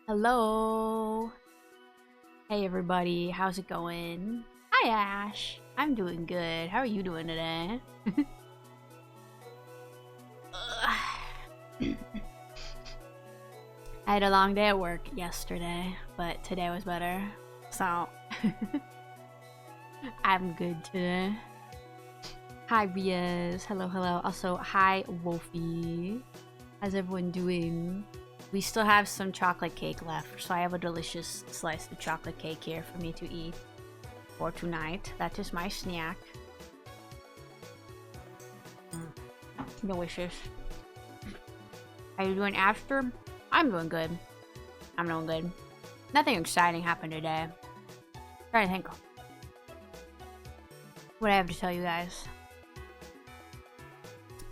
Hello. Hey everybody, how's it going? Hi Ash. I'm doing good. How are you doing today? I had a long day at work yesterday, but today was better. So I'm good today. Hi Riaz. Hello, hello. Also, hi Wolfie. How's everyone doing? We still have some chocolate cake left, so I have a delicious slice of chocolate cake here for me to eat for tonight. That is my snack. Delicious. How you doing, After? I'm doing good. I'm doing good. Nothing exciting happened today. Trying to think what I have to tell you guys.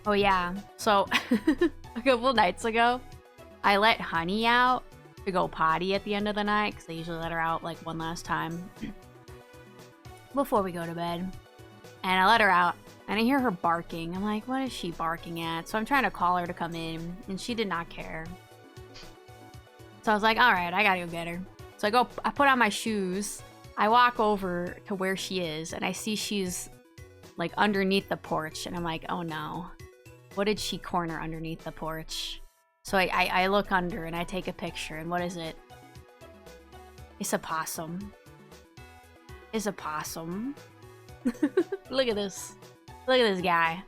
Oh yeah, so a couple nights ago, I let Honey out to go potty at the end of the night, because I usually let her out like one last time before we go to bed. And I let her out, and I hear her barking. I'm like, what is she barking at? So I'm trying to call her to come in, and she did not care. So I was like, alright, I gotta go get her. So I put on my shoes, I walk over to where she is, and I see she's like underneath the porch, and I'm like, oh no. What did she corner underneath the porch? So I look under and I take a picture, and what is it? It's a possum. It's a possum. Look at this. Look at this guy.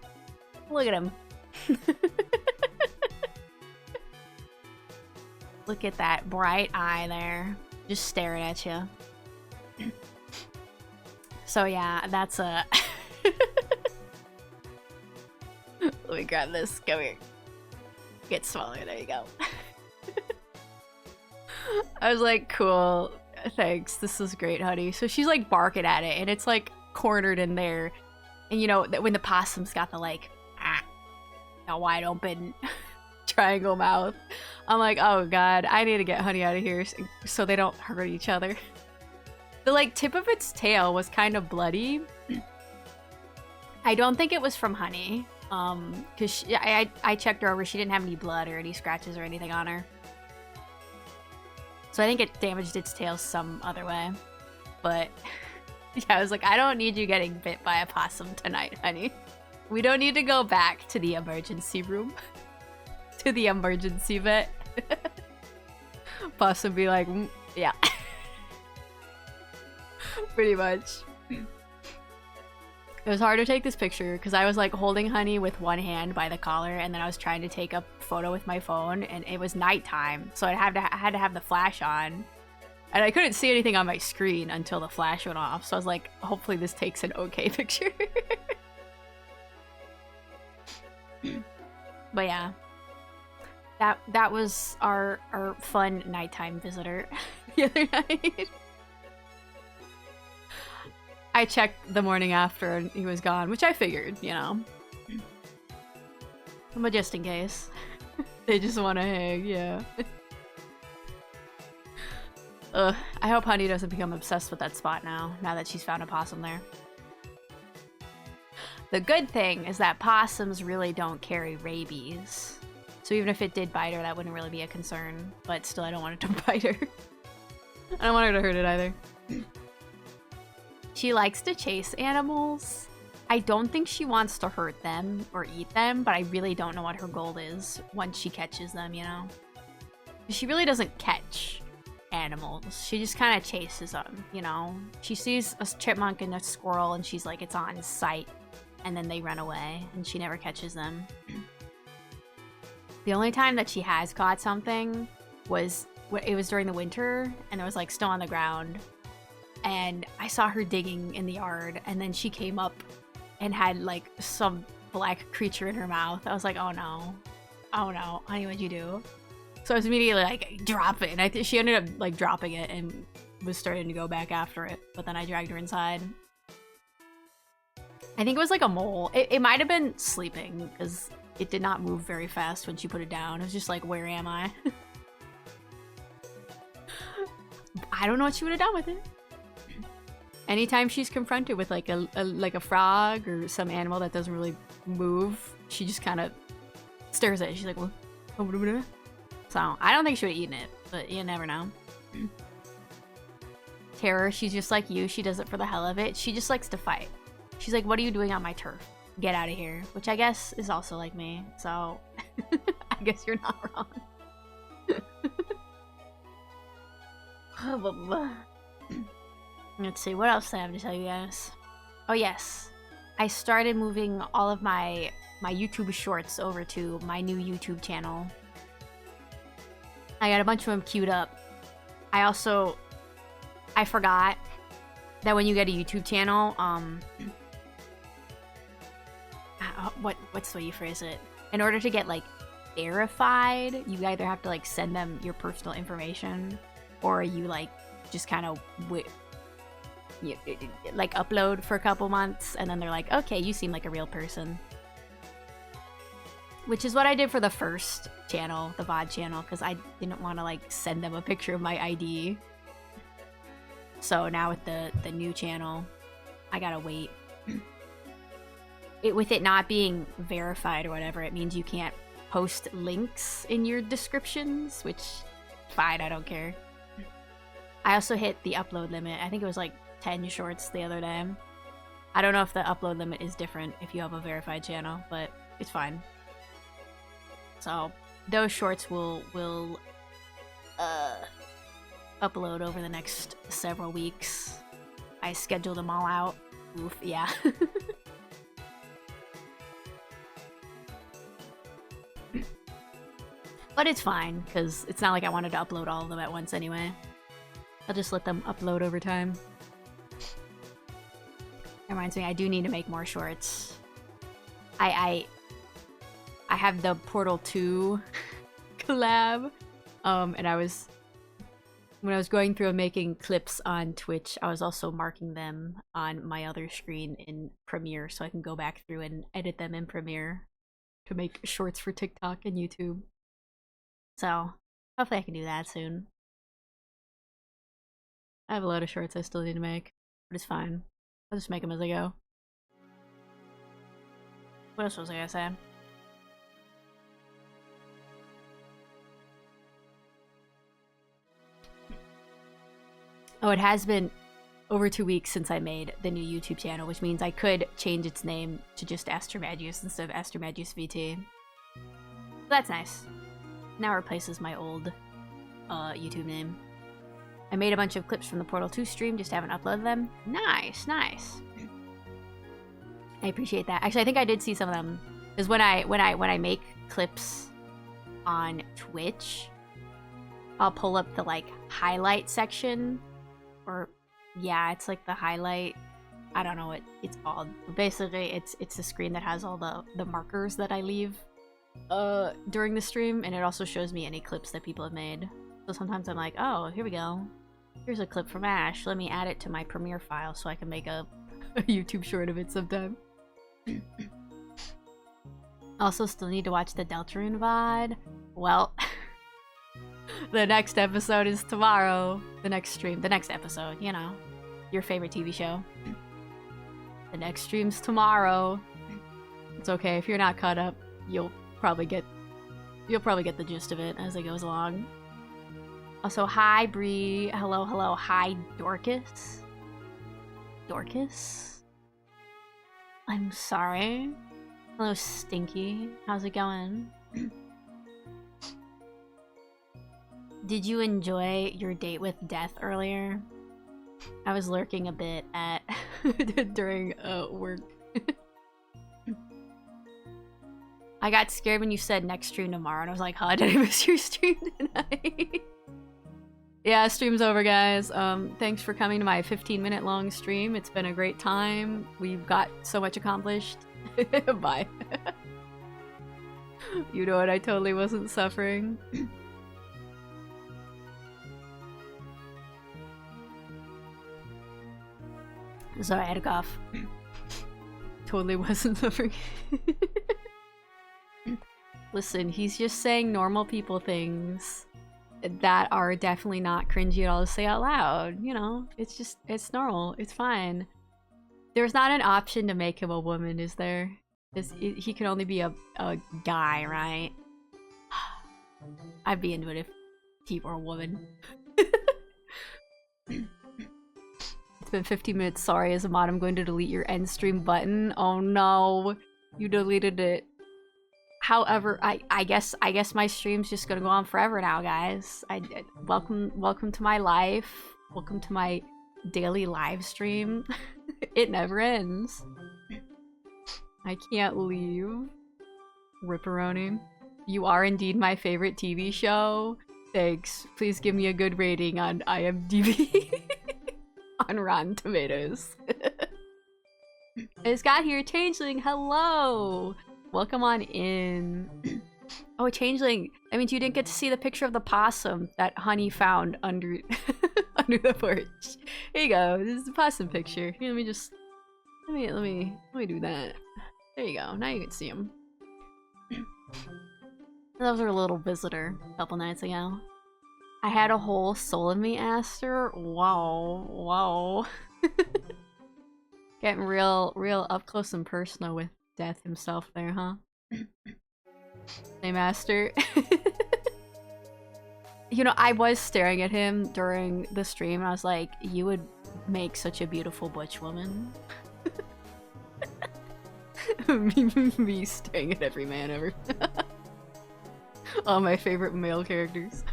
Look at him. Look at that bright eye there. Just staring at you. So yeah, that's a... Let me grab this. Come here. Get smaller. There you go. I was like, cool. Thanks. This is great, honey. So she's like barking at it, and it's like cornered in there. And you know, when the possum's got the like, wide open triangle mouth, I'm like, oh god, I need to get Honey out of here so they don't hurt each other. The like tip of its tail was kind of bloody. I don't think it was from Honey. Because I checked her over, she didn't have any blood or any scratches or anything on her. So I think it damaged its tail some other way. But, yeah, I was like, I don't need you getting bit by a possum tonight, honey. We don't need to go back to the emergency room. To the emergency vet. Possum be like, yeah. Pretty much. It was hard to take this picture because I was like holding Honey with one hand by the collar, and then I was trying to take a photo with my phone, and it was nighttime, so I had to have the flash on, and I couldn't see anything on my screen until the flash went off. So I was like, hopefully this takes an okay picture. But yeah, that was our fun nighttime visitor the other night. I checked the morning after and he was gone, which I figured, you know. But just in case. They just want to hang, yeah. Ugh, I hope Honey doesn't become obsessed with that spot now that she's found a possum there. The good thing is that possums really don't carry rabies. So even if it did bite her, that wouldn't really be a concern. But still, I don't want it to bite her. I don't want her to hurt it either. She likes to chase animals. I don't think she wants to hurt them or eat them, but I really don't know what her goal is once she catches them, you know? She really doesn't catch animals. She just kind of chases them, you know? She sees a chipmunk and a squirrel, and she's like, it's on sight. And then they run away, and she never catches them. The only time that she has caught something was, it was during the winter, and there was like snow on the ground. And I saw her digging in the yard, and then she came up and had like some black creature in her mouth. I was like, oh no, honey, what'd you do? So I was immediately like, drop it. And I think she ended up like dropping it and was starting to go back after it. But then I dragged her inside. I think it was like a mole. It might have been sleeping because it did not move very fast when she put it down. It was just like, where am I? I don't know what she would have done with it. Anytime she's confronted with like a frog or some animal that doesn't really move, she just kind of stares at it. She's like, what? So, I don't think she would have eaten it, but you never know. Terror, she's just like you. She does it for the hell of it. She just likes to fight. She's like, what are you doing on my turf? Get out of here. Which I guess is also like me. So, I guess you're not wrong. Let's see, what else do I have to tell you guys? Oh yes, I started moving all of my YouTube shorts over to my new YouTube channel. I got a bunch of them queued up. I forgot that when you get a YouTube channel, what's the way you phrase it? In order to get like verified, you either have to like send them your personal information, or you like just kind of like upload for a couple months, and then they're like, okay, you seem like a real person. Which is what I did for the first channel, the VOD channel, because I didn't want to like send them a picture of my ID. So now with the new channel, I gotta wait. With it not being verified or whatever, it means you can't post links in your descriptions, which, fine, I don't care. I also hit the upload limit. I think it was like 10 shorts the other day. I don't know if the upload limit is different if you have a verified channel, but it's fine. So those shorts will upload over the next several weeks. I scheduled them all out. Oof, yeah. But it's fine, because it's not like I wanted to upload all of them at once anyway. I'll just let them upload over time. That reminds me, I do need to make more shorts. I have the Portal 2 collab, and when I was going through and making clips on Twitch, I was also marking them on my other screen in Premiere, so I can go back through and edit them in Premiere to make shorts for TikTok and YouTube. So, hopefully I can do that soon. I have a lot of shorts I still need to make, but it's fine. I'll just make them as I go. What else was I gonna say? Oh, it has been over 2 weeks since I made the new YouTube channel, which means I could change its name to just Astromedius instead of Astromedius VT. So that's nice. Now replaces my old YouTube name. I made a bunch of clips from the Portal 2 stream, just haven't uploaded them. Nice, nice. I appreciate that. Actually, I think I did see some of them. Because when I make clips on Twitch, I'll pull up the like highlight section. Or yeah, it's like the highlight. I don't know what it's called. But basically, it's the screen that has all the markers that I leave during the stream, and it also shows me any clips that people have made. So sometimes I'm like, oh, here we go. Here's a clip from Ash. Let me add it to my Premiere file so I can make a YouTube short of it sometime. Also, still need to watch the Deltarune VOD. Well, the next episode is tomorrow. The next stream. The next episode, you know. Your favorite TV show. The next stream's tomorrow. It's okay, if you're not caught up, you'll probably get the gist of it as it goes along. Also, hi Bree. Hello, hello. Hi Dorcas. Dorcas? I'm sorry. Hello Stinky. How's it going? Did you enjoy your date with Death earlier? I was lurking a bit at during work. I got scared when you said next stream tomorrow, and I was like, huh, did I miss your stream tonight? Yeah, stream's over, guys. Thanks for coming to my 15-minute long stream. It's been a great time. We've got so much accomplished. Bye. You know what? I totally wasn't suffering. Sorry, I had a cough. Totally wasn't suffering. Listen, he's just saying normal people things that are definitely not cringy at all to say out loud. You know, it's normal. It's fine. There's not an option to make him a woman, is there? He can only be a guy, right? I'd be into it if he were a woman. It's been 50 minutes. Sorry, as a mod, I'm going to delete your end stream button. Oh no, you deleted it. However, I guess my stream's just gonna go on forever now, guys. Welcome to my life. Welcome to my daily live stream. It never ends. I can't leave. Ripperoni. You are indeed my favorite TV show. Thanks. Please give me a good rating on IMDb. On Rotten Tomatoes. It's got here, Changeling. Hello. Welcome on in. Oh, Changeling. That means you didn't get to see the picture of the possum that Honey found under under the porch. Here you go. This is the possum picture. Here, let me do that. There you go. Now you can see him. That was our little visitor a couple nights ago. I had a whole soul in me, Aster. Wow, wow. Getting real up close and personal with Death himself there, huh? Hey, Master. You know, I was staring at him during the stream. I was like, you would make such a beautiful butch woman. me staring at every man ever. All my favorite male characters.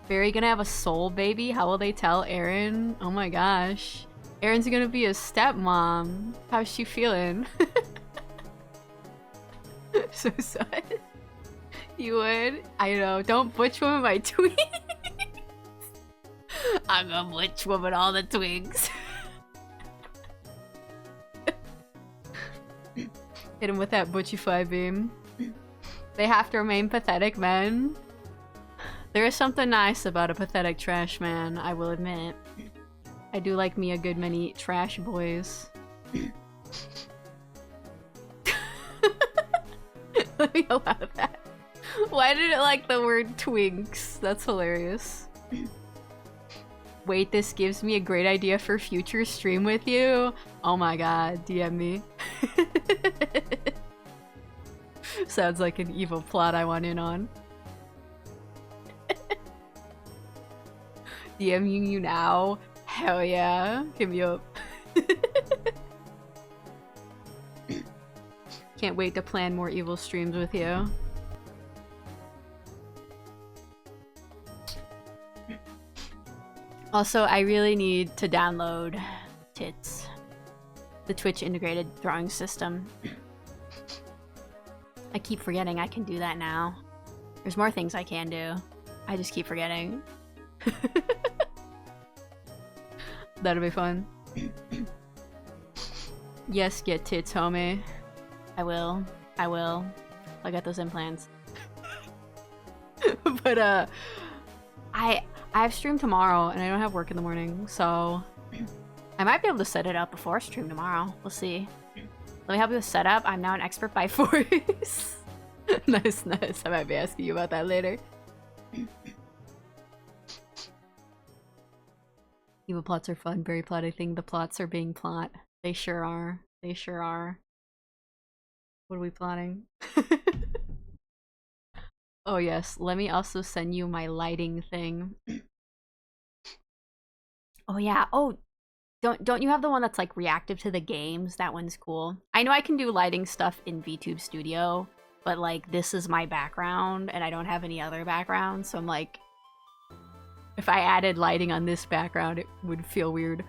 Barry gonna have a soul baby? How will they tell Aaron? Oh my gosh. Aaron's gonna be a stepmom. How's she feeling? So sad. You would? I know. Don't butch woman my twigs. I'm gonna butch woman all the twigs. Hit him with that butchify beam. They have to remain pathetic men. There is something nice about a pathetic trash man, I will admit. I do like me a good many trash boys. Let me allow that. Why did it like the word twinks? That's hilarious. Wait, this gives me a great idea for future stream with you. Oh my god, DM me. Sounds like an evil plot I want in on. DMing you now? Hell yeah. Hit me up. Can't wait to plan more evil streams with you. Also, I really need to download Tits. The Twitch integrated throwing system. I keep forgetting I can do that now. There's more things I can do. I just keep forgetting. That'll be fun. Yes, get tits, homie. I will. I will. I'll get those implants. But, I have stream tomorrow, and I don't have work in the morning, so... I might be able to set it up before stream tomorrow. We'll see. Let me help you with setup. I'm now an expert by force. Nice, nice. I might be asking you about that later. Evil plots are fun. Very plot. I think the plots are being plot. They sure are. They sure are. What are we plotting? Oh yes, let me also send you my lighting thing. Oh yeah. Oh, don't you have the one that's like reactive to the games? That one's cool. I know I can do lighting stuff in VTube Studio, but like this is my background and I don't have any other background, so I'm like, if I added lighting on this background, it would feel weird.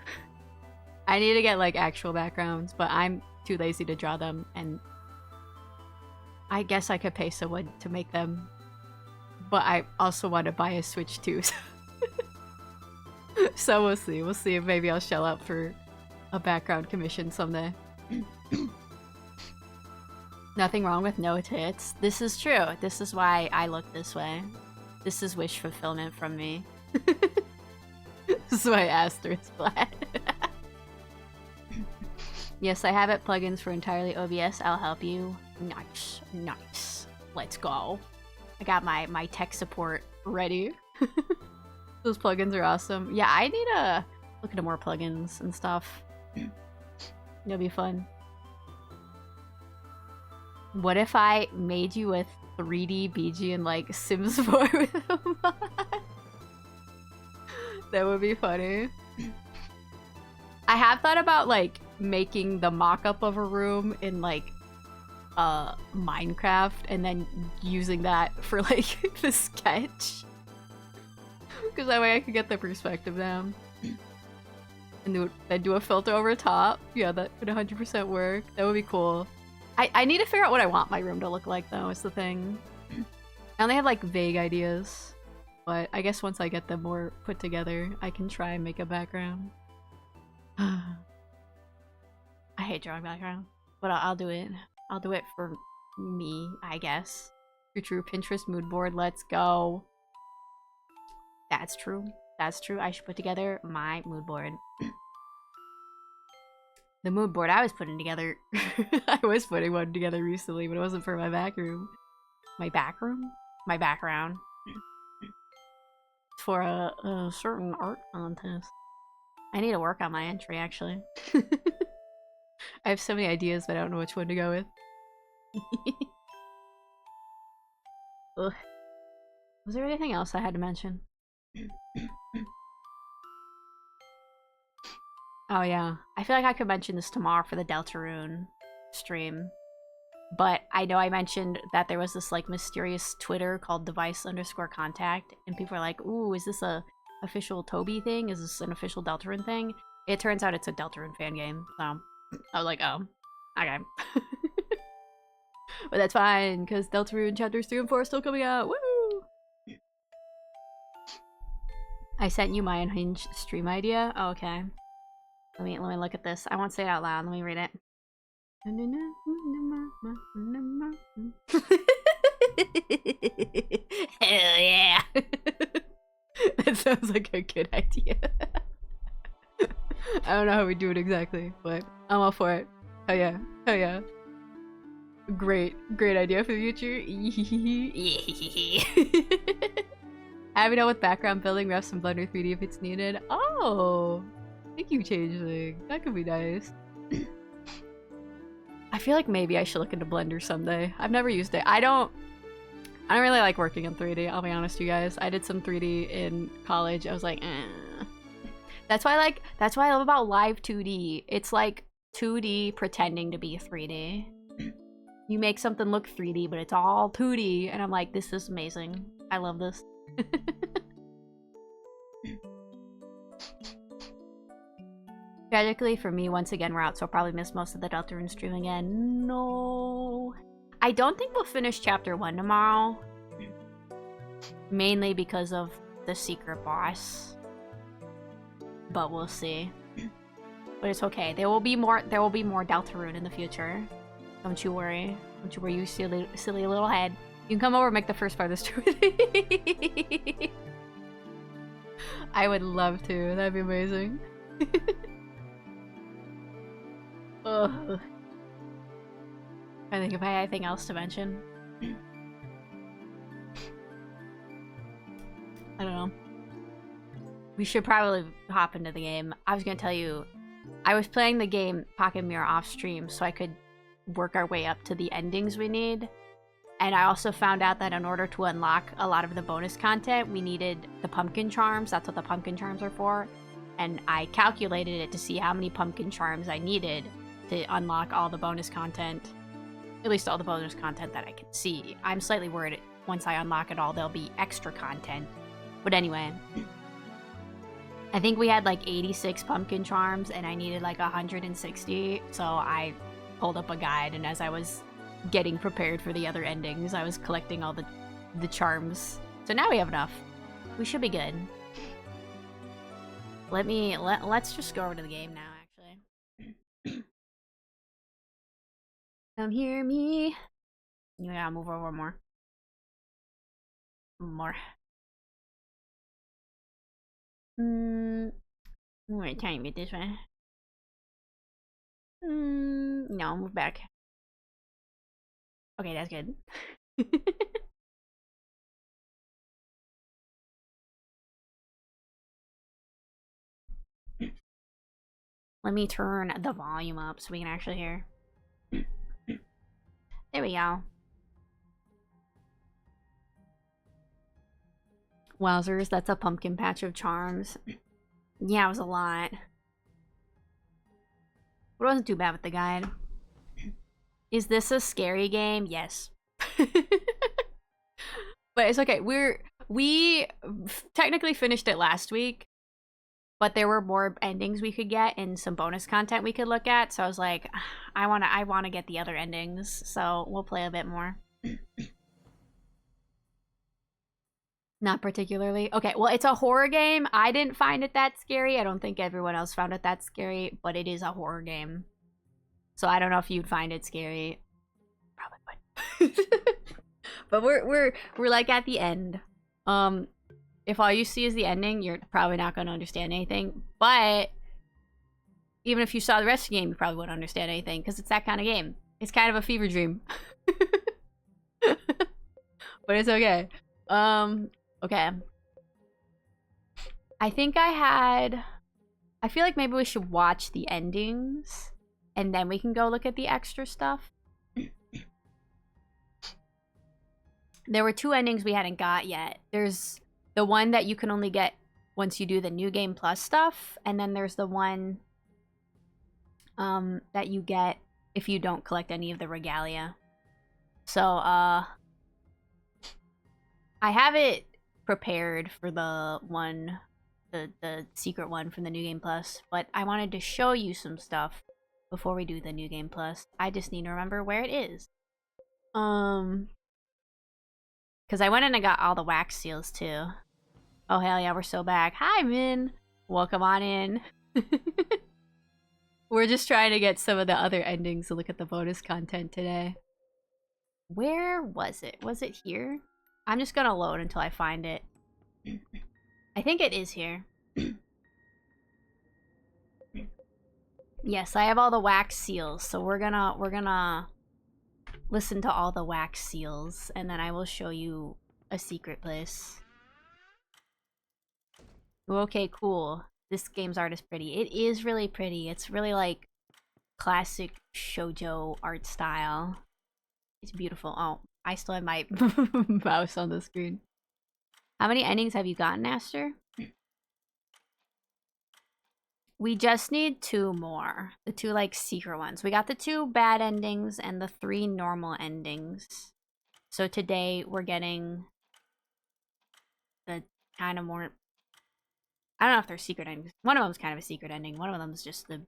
I need to get like actual backgrounds, but I'm too lazy to draw them, and I guess I could pay someone to make them. But I also want to buy a Switch too. So we'll see. We'll see if maybe I'll shell out for a background commission someday. Nothing wrong with no tits. This is true. This is why I look this way. This is wish fulfillment from me. This is why Aster is flat. Yes, I have it. Plugins for entirely OBS. I'll help you. Nice. Nice. Let's go. I got my tech support ready. Those plugins are awesome. Yeah, I need to look into more plugins and stuff. It'll be fun. What if I made you a 3D BG in like Sims 4 with a mod? That would be funny. I have thought about like making the mock-up of a room in like Minecraft and then using that for like the sketch. Because that way I could get the perspective down. And then do a filter over top. Yeah, that would 100% work. That would be cool. I need to figure out what I want my room to look like, though, is the thing. I only have, like, vague ideas. But I guess once I get them more put together, I can try and make a background. I hate drawing background. But I'll do it. I'll do it for me, I guess. True Pinterest mood board, let's go. That's true. That's true. I should put together my mood board. The mood board I was putting together. I was putting one together recently, but it wasn't for my back room. My back room? My background. It's for a certain art contest. I need to work on my entry, actually. I have so many ideas, but I don't know which one to go with. Ugh. Was there anything else I had to mention? Oh yeah, I feel like I could mention this tomorrow for the Deltarune stream. But I know I mentioned that there was this like mysterious Twitter called device_contact, and people are like, ooh, is this a official Toby thing? Is this an official Deltarune thing? It turns out it's a Deltarune fan game, so I was like, oh, okay. But that's fine, because Deltarune chapters 3 and 4 are still coming out, woo! I sent you my unhinged stream idea? Oh, okay. Let me look at this. I won't say it out loud. Let me read it. Hell yeah! That sounds like a good idea. I don't know how we do it exactly, but I'm all for it. Oh yeah. Oh yeah. Great idea for the future. Having out with background building, we have some Blender 3D if it's needed. Oh! Thank you, Changeling. That could be nice. I feel like maybe I should look into Blender someday. I've never used it. I don't really like working in 3D, I'll be honest, you guys. I did some 3D in college. I was like, eh. That's why I love about live 2D. It's like 2D pretending to be 3D. You make something look 3D, but it's all 2D, and I'm like, this is amazing. I love this. Tragically for me, once again, we're out, so I'll probably miss most of the Deltarune stream again. No. I don't think we'll finish chapter 1 tomorrow. Mainly because of the secret boss. But we'll see. But it's okay. There will be more Deltarune in the future. Don't you worry. Don't you worry, you silly little head. You can come over and make the first part of this tour with me. I would love to. That'd be amazing. Ugh. I think if I had anything else to mention. I don't know. We should probably hop into the game. I was gonna tell you, I was playing the game Pocket Mirror off stream so I could work our way up to the endings we need. And I also found out that in order to unlock a lot of the bonus content, we needed the pumpkin charms. That's what the pumpkin charms are for. And I calculated it to see how many pumpkin charms I needed to unlock all the bonus content. At least all the bonus content that I can see. I'm slightly worried once I unlock it all, there'll be extra content. But anyway, I think we had like 86 pumpkin charms and I needed like 160. So I pulled up a guide, and as I was getting prepared for the other endings, I was collecting all the charms. So now we have enough. We should be good. Let's just go over to the game now, actually. Come hear me. You gotta move over more. More. Wait, tiny bit this way. No, move back. Okay, that's good. Let me turn the volume up so we can actually hear. There we go. Wowzers, that's a pumpkin patch of charms. Yeah, it was a lot. But it wasn't too bad with the guide. Is this a scary game? Yes. But it's okay. We technically finished it last week, but there were more endings we could get and some bonus content we could look at. So I was like, I wanna get the other endings. So we'll play a bit more. Not particularly. Okay, well, it's a horror game. I didn't find it that scary. I don't think everyone else found it that scary, but it is a horror game. So I don't know if you'd find it scary. Probably would. But we're like at the end. If all you see is the ending, you're probably not going to understand anything. But even if you saw the rest of the game, you probably wouldn't understand anything because it's that kind of game. It's kind of a fever dream. But it's okay. Okay. I think I feel like maybe we should watch the endings and then we can go look at the extra stuff. There were 2 endings we hadn't got yet. There's the one that you can only get once you do the New Game Plus stuff, and then there's the one that you get if you don't collect any of the regalia. So, I have it prepared for the one, the secret one from the New Game Plus, but I wanted to show you some stuff before we do the New Game Plus. I just need to remember where it is. Because I went in and got all the wax seals, too. Oh, hell yeah, we're so back. Hi, Min! Welcome on in. We're just trying to get some of the other endings to look at the bonus content today. Where was it? Was it here? I'm just gonna load until I find it. I think it is here. Yes, I have all the wax seals, so we're gonna listen to all the wax seals, and then I will show you a secret place. Okay, cool. This game's art is pretty. It is really pretty. It's really like classic shoujo art style. It's beautiful. Oh, I still have my mouse on the screen. How many endings have you gotten, Aster? We just need 2 more. The 2, like, secret ones. We got the 2 bad endings and the 3 normal endings. So today, we're getting the kind of more... I don't know if they're secret endings. One of them's kind of a secret ending. One of them's just the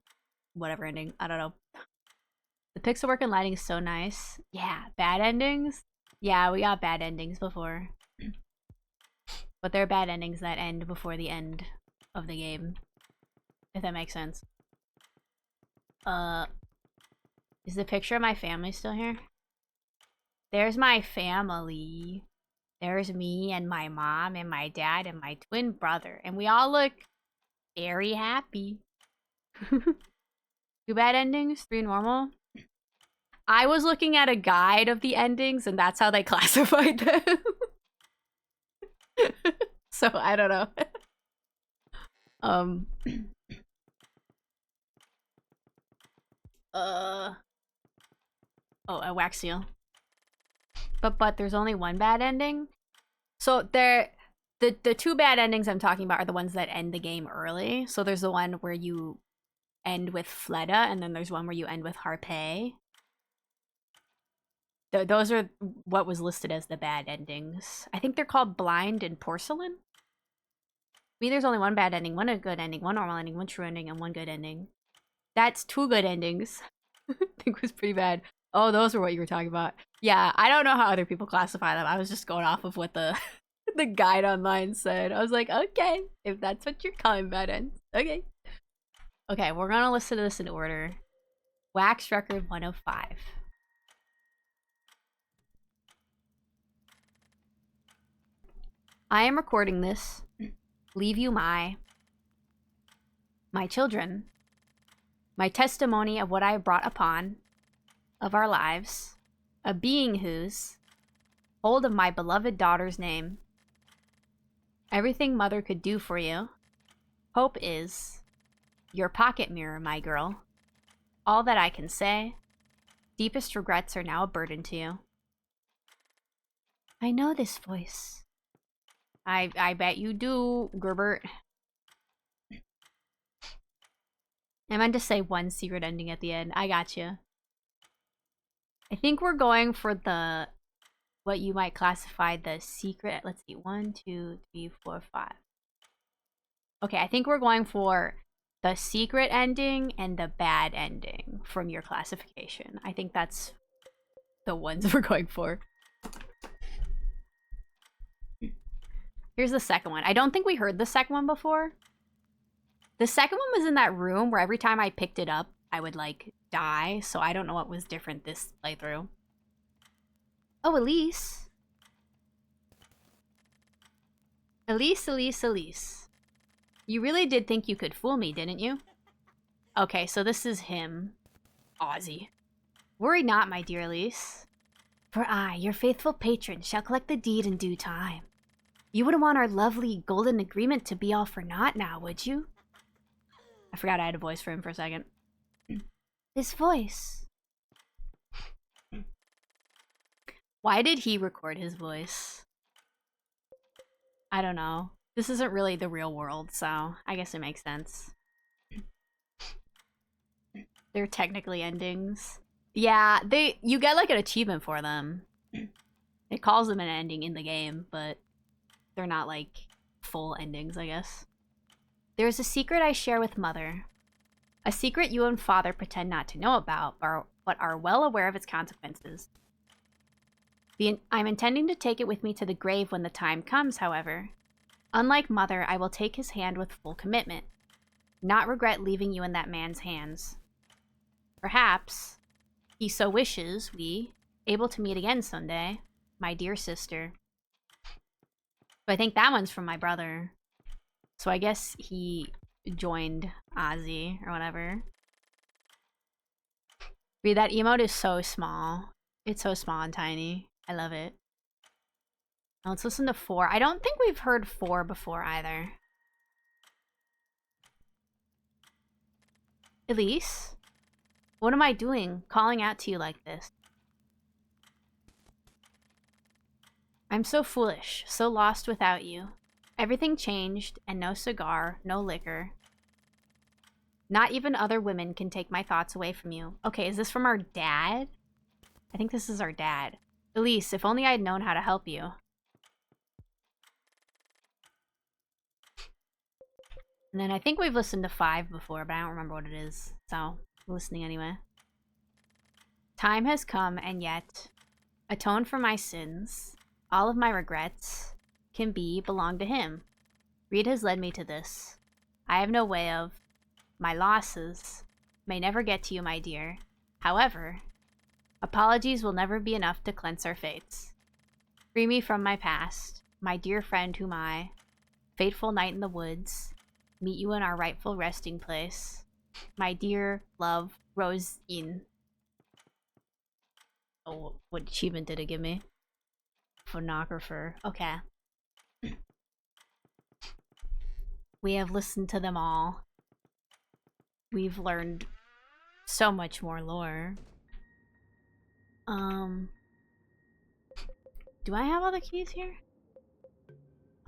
whatever ending. I don't know. The pixel work and lighting is so nice. Yeah, bad endings? Yeah, we got bad endings before. But they're bad endings that end before the end of the game. If that makes sense. Is the picture of my family still here? There's my family. There's me and my mom and my dad and my twin brother. And we all look very happy. 2 bad endings, 3 normal. I was looking at a guide of the endings and that's how they classified them. So I don't know. Oh, a wax seal. But there's only 1 bad ending. So the 2 bad endings I'm talking about are the ones that end the game early. So there's the one where you end with Fleda, and then there's one where you end with Harpay. Those are what was listed as the bad endings. I think they're called Blind and Porcelain. I mean, there's only 1 bad ending, 1 a good ending, 1 normal ending, 1 true ending, and 1 good ending. That's 2 good endings. I think it was pretty bad. Oh, those were what you were talking about. Yeah, I don't know how other people classify them. I was just going off of what the the guide online said. I was like, okay, if that's what you're calling bad ends. Okay. Okay, we're gonna listen to this in order. Wax record 105. I am recording this. Leave you my children. My testimony of what I have brought upon of our lives, a being whose hold of my beloved daughter's name. Everything mother could do for you. Hope is your pocket mirror, my girl. All that I can say, Deepest regrets are now a burden to you. I know this voice. I bet you do, Gerbert. I meant to say one secret ending at the end. I got you. I think we're going for the what you might classify the secret. Let's see. 1, 2, 3, 4, 5. Okay, I think we're going for the secret ending and the bad ending from your classification. I think that's the ones we're going for. Here's the second one. I don't think we heard the second one before. The second one was in that room where every time I picked it up, I would, like, die. So I don't know what was different this playthrough. Oh, Elise. Elise, Elise, Elise. You really did think you could fool me, didn't you? Okay, so this is him. Ozzy. Worry not, my dear Elise. For I, your faithful patron, shall collect the deed in due time. You wouldn't want our lovely golden agreement to be all for naught now, would you? I forgot I had a voice for him for a second. This voice. Why did he record his voice? I don't know. This isn't really the real world, so I guess it makes sense. They're technically endings. Yeah, you get like an achievement for them. It calls them an ending in the game, but they're not like full endings, I guess. There is a secret I share with Mother. A secret you and Father pretend not to know about, but are well aware of its consequences. I'm intending to take it with me to the grave when the time comes, however. Unlike Mother, I will take his hand with full commitment. Not regret leaving you in that man's hands. Perhaps, he so wishes, we, able to meet again someday, my dear sister. So I think that one's from my brother. So I guess he joined Ozzy or whatever. Read, that emote is so small. It's so small and tiny. I love it. Now let's listen to 4. I don't think we've heard 4 before either. Elise? What am I doing calling out to you like this? I'm so foolish, so lost without you. Everything changed, and no cigar, no liquor. Not even other women can take my thoughts away from you. Okay, is this from our dad? I think this is our dad. Elise, if only I had known how to help you. And then I think we've listened to 5 before, but I don't remember what it is. So, I'm listening anyway. Time has come, and yet, atone for my sins. All of my regrets belong to him. Reed has led me to this. I have no way of. My losses may never get to you, my dear. However, apologies will never be enough to cleanse our fates. Free me from my past, my dear friend whom I, fateful night in the woods, meet you in our rightful resting place. My dear love, Rose-in. Oh, what achievement did it give me? Phonographer. Okay. We have listened to them all. We've learned so much more lore. Do I have all the keys here?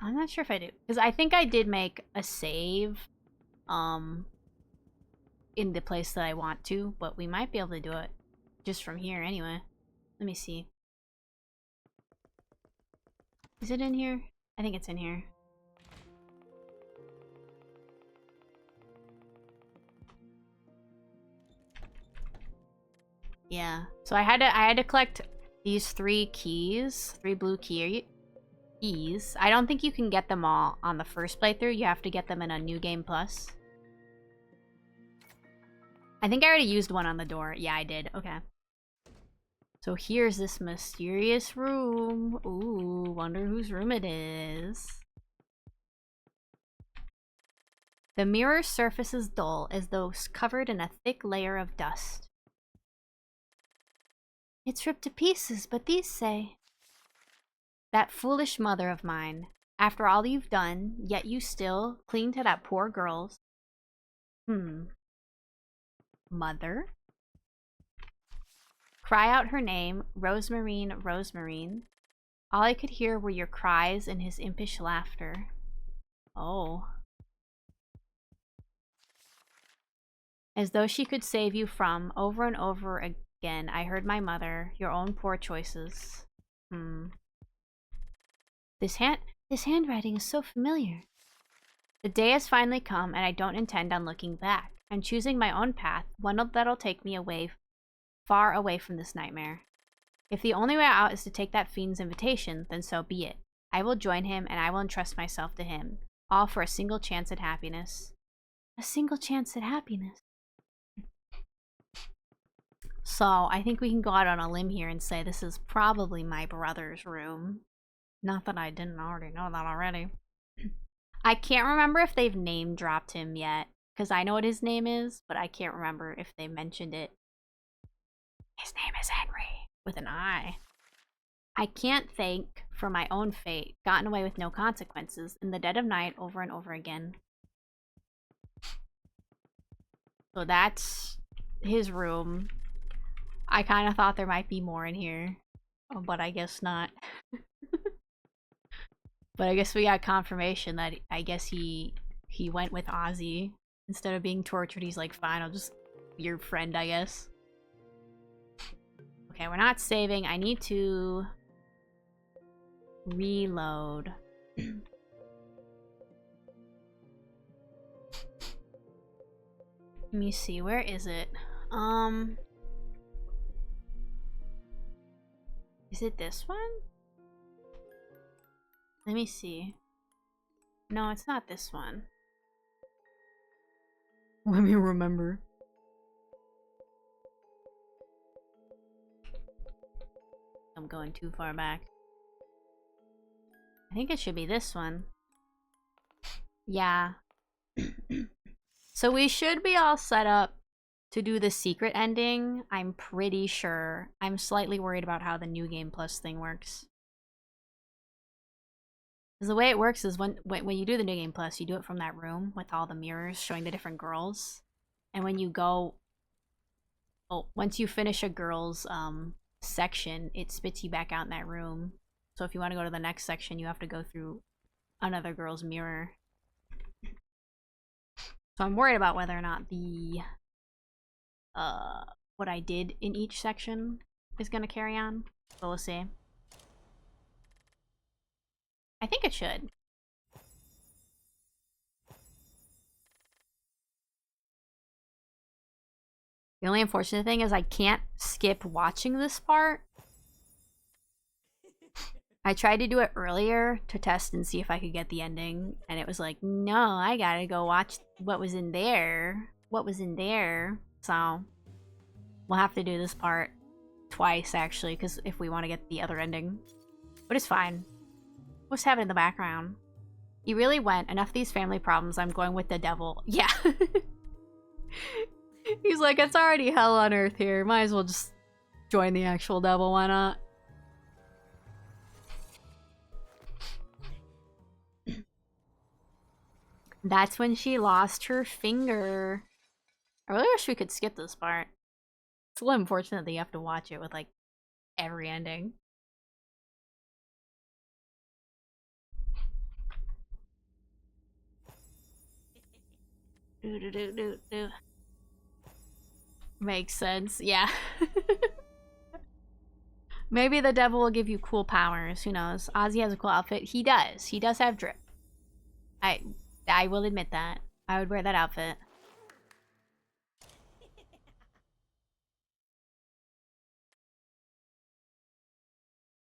I'm not sure if I do. Because I think I did make a save, in the place that I want to, but we might be able to do it just from here anyway. Let me see. Is it in here? I think it's in here. Yeah. So I had to collect these 3 keys, 3 blue keys. I don't think you can get them all on the first playthrough. You have to get them in a New Game Plus. I think I already used one on the door. Yeah, I did. Okay. So here's this mysterious room. Ooh, wonder whose room it is. The mirror's surface is dull, as though covered in a thick layer of dust. It's ripped to pieces, but these say... That foolish mother of mine. After all you've done, yet you still cling to that poor girl's... Mother? Cry out her name, Rosemarine, Rosemarine. All I could hear were your cries and his impish laughter. Oh. As though she could save you from, over and over again, I heard my mother, your own poor choices. This handwriting is so familiar. The day has finally come, and I don't intend on looking back. I'm choosing my own path, one that'll take me away, far away from this nightmare. If the only way out is to take that fiend's invitation, then so be it. I will join him, and I will entrust myself to him. All for a single chance at happiness. A single chance at happiness. So, I think we can go out on a limb here and say this is probably my brother's room. Not that I didn't already know that already. I can't remember if they've name dropped him yet, because I know what his name is, but I can't remember if they mentioned it. His name is Henry, with an I. I can't thank for my own fate, gotten away with no consequences, in the dead of night over and over again. So that's his room. I kind of thought there might be more in here, but I guess not. But I guess we got confirmation that I guess he went with Ozzy. Instead of being tortured, he's like, fine, I'll just be your friend, I guess. Okay, we're not saving. I need to reload. Let me see, where is it? Is it this one? Let me see. No, it's not this one. Let me remember. I'm going too far back. I think it should be this one. Yeah. So we should be all set up to do the secret ending. I'm pretty sure. I'm slightly worried about how the New Game Plus thing works. Because the way it works is when you do the New Game Plus, you do it from that room with all the mirrors showing the different girls. And when you go... Oh, once you finish a girl's section, it spits you back out in that room. So if you want to go to the next section, you have to go through another girl's mirror. So I'm worried about whether or not the... what I did in each section is going to carry on. So we'll see. I think it should. The only unfortunate thing is I can't skip watching this part. I tried to do it earlier to test and see if I could get the ending, and it was like, no, I gotta go watch what was in there. What was in there. So, we'll have to do this part twice, actually, because if we want to get the other ending. But it's fine. What's happening in the background? You really went. Enough of these family problems. I'm going with the devil. Yeah. He's like, it's already hell on earth here. Might as well just join the actual devil. Why not? That's when she lost her finger. I really wish we could skip this part. It's a little unfortunate that you have to watch it with, like, every ending. Do. Makes sense, yeah. Maybe the devil will give you cool powers, who knows. Ozzy has a cool outfit. He does. He does have drip. I will admit that. I would wear that outfit.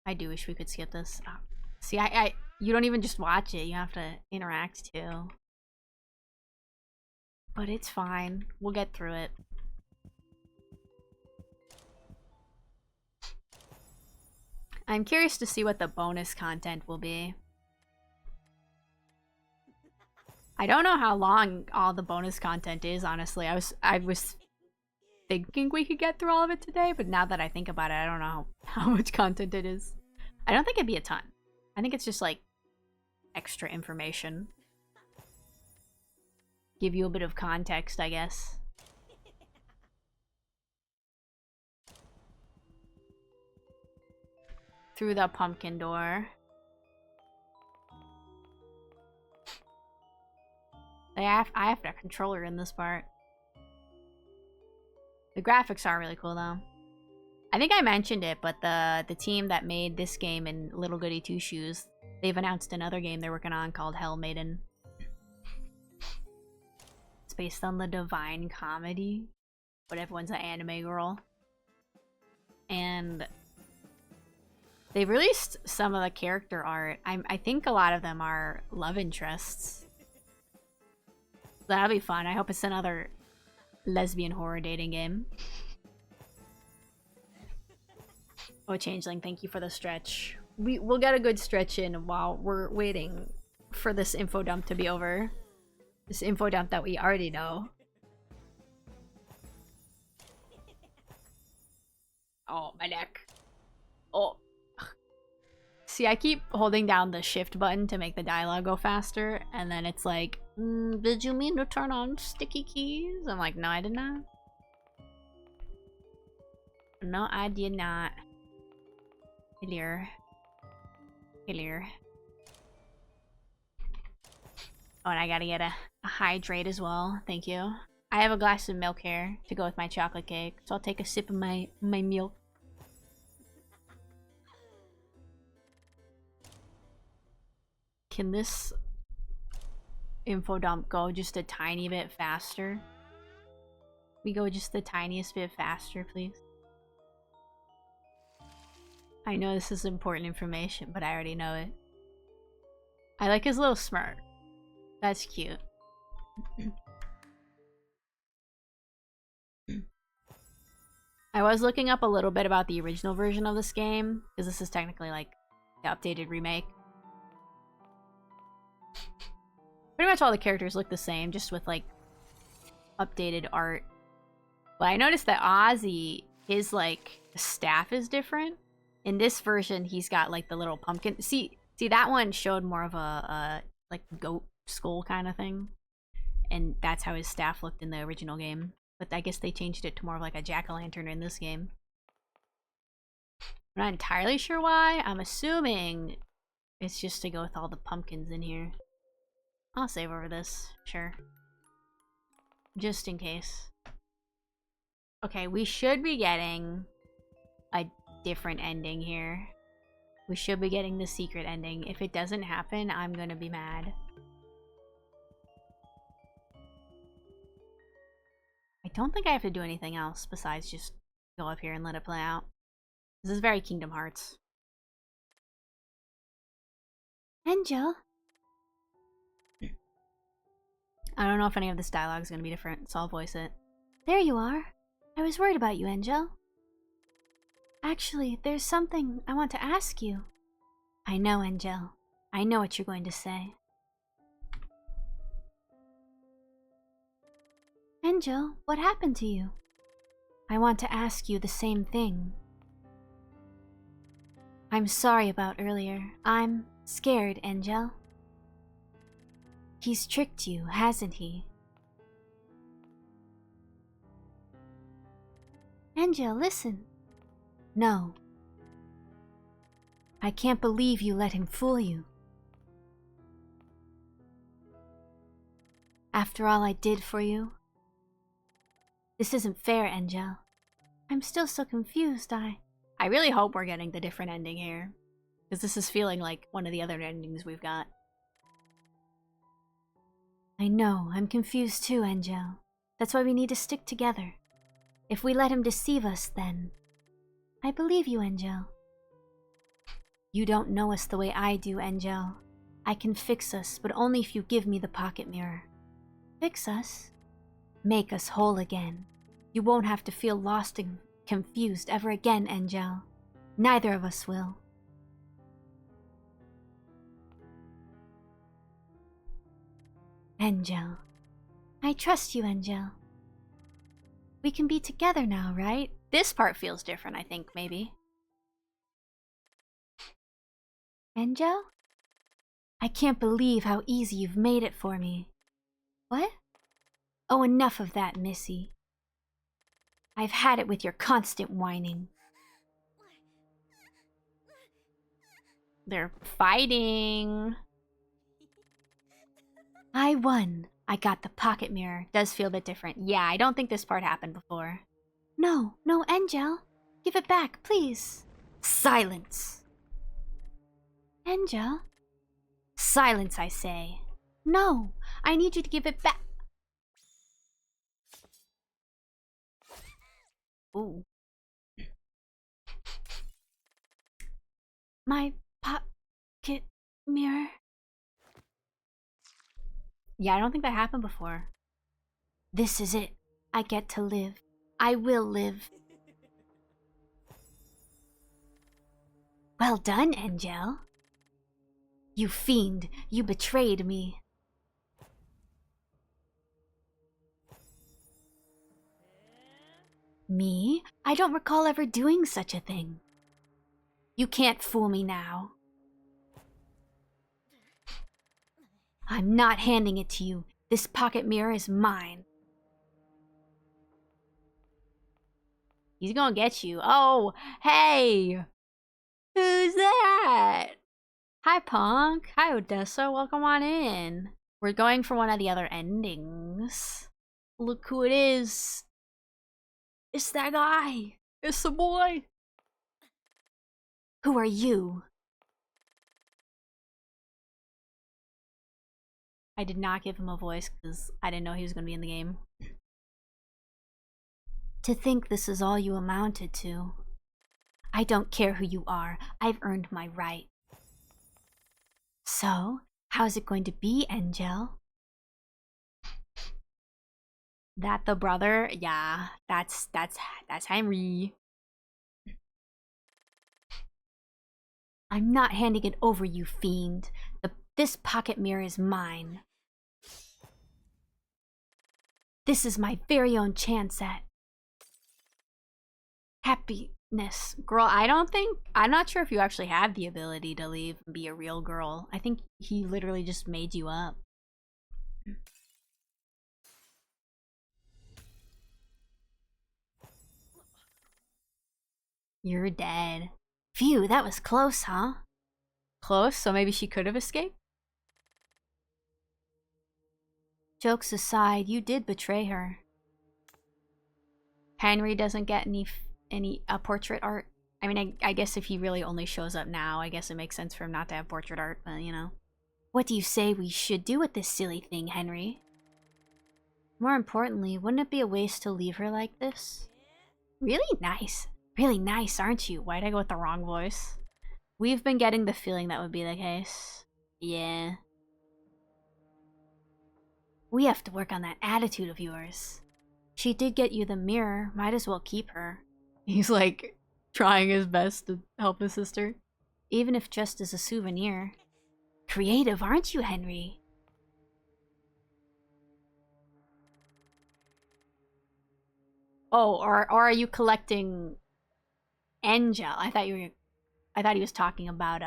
I do wish we could skip this. Oh. See, you don't even just watch it. You have to interact too. But it's fine. We'll get through it. I'm curious to see what the bonus content will be. I don't know how long all the bonus content is, honestly. I was thinking we could get through all of it today, but now that I think about it, I don't know how much content it is. I don't think it'd be a ton. I think it's just like extra information. Give you a bit of context, I guess. through the pumpkin door. I have a controller in this part. The graphics are really cool though. I think I mentioned it, but the team that made this game and Little Goody Two Shoes, they've announced another game they're working on called Hell Maiden. It's based on the Divine Comedy, but everyone's an anime girl. And they've released some of the character art. I think a lot of them are love interests. That'll be fun. I hope it's another lesbian horror dating game. Oh, Changeling, thank you for the stretch. We'll get a good stretch in while we're waiting for this info dump to be over. This info dump that we already know. Oh, my neck. Oh. See, I keep holding down the shift button to make the dialogue go faster, and then it's like, did you mean to turn on sticky keys? I'm like, no, I did not. No, I did not. Clear. Clear. Oh, and I gotta get a hydrate as well. Thank you. I have a glass of milk here to go with my chocolate cake, so I'll take a sip of my milk. Can this info dump go just a tiny bit faster? We go just the tiniest bit faster, please. I know this is important information, but I already know it. I like his little smirk. That's cute. I was looking up a little bit about the original version of this game, because this is technically like the updated remake. Pretty much all the characters look the same, just with like updated art. But I noticed that Ozzy, his like staff is different. In this version, he's got like the little pumpkin. See, that one showed more of a like goat skull kind of thing, and that's how his staff looked in the original game. But I guess they changed it to more of like a jack-o'-lantern in this game. I'm not entirely sure why. I'm assuming it's just to go with all the pumpkins in here. I'll save over this, sure. Just in case. Okay, we should be getting a different ending here. We should be getting the secret ending. If it doesn't happen, I'm gonna be mad. I don't think I have to do anything else besides just go up here and let it play out. This is very Kingdom Hearts. Angel? I don't know if any of this dialogue is going to be different, so I'll voice it. There you are. I was worried about you, Angel. Actually, there's something I want to ask you. I know, Angel. I know what you're going to say. Angel, what happened to you? I want to ask you the same thing. I'm sorry about earlier. I'm scared, Angel. He's tricked you, hasn't he? Angel, listen. No. I can't believe you let him fool you. After all I did for you. This isn't fair, Angel. I'm still so confused. I really hope we're getting the different ending here, because this is feeling like one of the other endings we've got. I know, I'm confused too, Angel. That's why we need to stick together. If we let him deceive us, then... I believe you, Angel. You don't know us the way I do, Angel. I can fix us, but only if you give me the pocket mirror. Fix us? Make us whole again. You won't have to feel lost and confused ever again, Angel. Neither of us will. Angel. I trust you, Angel. We can be together now, right? This part feels different, I think, maybe. Angel? I can't believe how easy you've made it for me. What? Oh, enough of that, Missy. I've had it with your constant whining. They're fighting. I won. I got the pocket mirror. Does feel a bit different. Yeah, I don't think this part happened before. No, no, Angel. Give it back, please. Silence. Angel? Silence, I say. No, I need you to give it back. Ooh. My pocket mirror. Yeah, I don't think that happened before. This is it. I get to live. I will live. Well done, Angel. You fiend, you betrayed me. Me? I don't recall ever doing such a thing. You can't fool me now. I'm not handing it to you. This pocket mirror is mine. He's gonna get you. Oh, hey! Who's that? Hi, Punk. Hi, Odessa. Welcome on in. We're going for one of the other endings. Look who it is. It's that guy. It's the boy. Who are you? I did not give him a voice because I didn't know he was going to be in the game. To think this is all you amounted to. I don't care who you are. I've earned my right. So, how's it going to be, Angel? That the brother? Yeah, that's Henry. I'm not handing it over, you fiend. This pocket mirror is mine. This is my very own chance at happiness. Girl, I'm not sure if you actually have the ability to leave and be a real girl. I think he literally just made you up. You're dead. Phew, that was close, huh? Close, so maybe she could have escaped? Jokes aside, you did betray her. Henry doesn't get any portrait art. I mean, I guess if he really only shows up now, I guess it makes sense for him not to have portrait art, but you know. What do you say we should do with this silly thing, Henry? More importantly, wouldn't it be a waste to leave her like this? Really nice. Really nice, aren't you? Why'd I go with the wrong voice? We've been getting the feeling that would be the case. Yeah. We have to work on that attitude of yours. She did get you the mirror, might as well keep her. He's like trying his best to help his sister. Even if just as a souvenir. Creative, aren't you, Henry? Oh, or are you collecting Angel? I thought he was talking about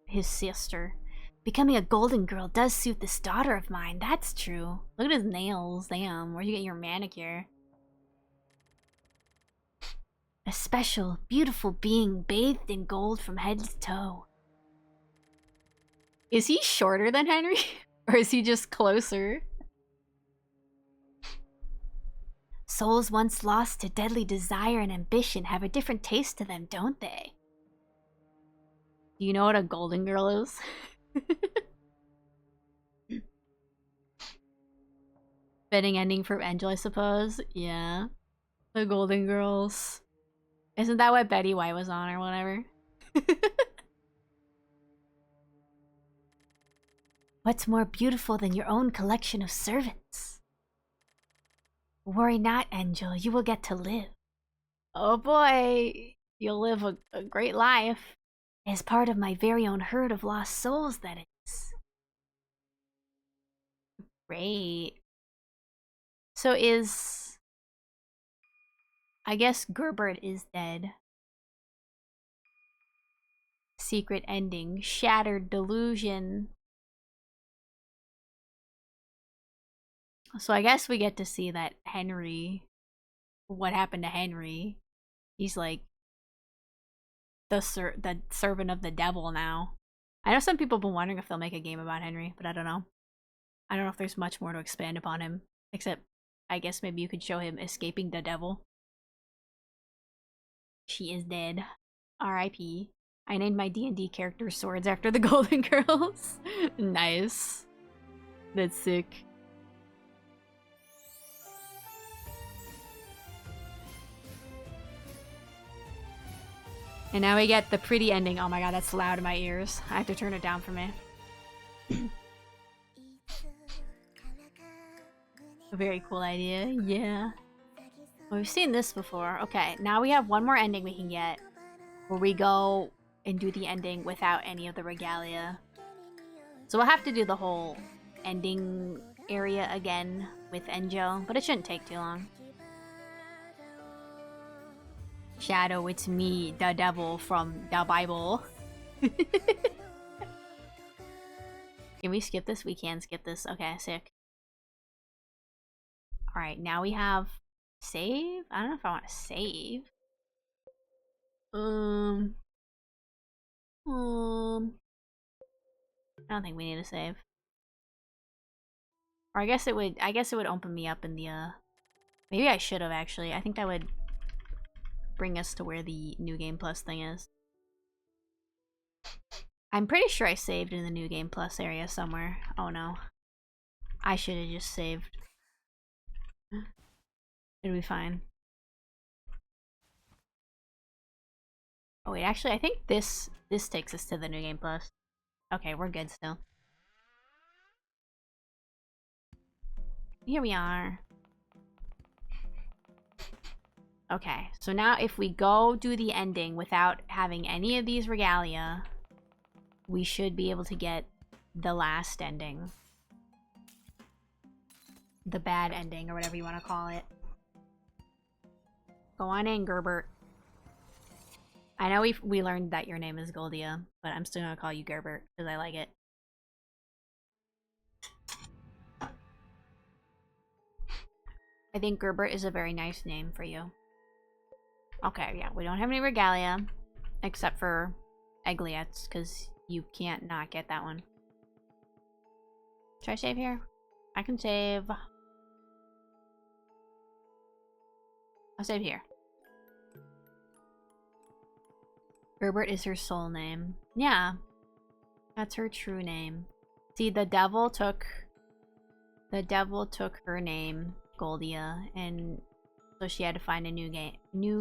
his sister. Becoming a golden girl does suit this daughter of mine, that's true. Look at his nails, damn. Where'd you get your manicure? A special, beautiful being bathed in gold from head to toe. Is he shorter than Henry? Or is he just closer? Souls once lost to deadly desire and ambition have a different taste to them, don't they? Do you know what a golden girl is? Fitting ending for Angel, I suppose. Yeah. The Golden Girls. Isn't that what Betty White was on or whatever? What's more beautiful than your own collection of servants? Worry not, Angel. You will get to live. Oh boy. You'll live a great life. As part of my very own herd of lost souls, that is. Great. So I guess Gerbert is dead. Secret ending. Shattered delusion. So I guess we get to see that Henry... What happened to Henry? He's like... the servant of the devil now. I know some people have been wondering if they'll make a game about Henry, but I don't know. I don't know if there's much more to expand upon him. Except, I guess maybe you could show him escaping the devil. She is dead. R.I.P. I named my D&D character Swords after the Golden Girls. Nice. That's sick. And now we get the pretty ending. Oh my god, that's loud in my ears. I have to turn it down for me. A very cool idea, yeah. Well, we've seen this before. Okay, now we have one more ending we can get. Where we go and do the ending without any of the regalia. So we'll have to do the whole ending area again with Enjo, but it shouldn't take too long. Shadow, it's me, the devil from the Bible. Can we skip this? We can skip this. Okay, sick. Alright, now we have save? I don't know if I want to save. I don't think we need to save. Or I guess it would open me up in the maybe I should have actually. I think that would bring us to where the New Game Plus thing is. I'm pretty sure I saved in the New Game Plus area somewhere. Oh no. I should have just saved. It'll be fine. Oh wait, actually I think this takes us to the New Game Plus. Okay, we're good still. Here we are. Okay, so now if we go do the ending without having any of these regalia, we should be able to get the last ending. The bad ending, or whatever you want to call it. Go on in, Gerbert. I know we learned that your name is Goldia, but I'm still gonna call you Gerbert, because I like it. I think Gerbert is a very nice name for you. Okay, yeah, we don't have any regalia, except for Egliets, because you can't not get that one. Should I save here? I can save. I'll save here. Gerbert is her soul name. Yeah, that's her true name. See, the devil took her name, Goldia, and so she had to find a new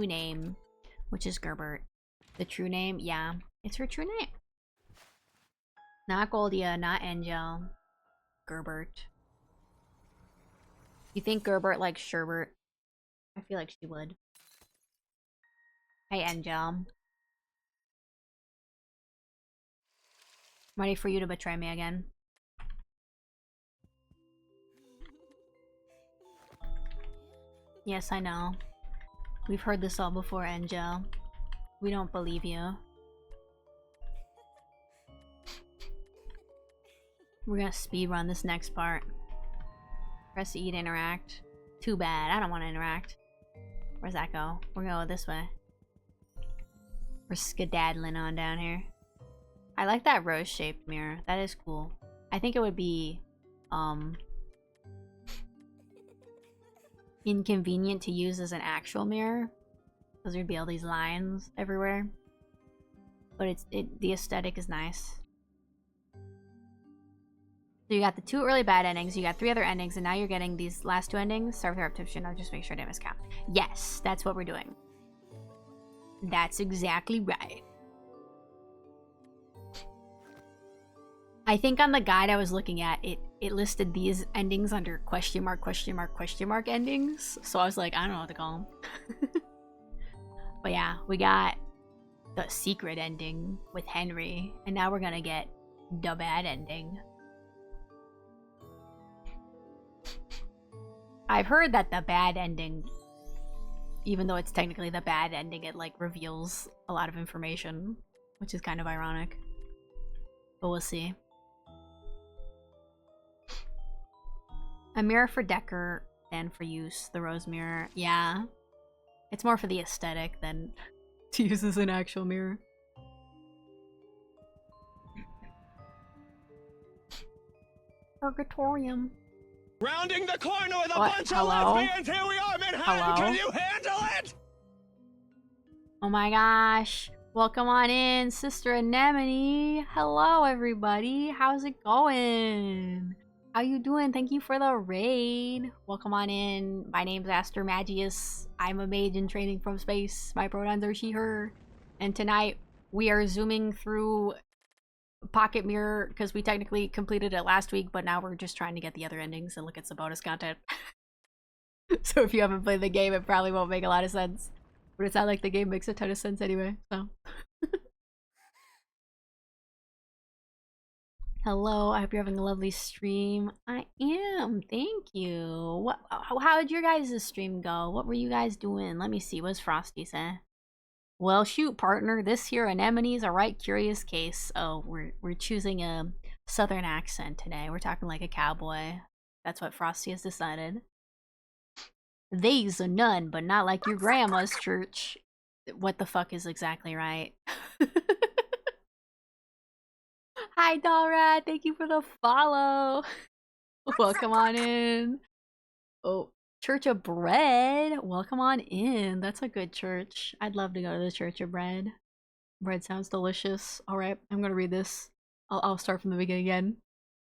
name, which is Gerbert. The true name, yeah, it's her true name. Not Goldia, not Angel. Gerbert. You think Gerbert likes sherbet? I feel like she would. Hey, Angel. Ready for you to betray me again. Yes, I know. We've heard this all before, Angel. We don't believe you. We're gonna speedrun this next part. Press E to interact. Too bad, I don't want to interact. Where's that go? We're gonna go this way. We're skedaddling on down here. I like that rose-shaped mirror. That is cool. I think it would be, inconvenient to use as an actual mirror, because there'd be all these lines everywhere. But the aesthetic is nice. So you got the 2 early bad endings, you got 3 other endings, and now you're getting these last 2 endings. Start with repetition. I'll just make sure I didn't miscount. Yes, that's what we're doing. That's exactly right. I think on the guide I was looking at, it listed these endings under question mark endings. So I was like, I don't know what to call them. But yeah, we got the secret ending with Henry, and now we're gonna get the bad ending. I've heard that the bad ending, even though it's technically the bad ending, it like reveals a lot of information, which is kind of ironic. But we'll see. A mirror for decor than for use. The rose mirror. Yeah. It's more for the aesthetic than to use as an actual mirror. Purgatorium. Rounding the corner with a What? bunch Hello? of lesbians. Here we are, Manhattan. Hello? Can you handle it? Oh my gosh. Welcome on in, Sister Anemone. Hello, everybody. How's it going? How you doing? Thank you for the raid. Welcome on in. My name's Aster Magius. I'm a mage in training from space. My pronouns are she, her. And tonight, we are zooming through Pocket Mirror because we technically completed it last week, but now we're just trying to get the other endings and look at some bonus content. So if you haven't played the game, it probably won't make a lot of sense. But it's not like the game makes a ton of sense anyway, so. Hello, I hope you're having a lovely stream. I am, thank you. How did your guys' stream go? What were you guys doing? Let me see, what's Frosty say? Well, shoot, partner, this here anemone's a right curious case. Oh, we're choosing a southern accent today. We're talking like a cowboy. That's what Frosty has decided. They's a nun, but not like your grandma's church. What the fuck is exactly right? Hi, Dalrat. Thank you for the follow. Welcome on in. Oh, Church of Bread. Welcome on in. That's a good church. I'd love to go to the Church of Bread. Bread sounds delicious. All right, I'm gonna read this. I'll start from the beginning again.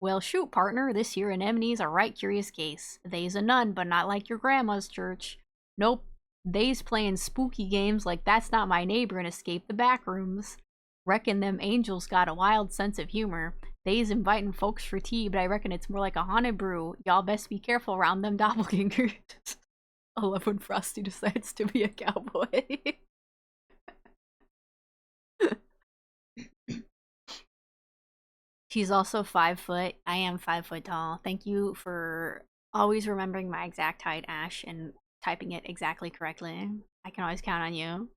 Well, shoot, partner. This here anemone's a right curious case. They's a nun, but not like your grandma's church. Nope. They's playing spooky games like That's Not My Neighbor and Escape the Backrooms. Reckon them angels got a wild sense of humor. They's inviting folks for tea, but I reckon it's more like a haunted brew. Y'all best be careful around them doppelgangers. I love when Frosty decides to be a cowboy. She's also 5 foot. I am 5 foot tall. Thank you for always remembering my exact height, Ash, and typing it exactly correctly. I can always count on you.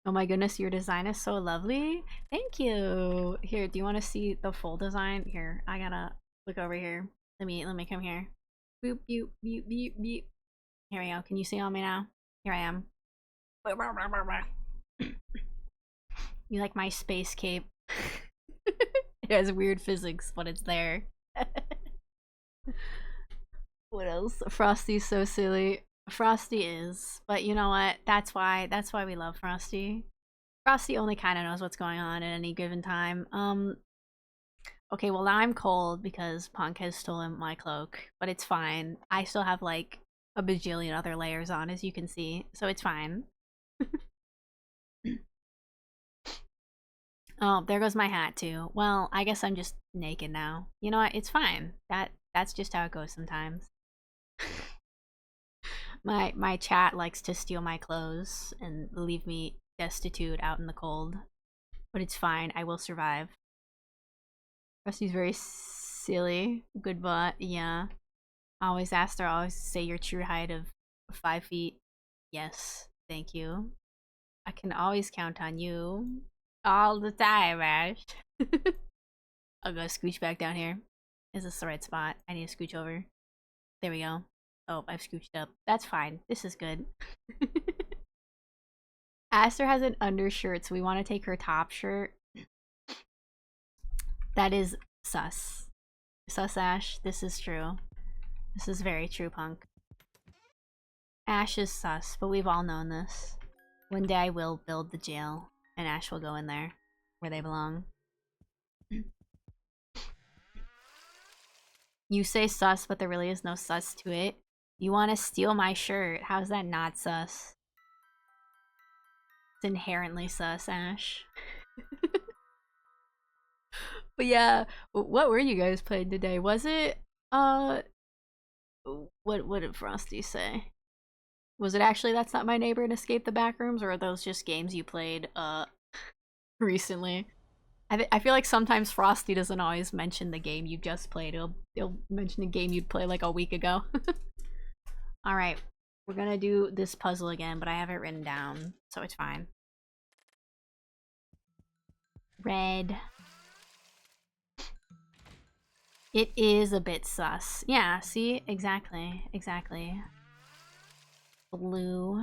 Oh my goodness, your design is so lovely. Thank you. Here, do you want to see the full design? Here, I gotta look over here. Let me come here. Boop, boop, boop, boop, boop. Here we go. Can you see on me now? Here I am. You like my space cape? It has weird physics, but it's there. What else? Frosty's so silly. Frosty is, but you know what? That's why we love Frosty. Frosty only kind of knows what's going on at any given time. Okay, well now I'm cold because Punk has stolen my cloak, but it's fine. I still have like a bajillion other layers on, as you can see, so it's fine. Oh, there goes my hat too. Well, I guess I'm just naked now. You know what? It's fine. That's just how it goes sometimes. My chat likes to steal my clothes and leave me destitute out in the cold. But it's fine. I will survive. Rusty's very silly. Good butt. Yeah. Always ask her. Always say your true height of 5 feet. Yes. Thank you. I can always count on you. All the time, Ash. I'll go scooch back down here. Is this the right spot? I need to scooch over. There we go. Oh, I've scooched up. That's fine. This is good. Aster has an undershirt, so we want to take her top shirt. That is sus. Sus, Ash. This is true. This is very true, Punk. Ash is sus, but we've all known this. One day I will build the jail, and Ash will go in there, where they belong. You say sus, but there really is no sus to it. You want to steal my shirt. How's that not sus? It's inherently sus, Ash. But yeah, what were you guys playing today? Was it, what did Frosty say? Was it actually That's Not My Neighbor and Escape the Backrooms, or are those just games you played, recently? I feel like sometimes Frosty doesn't always mention the game you just played. He'll mention the game you'd play like a week ago. Alright, we're gonna do this puzzle again, but I have it written down, so it's fine. Red. It is a bit sus. Yeah, see? Exactly. Exactly. Blue.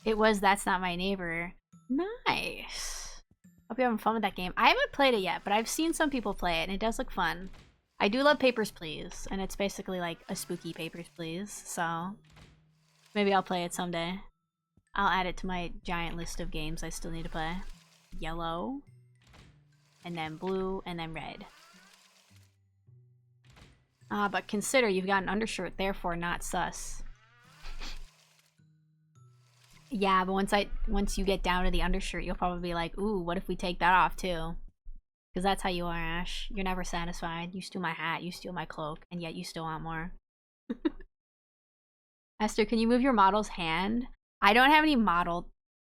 It was That's Not My Neighbor. Nice. Hope you're having fun with that game. I haven't played it yet, but I've seen some people play it, and it does look fun. I do love Papers, Please, and it's basically like a spooky Papers, Please, so maybe I'll play it someday. I'll add it to my giant list of games I still need to play. Yellow, and then blue, and then red. But consider you've got an undershirt, therefore not sus. Yeah, but once you get down to the undershirt, you'll probably be like, ooh, what if we take that off too? Because that's how you are, Ash. You're never satisfied. You steal my hat, you steal my cloak, and yet you still want more. Esther, can you move your model's hand? I don't have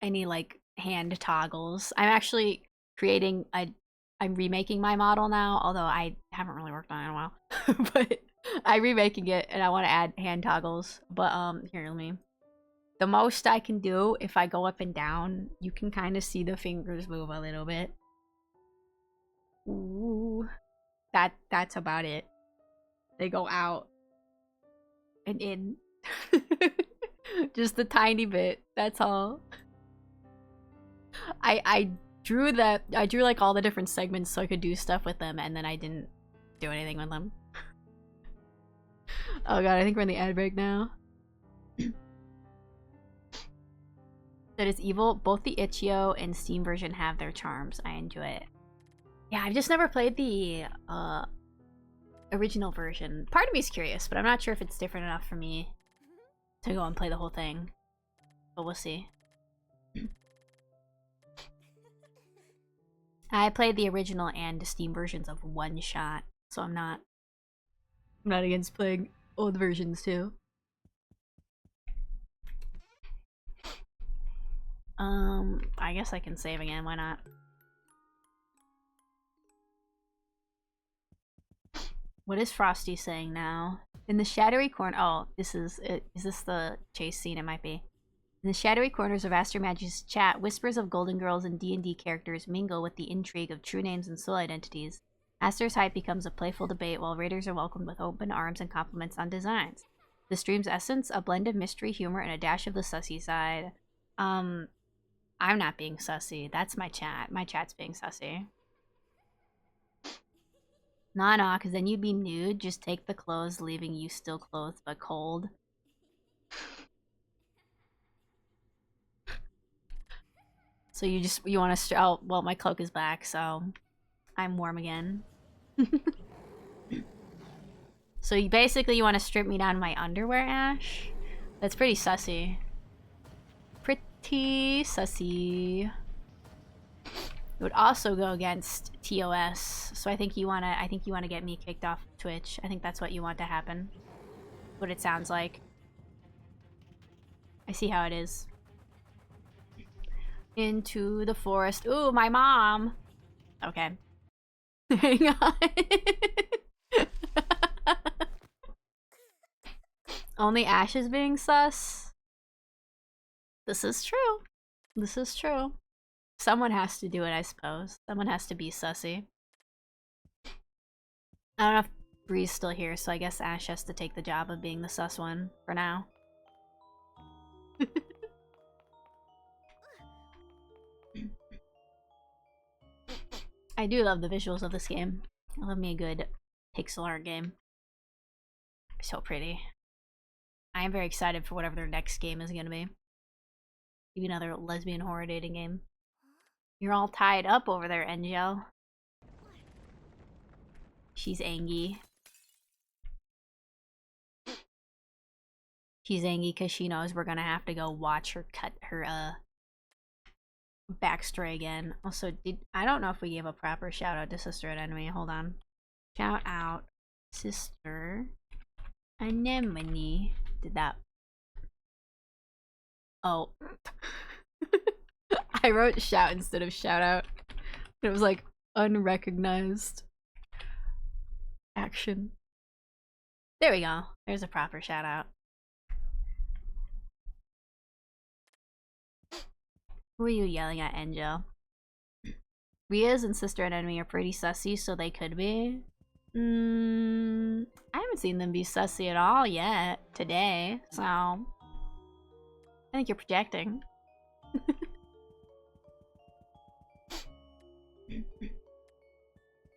any like hand toggles. I'm actually I'm remaking my model now, although I haven't really worked on it in a while. But I'm remaking it and I want to add hand toggles. But here, let me. The most I can do, if I go up and down, you can kind of see the fingers move a little bit. Ooh. That's about it. They go out and in. Just a tiny bit, that's all. I drew like all the different segments so I could do stuff with them, and then I didn't do anything with them. Oh god, I think we're in the ad break now. That is evil. Both the itch.io and Steam version have their charms. I enjoy it. Yeah, I've just never played the original version. Part of me is curious, but I'm not sure if it's different enough for me to go and play the whole thing. But we'll see. I played the original and Steam versions of One Shot, so I'm not against playing old versions too. I guess I can save again, why not? What is Frosty saying now? In the shadowy corner— oh, is this the chase scene? It might be. In the shadowy corners of Aster Magic's chat, whispers of Golden Girls and D&D characters mingle with the intrigue of true names and soul identities. Aster's hype becomes a playful debate, while raiders are welcomed with open arms and compliments on designs. The stream's essence, a blend of mystery, humor, and a dash of the sussy side. I'm not being sussy. That's my chat. My chat's being sussy. Nah, because then you'd be nude. Just take the clothes, leaving you still clothed but cold. So you want to— oh, well, my cloak is back, so I'm warm again. So you want to strip me down to my underwear, Ash? That's pretty sussy. Pretty sussy. It would also go against TOS, so I think you wanna get me kicked off Twitch. I think that's what you want to happen. What it sounds like. I see how it is. Into the forest. Ooh, my mom! Okay. Hang on. Only Ash is being sus? This is true. This is true. Someone has to do it, I suppose. Someone has to be sussy. I don't know if Bree's still here, so I guess Ash has to take the job of being the sus one for now. I do love the visuals of this game. I love me a good pixel art game. So pretty. I am very excited for whatever their next game is gonna be. Maybe another lesbian horror dating game. You're all tied up over there, Angel. She's angry. She's angry because she knows we're gonna have to go watch her cut her backstory again. Also, I don't know if we gave a proper shout out to Sister Anemone. Hold on. Shout out Sister Anemone. Did that. Oh. I wrote shout instead of shout out. It was like unrecognized action. There we go. There's a proper shout out. Who are you yelling at, Angel? Riaz and Sister Anemone are pretty sussy, so they could be. I haven't seen them be sussy at all yet today, so I think you're projecting.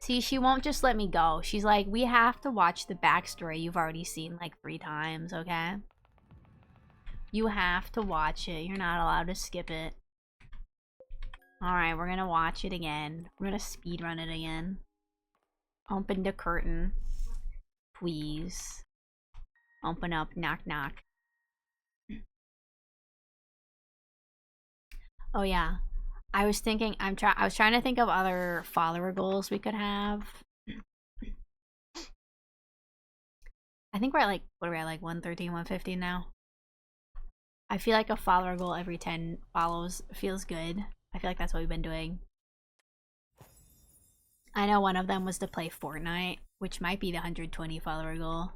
See, she won't just let me go. She's like, we have to watch the backstory you've already seen like 3 times, okay? You have to watch it. You're not allowed to skip it. Alright, we're gonna watch it again. We're gonna speedrun it again. Open the curtain. Please. Open up. Knock, knock. Oh yeah. I was thinking, I was trying to think of other follower goals we could have. I think we're at like, what are we at, like 113, 150 now? I feel like a follower goal every 10 follows feels good. I feel like that's what we've been doing. I know one of them was to play Fortnite, which might be the 120 follower goal.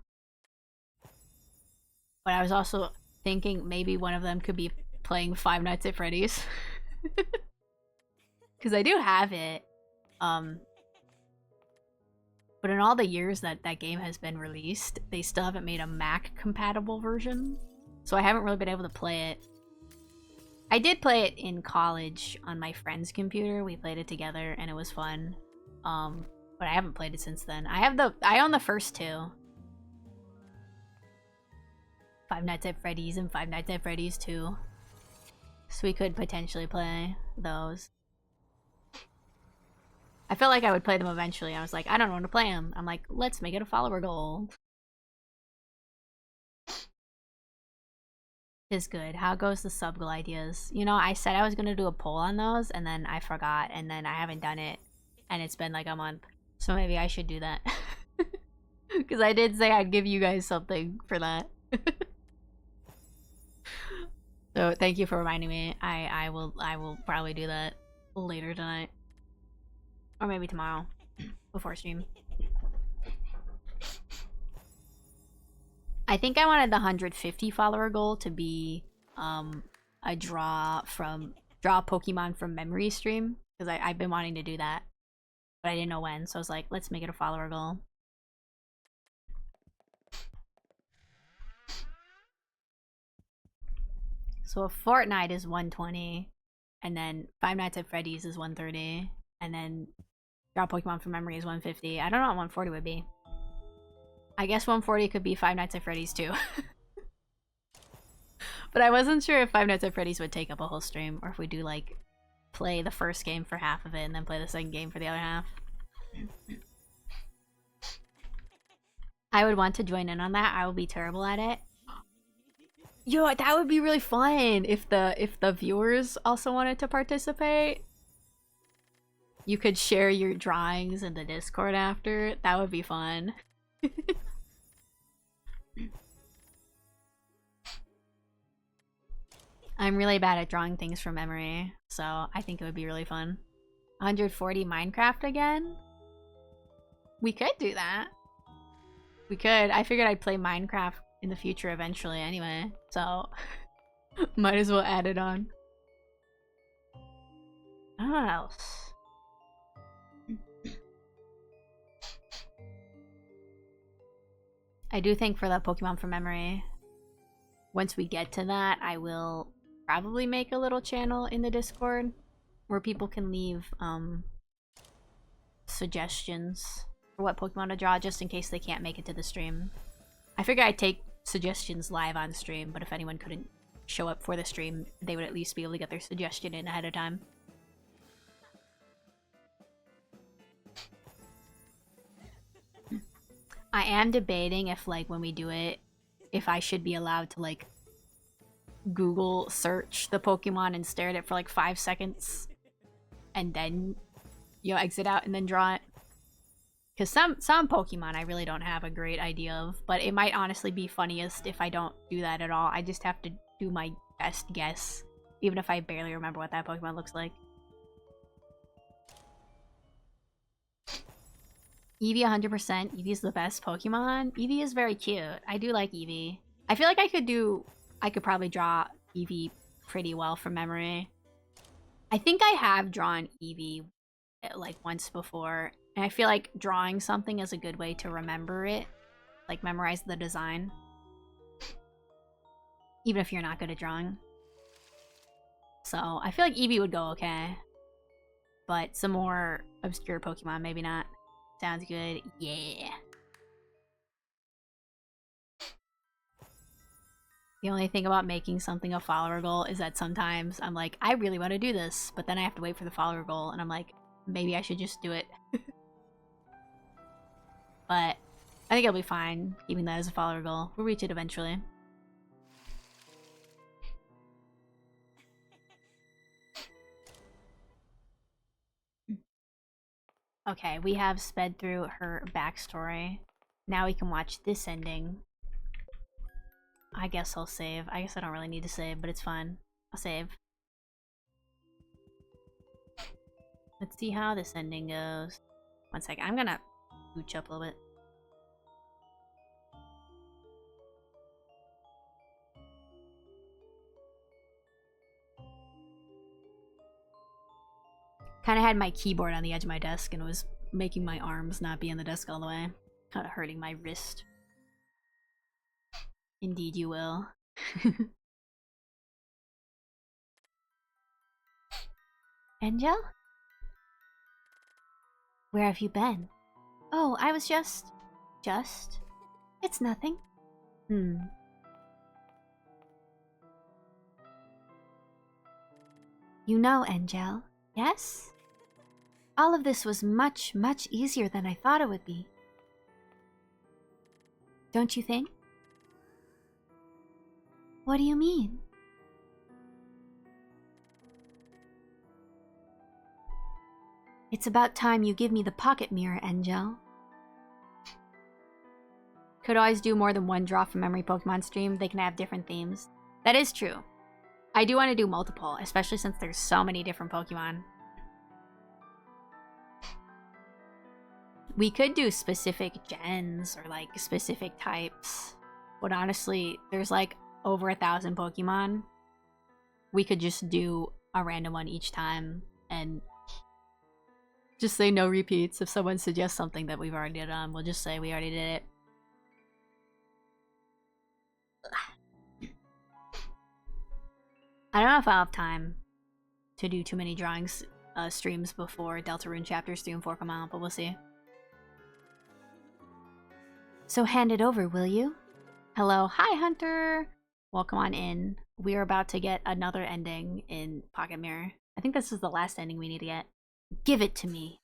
But I was also thinking maybe one of them could be playing Five Nights at Freddy's. Because I do have it. But in all the years that that game has been released, they still haven't made a Mac compatible version. So I haven't really been able to play it. I did play it in college on my friend's computer. We played it together and it was fun. But I haven't played it since then. I own the first 2. Five Nights at Freddy's and Five Nights at Freddy's 2. So we could potentially play those. I felt like I would play them eventually. I was like, I don't know when to play them. I'm like, let's make it a follower goal. Is good. How goes the sub goal ideas? You know, I said I was gonna do a poll on those, and then I forgot, and then I haven't done it, and it's been like a month. So maybe I should do that. Because I did say I'd give you guys something for that. So thank you for reminding me. I will probably do that later tonight. Or maybe tomorrow. Before stream. I think I wanted the 150 follower goal to be a draw Pokemon from memory stream. Because I've been wanting to do that. But I didn't know when, so I was like, let's make it a follower goal. So Fortnite is 120, and then Five Nights at Freddy's is 130, and then Draw Pokemon from Memory is 150. I don't know what 140 would be. I guess 140 could be Five Nights at Freddy's too. But I wasn't sure if Five Nights at Freddy's would take up a whole stream, or if we do like play the first game for half of it and then play the second game for the other half. I would want to join in on that. I will be terrible at it. Yo, that would be really fun if the viewers also wanted to participate. You could share your drawings in the Discord after. That would be fun. I'm really bad at drawing things from memory, so I think it would be really fun. 140 Minecraft again? We could do that. We could. I figured I'd play Minecraft in the future eventually anyway, so might as well add it on. What else? I do think for the Pokemon from memory, once we get to that, I will probably make a little channel in the Discord where people can leave suggestions for what Pokemon to draw, just in case they can't make it to the stream. I figure I'd take suggestions live on stream, but if anyone couldn't show up for the stream, they would at least be able to get their suggestion in ahead of time. I am debating if, like, when we do it, if I should be allowed to, like, Google search the Pokemon and stare at it for, like, 5 seconds and then, you know, exit out and then draw it. Because some Pokemon I really don't have a great idea of, but it might honestly be funniest if I don't do that at all. I just have to do my best guess, even if I barely remember what that Pokemon looks like. Eevee 100%. Eevee's the best Pokemon. Eevee is very cute. I do like Eevee. I feel like I could probably draw Eevee pretty well from memory. I think I have drawn Eevee like once before, and I feel like drawing something is a good way to remember it, like memorize the design, even if you're not good at drawing. So I feel like Eevee would go okay, but some more obscure Pokemon maybe not. Sounds good. Yeah. The only thing about making something a follower goal is that sometimes I'm like, I really want to do this, but then I have to wait for the follower goal, and I'm like, maybe I should just do it. But I think it'll be fine, keeping that as a follower goal. We'll reach it eventually. Okay, we have sped through her backstory. Now we can watch this ending. I guess I'll save. I guess I don't really need to save, but it's fine. I'll save. Let's see how this ending goes. One second. I'm gonna gooch up a little bit. Kind of had my keyboard on the edge of my desk and it was making my arms not be on the desk all the way. Kind of hurting my wrist. Indeed you will. Angel? Where have you been? Oh, I was just... It's nothing. You know, Angel, yes? All of this was much, much easier than I thought it would be. Don't you think? What do you mean? It's about time you give me the pocket mirror, Angel. Could always do more than one draw from memory Pokemon stream. They can have different themes. That is true. I do want to do multiple, especially since there's so many different Pokemon. We could do specific gens or like specific types. But honestly, there's like over 1,000 Pokemon. We could just do a random one each time and just say no repeats. If someone suggests something that we've already done, we'll just say we already did it. I don't know if I'll have time to do too many drawings streams before Deltarune Chapters 3 and 4 come out, but we'll see. So hand it over, will you? Hello, hi Hunter! Welcome on in. We're about to get another ending in Pocket Mirror. I think this is the last ending we need to get. Give it to me.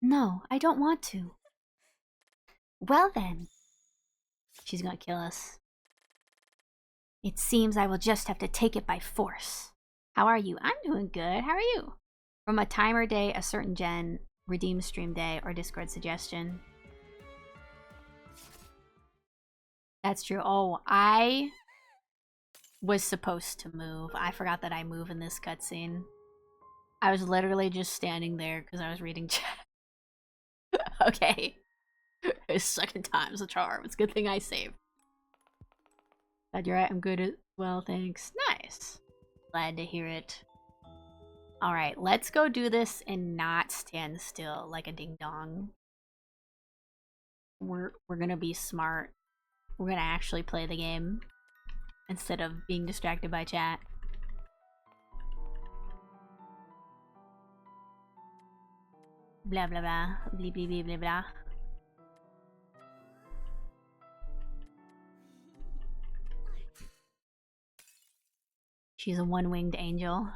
No, I don't want to. Well then. She's gonna kill us. It seems I will just have to take it by force. How are you? I'm doing good. How are you? From a timer day, a certain gen, redeem stream day, or Discord suggestion. That's true. Oh, I was supposed to move. I forgot that I move in this cutscene. I was literally just standing there because I was reading chat. Okay. Second time's a charm. It's a good thing I saved. Glad you're right. I'm good as well, thanks. Nice. Glad to hear it. Alright, let's go do this and not stand still like a ding-dong. We're gonna be smart. We're gonna actually play the game instead of being distracted by chat. Blah blah blah. Blah blah blah blah blah. She's a one-winged angel.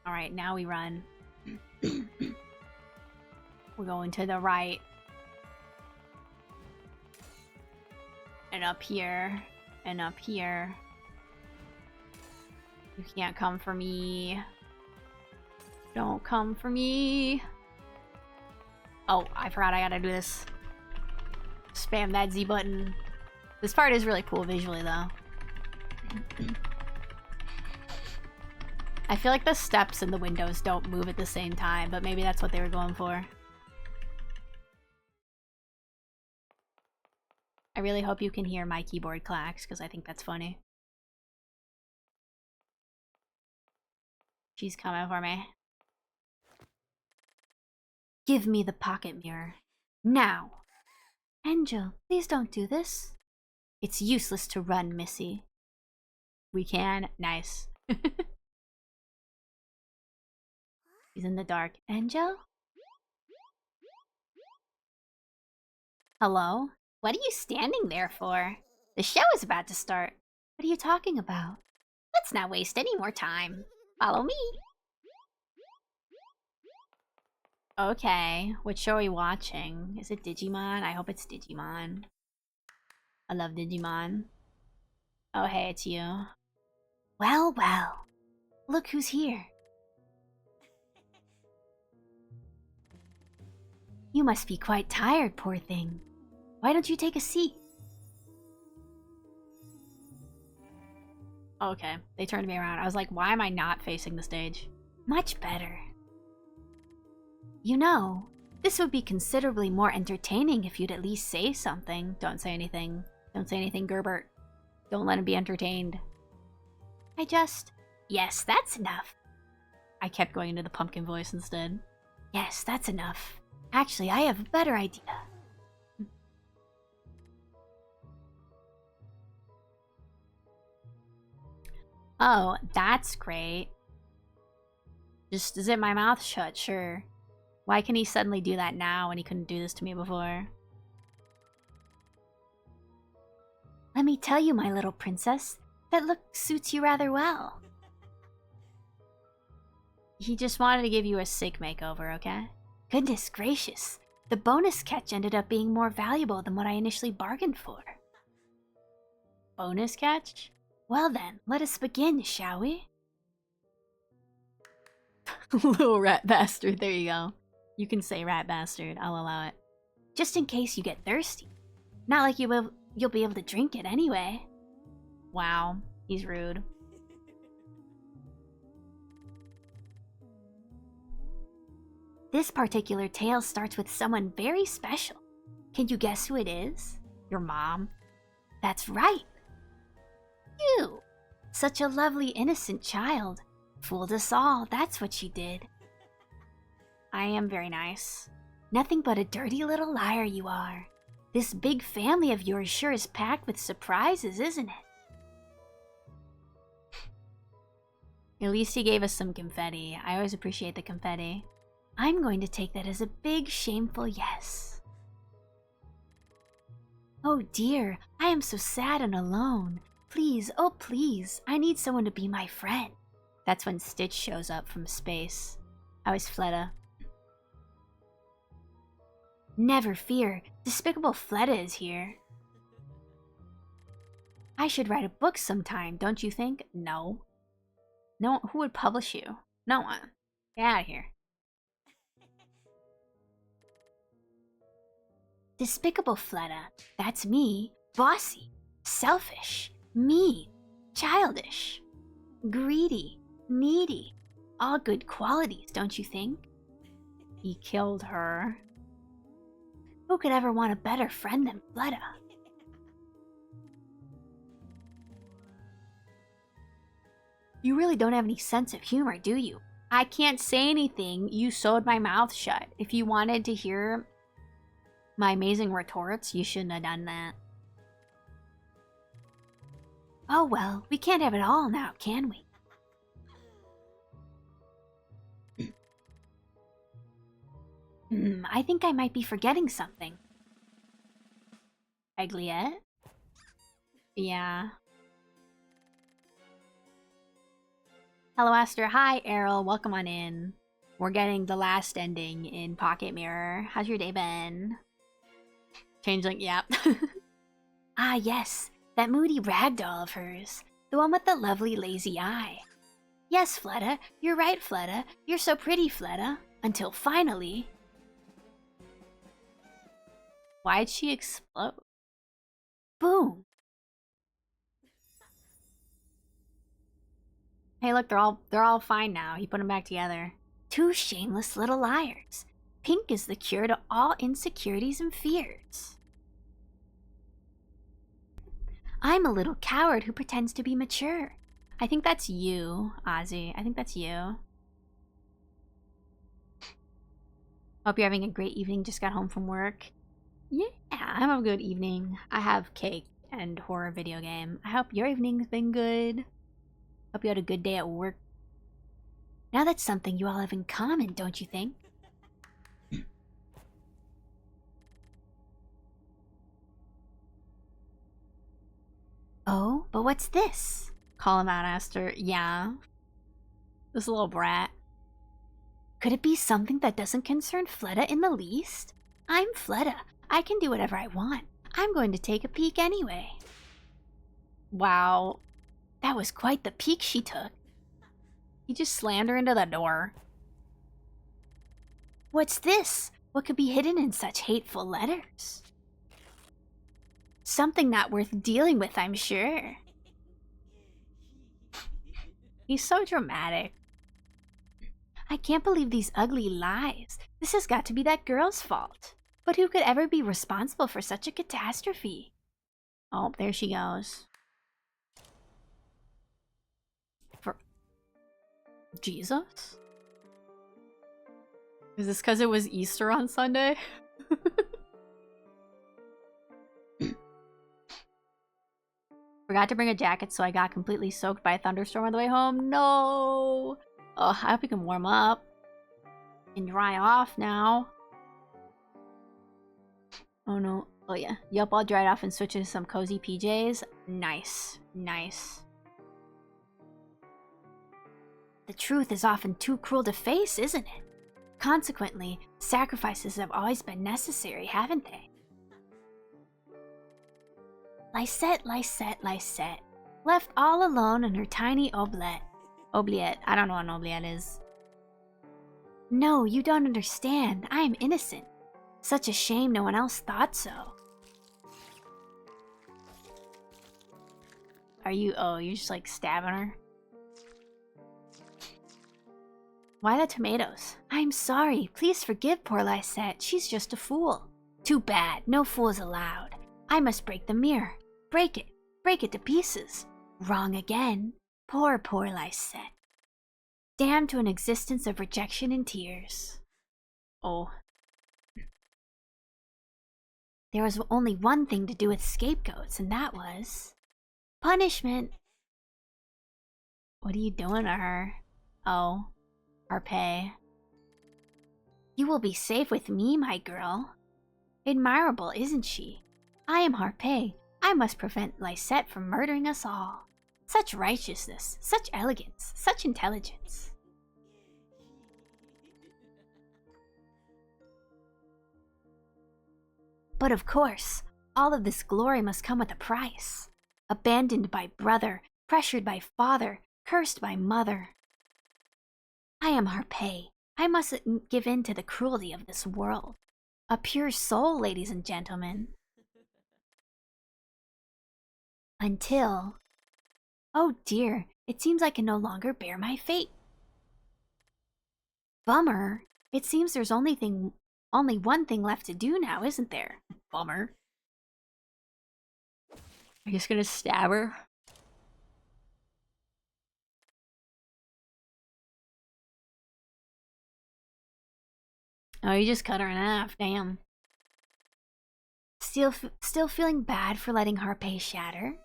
Alright, now we run. We're going to the right. And up here. And up here. You can't come for me. Don't come for me. Oh, I forgot I gotta do this. Spam that Z button. This part is really cool visually, though. I feel like the steps and the windows don't move at the same time, but maybe that's what they were going for. I really hope you can hear my keyboard clacks, because I think that's funny. She's coming for me. Give me the pocket mirror. Now! Angel, please don't do this. It's useless to run, Missy. We can. Nice. He's in the dark. Angel? Hello? What are you standing there for? The show is about to start. What are you talking about? Let's not waste any more time. Follow me. Okay, what show are we watching? Is it Digimon? I hope it's Digimon. I love Digimon. Oh, hey, it's you. Well, well. Look who's here. You must be quite tired, poor thing. Why don't you take a seat? Okay, they turned me around. I was like, why am I not facing the stage? Much better. You know, this would be considerably more entertaining if you'd at least say something. Don't say anything. Don't say anything, Gerbert. Don't let him be entertained. Yes, that's enough. I kept going into the pumpkin voice instead. Yes, that's enough. Actually, I have a better idea. Oh, that's great. Just zip my mouth shut, sure. Why can he suddenly do that now when he couldn't do this to me before? Let me tell you, my little princess, that look suits you rather well. He just wanted to give you a sick makeover, okay? Goodness gracious, the bonus catch ended up being more valuable than what I initially bargained for. Bonus catch? Well then, let us begin, shall we? Little rat bastard, there you go. You can say rat bastard, I'll allow it. Just in case you get thirsty. Not like you'll be able to drink it anyway. Wow, he's rude. This particular tale starts with someone very special. Can you guess who it is? Your mom? That's right. You! Such a lovely, innocent child. Fooled us all, that's what she did. I am very nice. Nothing but a dirty little liar you are. This big family of yours sure is packed with surprises, isn't it? At least he gave us some confetti. I always appreciate the confetti. I'm going to take that as a big, shameful yes. Oh dear, I am so sad and alone. Please, oh please, I need someone to be my friend. That's when Stitch shows up from space. I was Fleta. Never fear, Despicable Fleta is here. I should write a book sometime, don't you think? No. No, who would publish you? No one. Get out of here. Despicable Fleta, that's me, bossy, selfish, mean, childish, greedy, needy. All good qualities, don't you think? He killed her. Who could ever want a better friend than Fleta? You really don't have any sense of humor, do you? I can't say anything. You sewed my mouth shut. If you wanted to hear my amazing retorts, you shouldn't have done that. Oh well, we can't have it all now, can we? I think I might be forgetting something. Egliette? Yeah. Hello, Aster. Hi, Errol. Welcome on in. We're getting the last ending in Pocket Mirror. How's your day been? Changeling, yep. Ah, yes. That moody ragdoll of hers. The one with the lovely lazy eye. Yes, Fleta. You're right, Fleta. You're so pretty, Fleta. Until finally... Why'd she explode? Boom! Hey, look, they're all fine now. He put them back together. Two shameless little liars. Pink is the cure to all insecurities and fears. I'm a little coward who pretends to be mature. I think that's you, Ozzy. I think that's you. Hope you're having a great evening. Just got home from work. Yeah, I'm having a good evening. I have cake and horror video game. I hope your evening's been good. Hope you had a good day at work. Now that's something you all have in common, don't you think? Oh, but what's this? Call him out, Aster. Yeah. This little brat. Could it be something that doesn't concern Fleta in the least? I'm Fleta. I can do whatever I want. I'm going to take a peek anyway. Wow. That was quite the peek she took. He just slammed her into the door. What's this? What could be hidden in such hateful letters? Something not worth dealing with, I'm sure. He's so dramatic. I can't believe these ugly lies. This has got to be that girl's fault. But who could ever be responsible for such a catastrophe? Oh, there she goes. For Jesus? Is this because it was Easter on Sunday? Forgot to bring a jacket, so I got completely soaked by a thunderstorm on the way home. No! Oh, I hope you can warm up and dry off now. Oh no. Oh yeah. Yup, I'll dry it off and switch into some cozy PJs. Nice. Nice. The truth is often too cruel to face, isn't it? Consequently, sacrifices have always been necessary, haven't they? Lysette, Lysette, Lysette. Left all alone in her tiny oubliette. Oubliette. I don't know what an oubliette is. No, you don't understand. I am innocent. Such a shame no one else thought so. Are you... Oh, you're just like stabbing her? Why the tomatoes? I'm sorry. Please forgive poor Lysette. She's just a fool. Too bad. No fools allowed. I must break the mirror. Break it. Break it to pieces. Wrong again. Poor, poor Lysette. Damned to an existence of rejection and tears. Oh. There was only one thing to do with scapegoats, and that was... punishment. What are you doing to her? Oh. Harpay. You will be safe with me, my girl. Admirable, isn't she? I am Harpay. I must prevent Lysette from murdering us all. Such righteousness, such elegance, such intelligence. But of course, all of this glory must come with a price. Abandoned by brother, pressured by father, cursed by mother. I am Harpay. I mustn't give in to the cruelty of this world. A pure soul, ladies and gentlemen. Until... Oh dear, it seems I can no longer bear my fate. Bummer. It seems there's only one thing left to do now, isn't there? Bummer. Are you just gonna stab her? Oh, you just cut her in half, damn. Still feeling bad for letting Harpay shatter?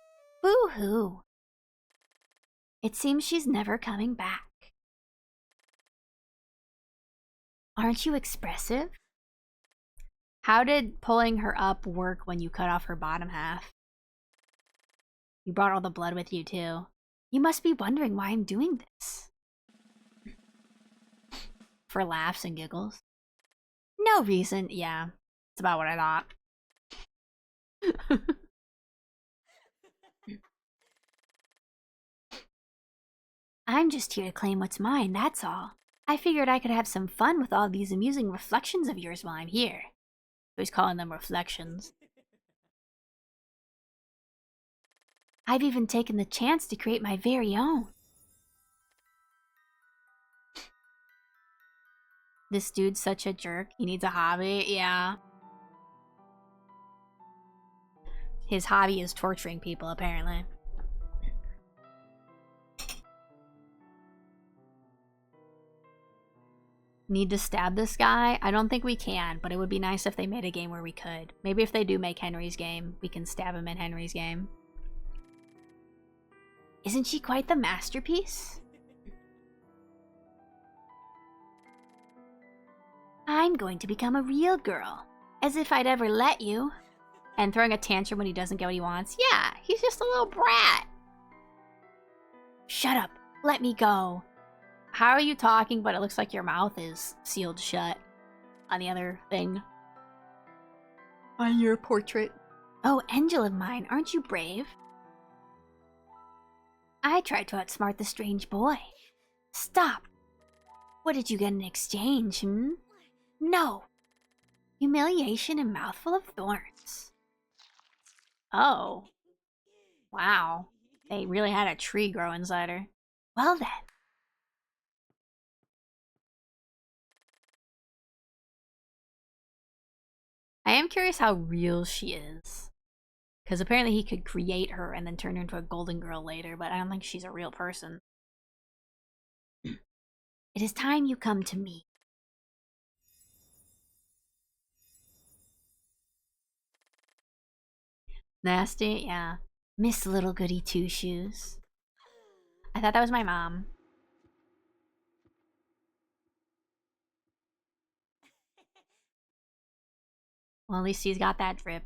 Boo-hoo. It seems she's never coming back. Aren't you expressive? How did pulling her up work when you cut off her bottom half? You brought all the blood with you too. You must be wondering why I'm doing this. For laughs and giggles? No reason. Yeah, it's about what I thought. I'm just here to claim what's mine, that's all. I figured I could have some fun with all these amusing reflections of yours while I'm here. He's calling them reflections. I've even taken the chance to create my very own. This dude's such a jerk. He needs a hobby. Yeah. His hobby is torturing people, apparently. need to stab this guy? I don't think we can, but it would be nice if they made a game where we could. Maybe if they do make Henry's game, we can stab him in Henry's game. Isn't she quite the masterpiece? I'm going to become a real girl. As if I'd ever let you. And throwing a tantrum when he doesn't get what he wants. Yeah, he's just a little brat. Shut up. Let me go. How are you talking, but it looks like your mouth is sealed shut on the other thing? On your portrait. Oh, angel of mine, aren't you brave? I tried to outsmart the strange boy. Stop. What did you get in exchange, hmm? No. Humiliation and mouthful of thorns. Oh. Wow. They really had a tree grow inside her. Well then. I am curious how real she is. Because apparently he could create her and then turn her into a golden girl later, but I don't think she's a real person. It is time you come to me. Nasty? Yeah. Miss Little Goody Two Shoes. I thought that was my mom. Well, at least he's got that drip.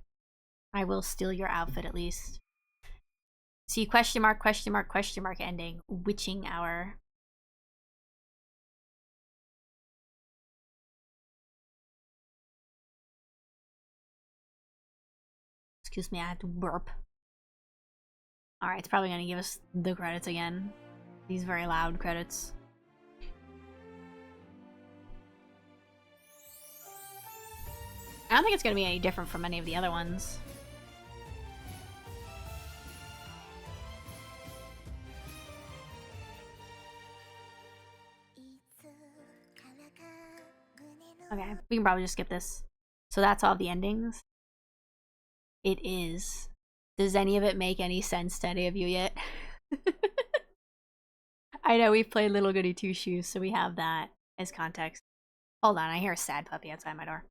I will steal your outfit at least. See, question mark, question mark, question mark ending. Witching hour. Excuse me, I had to burp. Alright, it's probably gonna give us the credits again. These very loud credits. I don't think it's gonna be any different from any of the other ones. Okay, we can probably just skip this. So that's all the endings. It is. Does any of it make any sense to any of you yet? I know we've played Little Goody Two Shoes, so we have that as context. Hold on, I hear a sad puppy outside my door.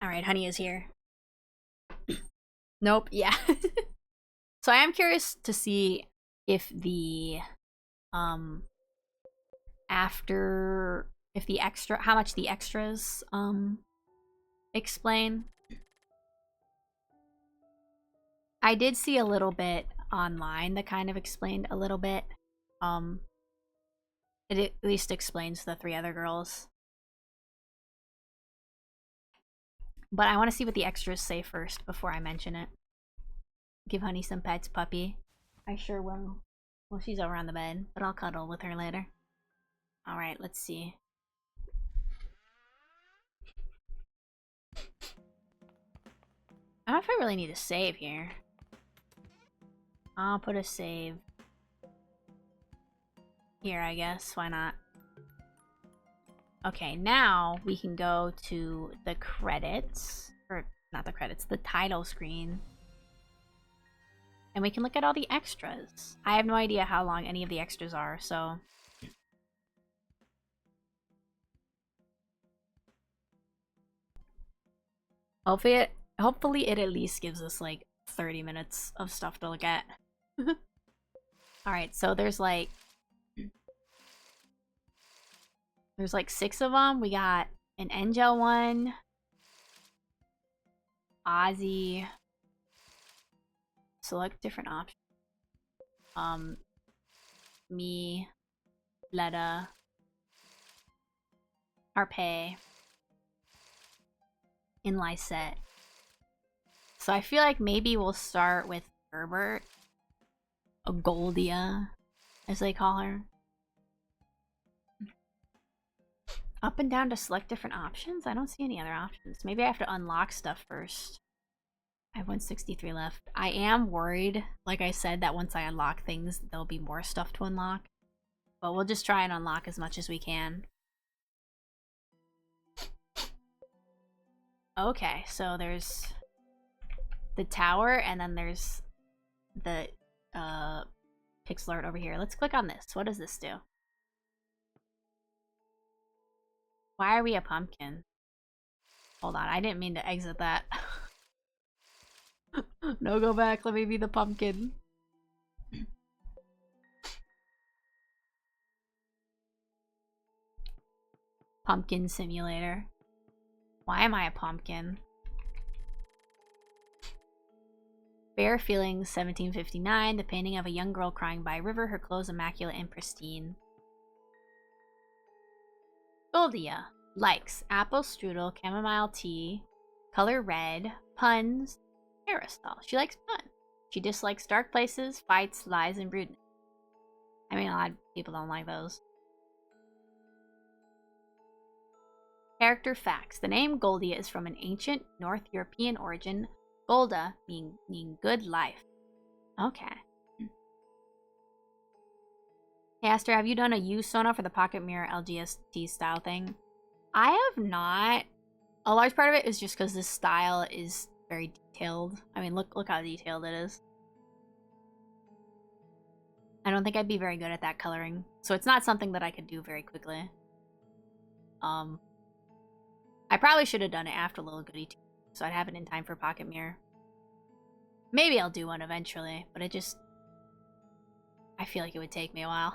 Alright, Honey is here. Nope, yeah. So I am curious to see if the how much the extras explain. I did see a little bit online that kind of explained a little bit. It at least explains the three other girls. But I want to see what the extras say first before I mention it. Give Honey some pets, puppy. I sure will. Well, she's over on the bed, but I'll cuddle with her later. Alright, let's see. I don't know if I really need a save here. I'll put a save here, I guess. Why not? Okay, now we can go to the credits. Or, not the credits, the title screen. And we can look at all the extras. I have no idea how long any of the extras are, so... Hopefully it at least gives us like 30 minutes of stuff to look at. Alright, so there's like 6 of them. We got an Angel one, Ozzy, select different options. Me, Letta, Harpay, in Lysette. So I feel like maybe we'll start with Herbert, or Goldia, as they call her. Up and down to select different options? I don't see any other options. Maybe I have to unlock stuff first. I have 163 left. I am worried, like I said, that once I unlock things, there'll be more stuff to unlock. But we'll just try and unlock as much as we can. Okay, so there's the tower, and then there's the pixel art over here. Let's click on this. What does this do? Why are we a pumpkin? Hold on, I didn't mean to exit that. No, go back. Let me be the pumpkin. Pumpkin simulator. Why am I a pumpkin? Bare Feelings, 1759. The painting of a young girl crying by a river, her clothes immaculate and pristine. Goldia. Likes apple strudel, chamomile tea, color red, puns, Aerosol. She likes puns. She dislikes dark places, fights, lies, and rudeness. I mean, a lot of people don't like those. Character facts. The name Goldia is from an ancient North European origin, Golda meaning good life. Okay. Hey Aster, have you done a U Sona for the Pocket Mirror LGST style thing? I have not. A large part of it is just because this style is very detailed. I mean, look how detailed it is. I don't think I'd be very good at that coloring, so it's not something that I could do very quickly. I probably should have done it after Little Goody 2, so I'd have it in time for Pocket Mirror. Maybe I'll do one eventually, but it just... I feel like it would take me a while.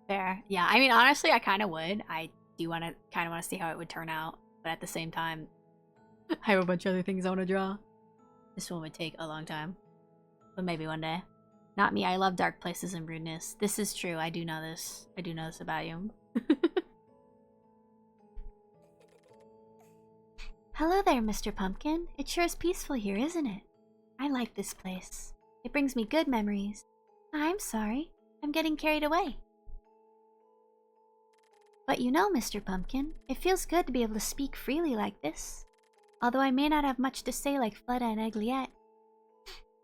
Fair. Yeah, I mean, honestly, I kind of would. I do kind of want to see how it would turn out, but at the same time, I have a bunch of other things I want to draw. This one would take a long time, but maybe one day. Not me, I love dark places and rudeness. This is true, I do know this. I do know this about you. Hello there, Mr. Pumpkin. It sure is peaceful here, isn't it? I like this place. It brings me good memories. I'm sorry, I'm getting carried away. But you know, Mr. Pumpkin, it feels good to be able to speak freely like this. Although I may not have much to say like Fleda and Egliette,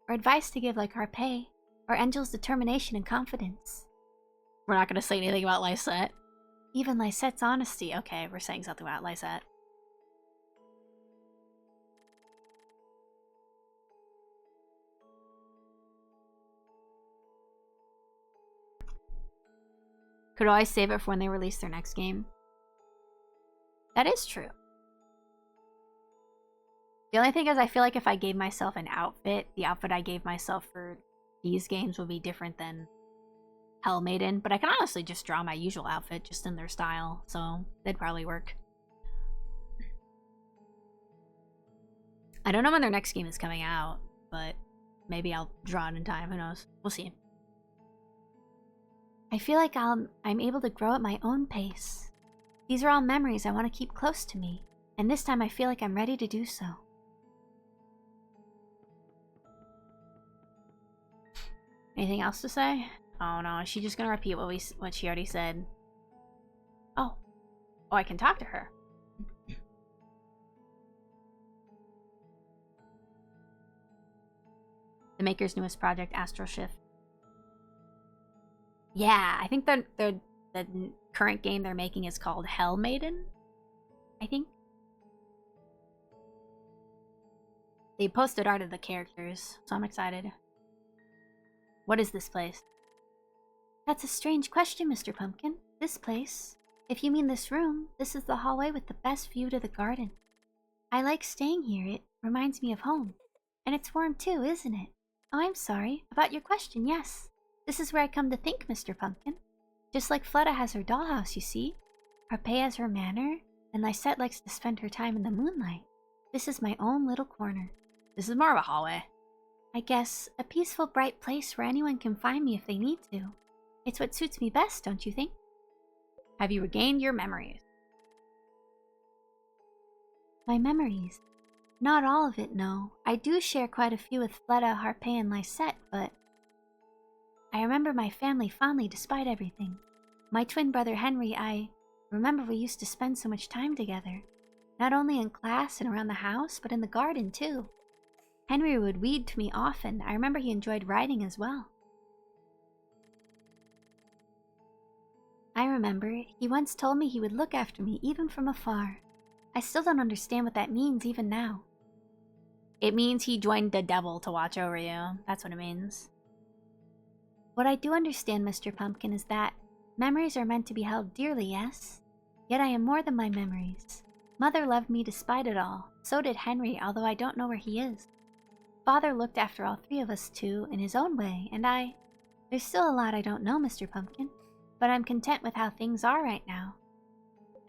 or advice to give like Harpé, or Angel's determination and confidence. We're not going to say anything about Lysette. Even Lysette's honesty. Okay, we're saying something about Lysette. Could always save it for when they release their next game. That is true. The only thing is, I feel like if I gave myself an outfit, the outfit I gave myself for these games would be different than Hell Maiden, but I can honestly just draw my usual outfit just in their style, so they'd probably work. I don't know when their next game is coming out, but maybe I'll draw it in time, who knows. We'll see. I feel like I'm able to grow at my own pace. These are all memories I want to keep close to me, and this time I feel like I'm ready to do so. Anything else to say? Oh no, is she just gonna repeat what she already said? Oh, I can talk to her. The maker's newest project, Astral Shift. Yeah, I think the current game they're making is called Hell Maiden, I think. They posted art of the characters, so I'm excited. What is this place? That's a strange question, Mr. Pumpkin. This place? If you mean this room, this is the hallway with the best view to the garden. I like staying here. It reminds me of home. And it's warm too, isn't it? Oh, I'm sorry. About your question, yes. This is where I come to think, Mr. Pumpkin. Just like Fleda has her dollhouse, you see. Harpé has her manor, and Lysette likes to spend her time in the moonlight. This is my own little corner. This is more of a hallway. I guess a peaceful, bright place where anyone can find me if they need to. It's what suits me best, don't you think? Have you regained your memories? My memories? Not all of it, no. I do share quite a few with Fleda, Harpé, and Lysette, but I remember my family fondly despite everything. My twin brother Henry, I remember we used to spend so much time together. Not only in class and around the house, but in the garden too. Henry would read to me often. I remember he enjoyed writing as well. I remember. He once told me he would look after me even from afar. I still don't understand what that means even now. It means he joined the devil to watch over you. That's what it means. What I do understand, Mr. Pumpkin, is that memories are meant to be held dearly, yes? Yet I am more than my memories. Mother loved me despite it all. So did Henry, although I don't know where he is. Father looked after all three of us too, in his own way, and there's still a lot I don't know, Mr. Pumpkin. But I'm content with how things are right now.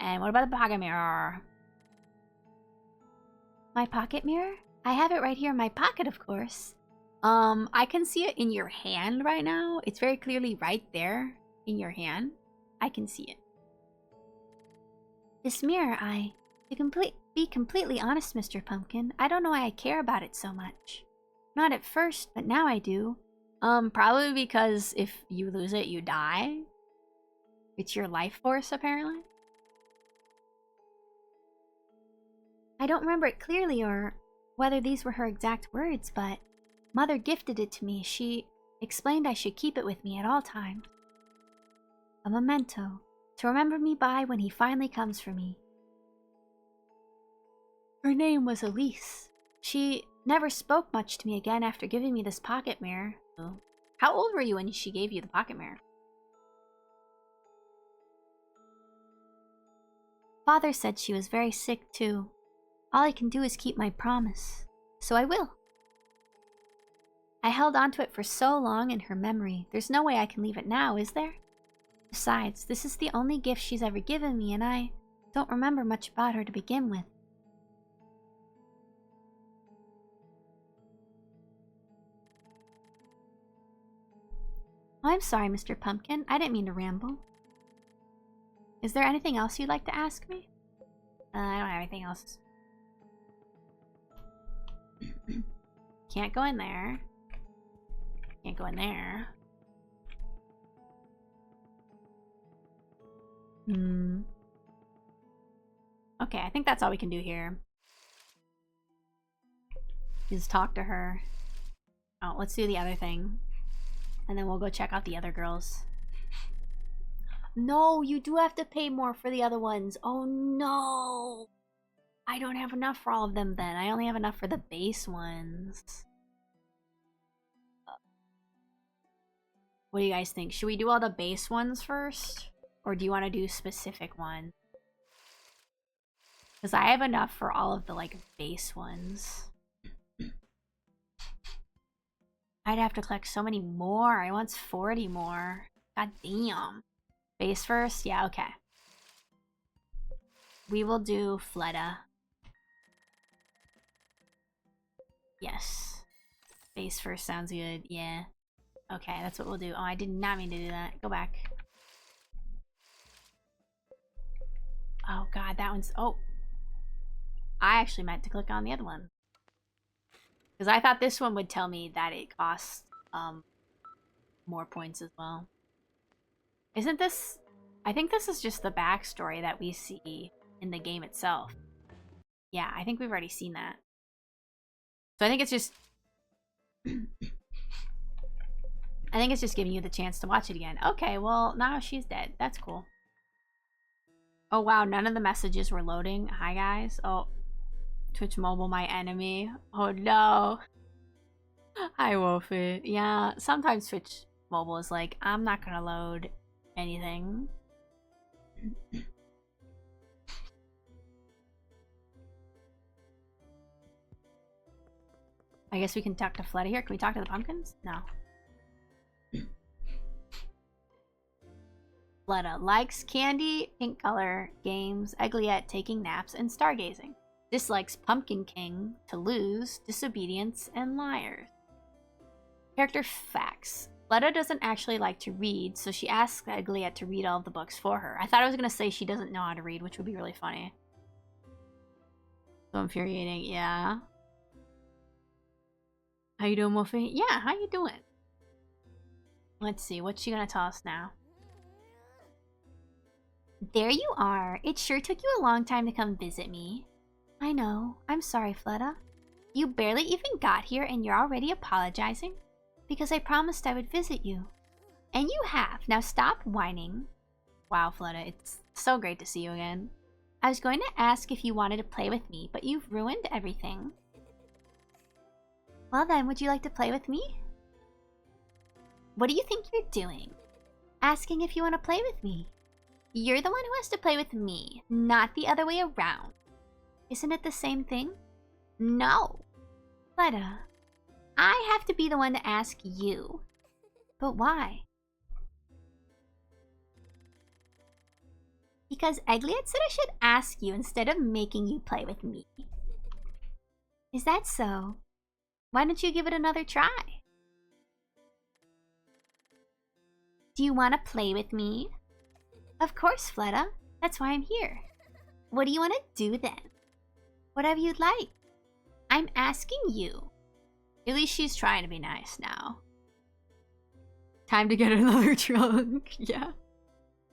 And what about the pocket mirror? My pocket mirror? I have it right here in my pocket, of course. I can see it in your hand right now. It's very clearly right there in your hand. I can see it. This mirror, to be completely honest, Mr. Pumpkin, I don't know why I care about it so much. Not at first, but now I do. Probably because if you lose it, you die. It's your life force, apparently. I don't remember it clearly or whether these were her exact words, but Mother gifted it to me. She explained I should keep it with me at all times. A memento, to remember me by when he finally comes for me. Her name was Elise. She never spoke much to me again after giving me this pocket mirror. How old were you when she gave you the pocket mirror? Father said she was very sick too. All I can do is keep my promise, so I will. I held onto it for so long in her memory. There's no way I can leave it now, is there? Besides, this is the only gift she's ever given me, and I don't remember much about her to begin with. Oh, I'm sorry, Mr. Pumpkin. I didn't mean to ramble. Is there anything else you'd like to ask me? I don't have anything else. Can't go in there. Can't go in there. Okay, I think that's all we can do here. Just talk to her. Oh, let's do the other thing. And then we'll go check out the other girls. No, you do have to pay more for the other ones. Oh no! I don't have enough for all of them then. I only have enough for the base ones. What do you guys think? Should we do all the base ones first? Or do you want to do specific ones? Because I have enough for all of the, like, base ones. I'd have to collect so many more. I want 40 more. God damn. Base first? Yeah, okay. We will do Fleta. Yes. Base first sounds good. Yeah. Okay, that's what we'll do. Oh, I did not mean to do that. Go back. Oh god, that one's... Oh. I actually meant to click on the other one. Because I thought this one would tell me that it costs more points as well. Isn't this... I think this is just the backstory that we see in the game itself. Yeah, I think we've already seen that. So I think it's just... I think it's just giving you the chance to watch it again. Okay, well, now she's dead. That's cool. Oh, wow, none of the messages were loading. Hi, guys. Oh, Twitch Mobile, my enemy. Oh, no. Hi, Wolfie. Yeah, sometimes Twitch Mobile is like, I'm not gonna load anything. I guess we can talk to Fleta here. Can we talk to the pumpkins? No. Fleta likes candy, pink color, games, Egliette taking naps, and stargazing. Dislikes Pumpkin King, to lose, disobedience, and liars. Character facts. Fleta doesn't actually like to read, so she asks Egliette to read all of the books for her. I thought I was going to say she doesn't know how to read, which would be really funny. So infuriating, yeah. How you doing, Wolfie? Yeah, how you doing? Let's see, what's she gonna tell us now? There you are. It sure took you a long time to come visit me. I know. I'm sorry, Fleta. You barely even got here and you're already apologizing? Because I promised I would visit you. And you have. Now stop whining. Wow, Flutta, it's so great to see you again. I was going to ask if you wanted to play with me, but you've ruined everything. Well then, would you like to play with me? What do you think you're doing? Asking if you want to play with me. You're the one who has to play with me, not the other way around. Isn't it the same thing? No. Fletta, I have to be the one to ask you. But why? Because Egglet said I should ask you instead of making you play with me. Is that so? Why don't you give it another try? Do you want to play with me? Of course, Fletta. That's why I'm here. What do you want to do then? Whatever you'd like. I'm asking you. At least she's trying to be nice now. Time to get another trunk. Yeah.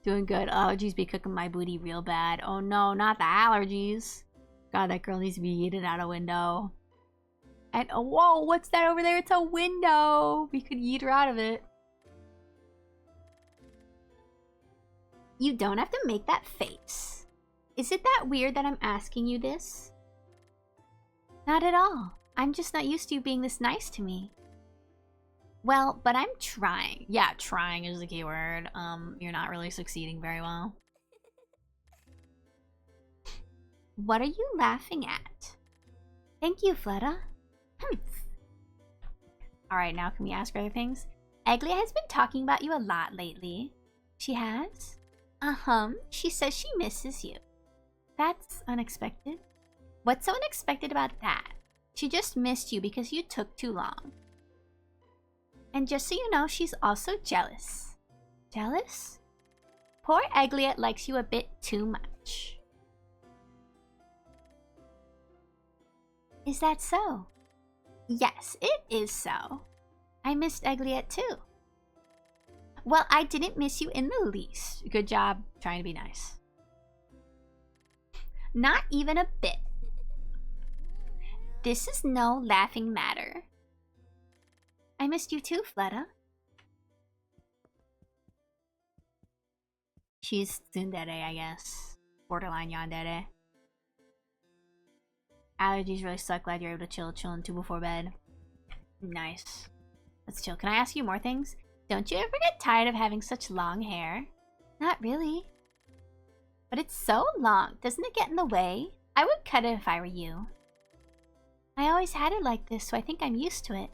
Doing good. Allergies be cooking my booty real bad. Oh no, not the allergies. God, that girl needs to be yeeted out a window. And oh, whoa, what's that over there? It's a window. We could yeet her out of it. You don't have to make that face. Is it that weird that I'm asking you this? Not at all. I'm just not used to you being this nice to me. Well, but I'm trying. Yeah, trying is the key word. You're not really succeeding very well. What are you laughing at? Thank you, Fletta. Alright, now can we ask her other things? Egglet has been talking about you a lot lately. She has? She says she misses you. That's unexpected. What's so unexpected about that? She just missed you because you took too long. And just so you know, she's also jealous. Jealous? Poor Egglet likes you a bit too much. Is that so? Yes, it is so. I missed Egglet too. Well, I didn't miss you in the least. Good job trying to be nice. Not even a bit. This is no laughing matter. I missed you too, Fletta. She's tsundere, I guess. Borderline yandere. Allergies really suck. Glad you're able to chill in 2 before bed. Nice. Let's chill. Can I ask you more things? Don't you ever get tired of having such long hair? Not really. But it's so long. Doesn't it get in the way? I would cut it if I were you. I always had it like this, so I think I'm used to it.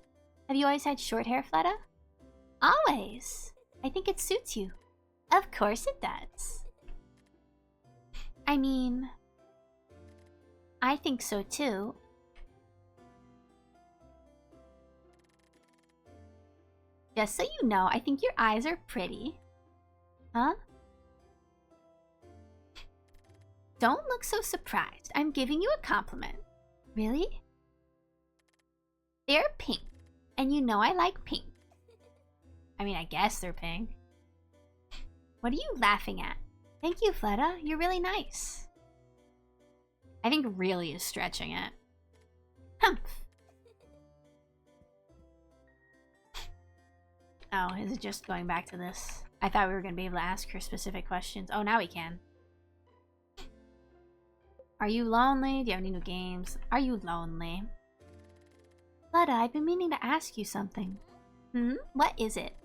Have you always had short hair, Fletta? Always. I think it suits you. Of course it does. I mean, I think so too. Just so you know, I think your eyes are pretty. Huh? Don't look so surprised. I'm giving you a compliment. Really? They're pink. And you know I like pink. I mean, I guess they're pink. What are you laughing at? Thank you, Fletta. You're really nice. I think really is stretching it. Humph. Oh, is it just going back to this? I thought we were going to be able to ask her specific questions. Oh, now we can. Are you lonely? Do you have any new games? Are you lonely? Fletta, I've been meaning to ask you something. What is it?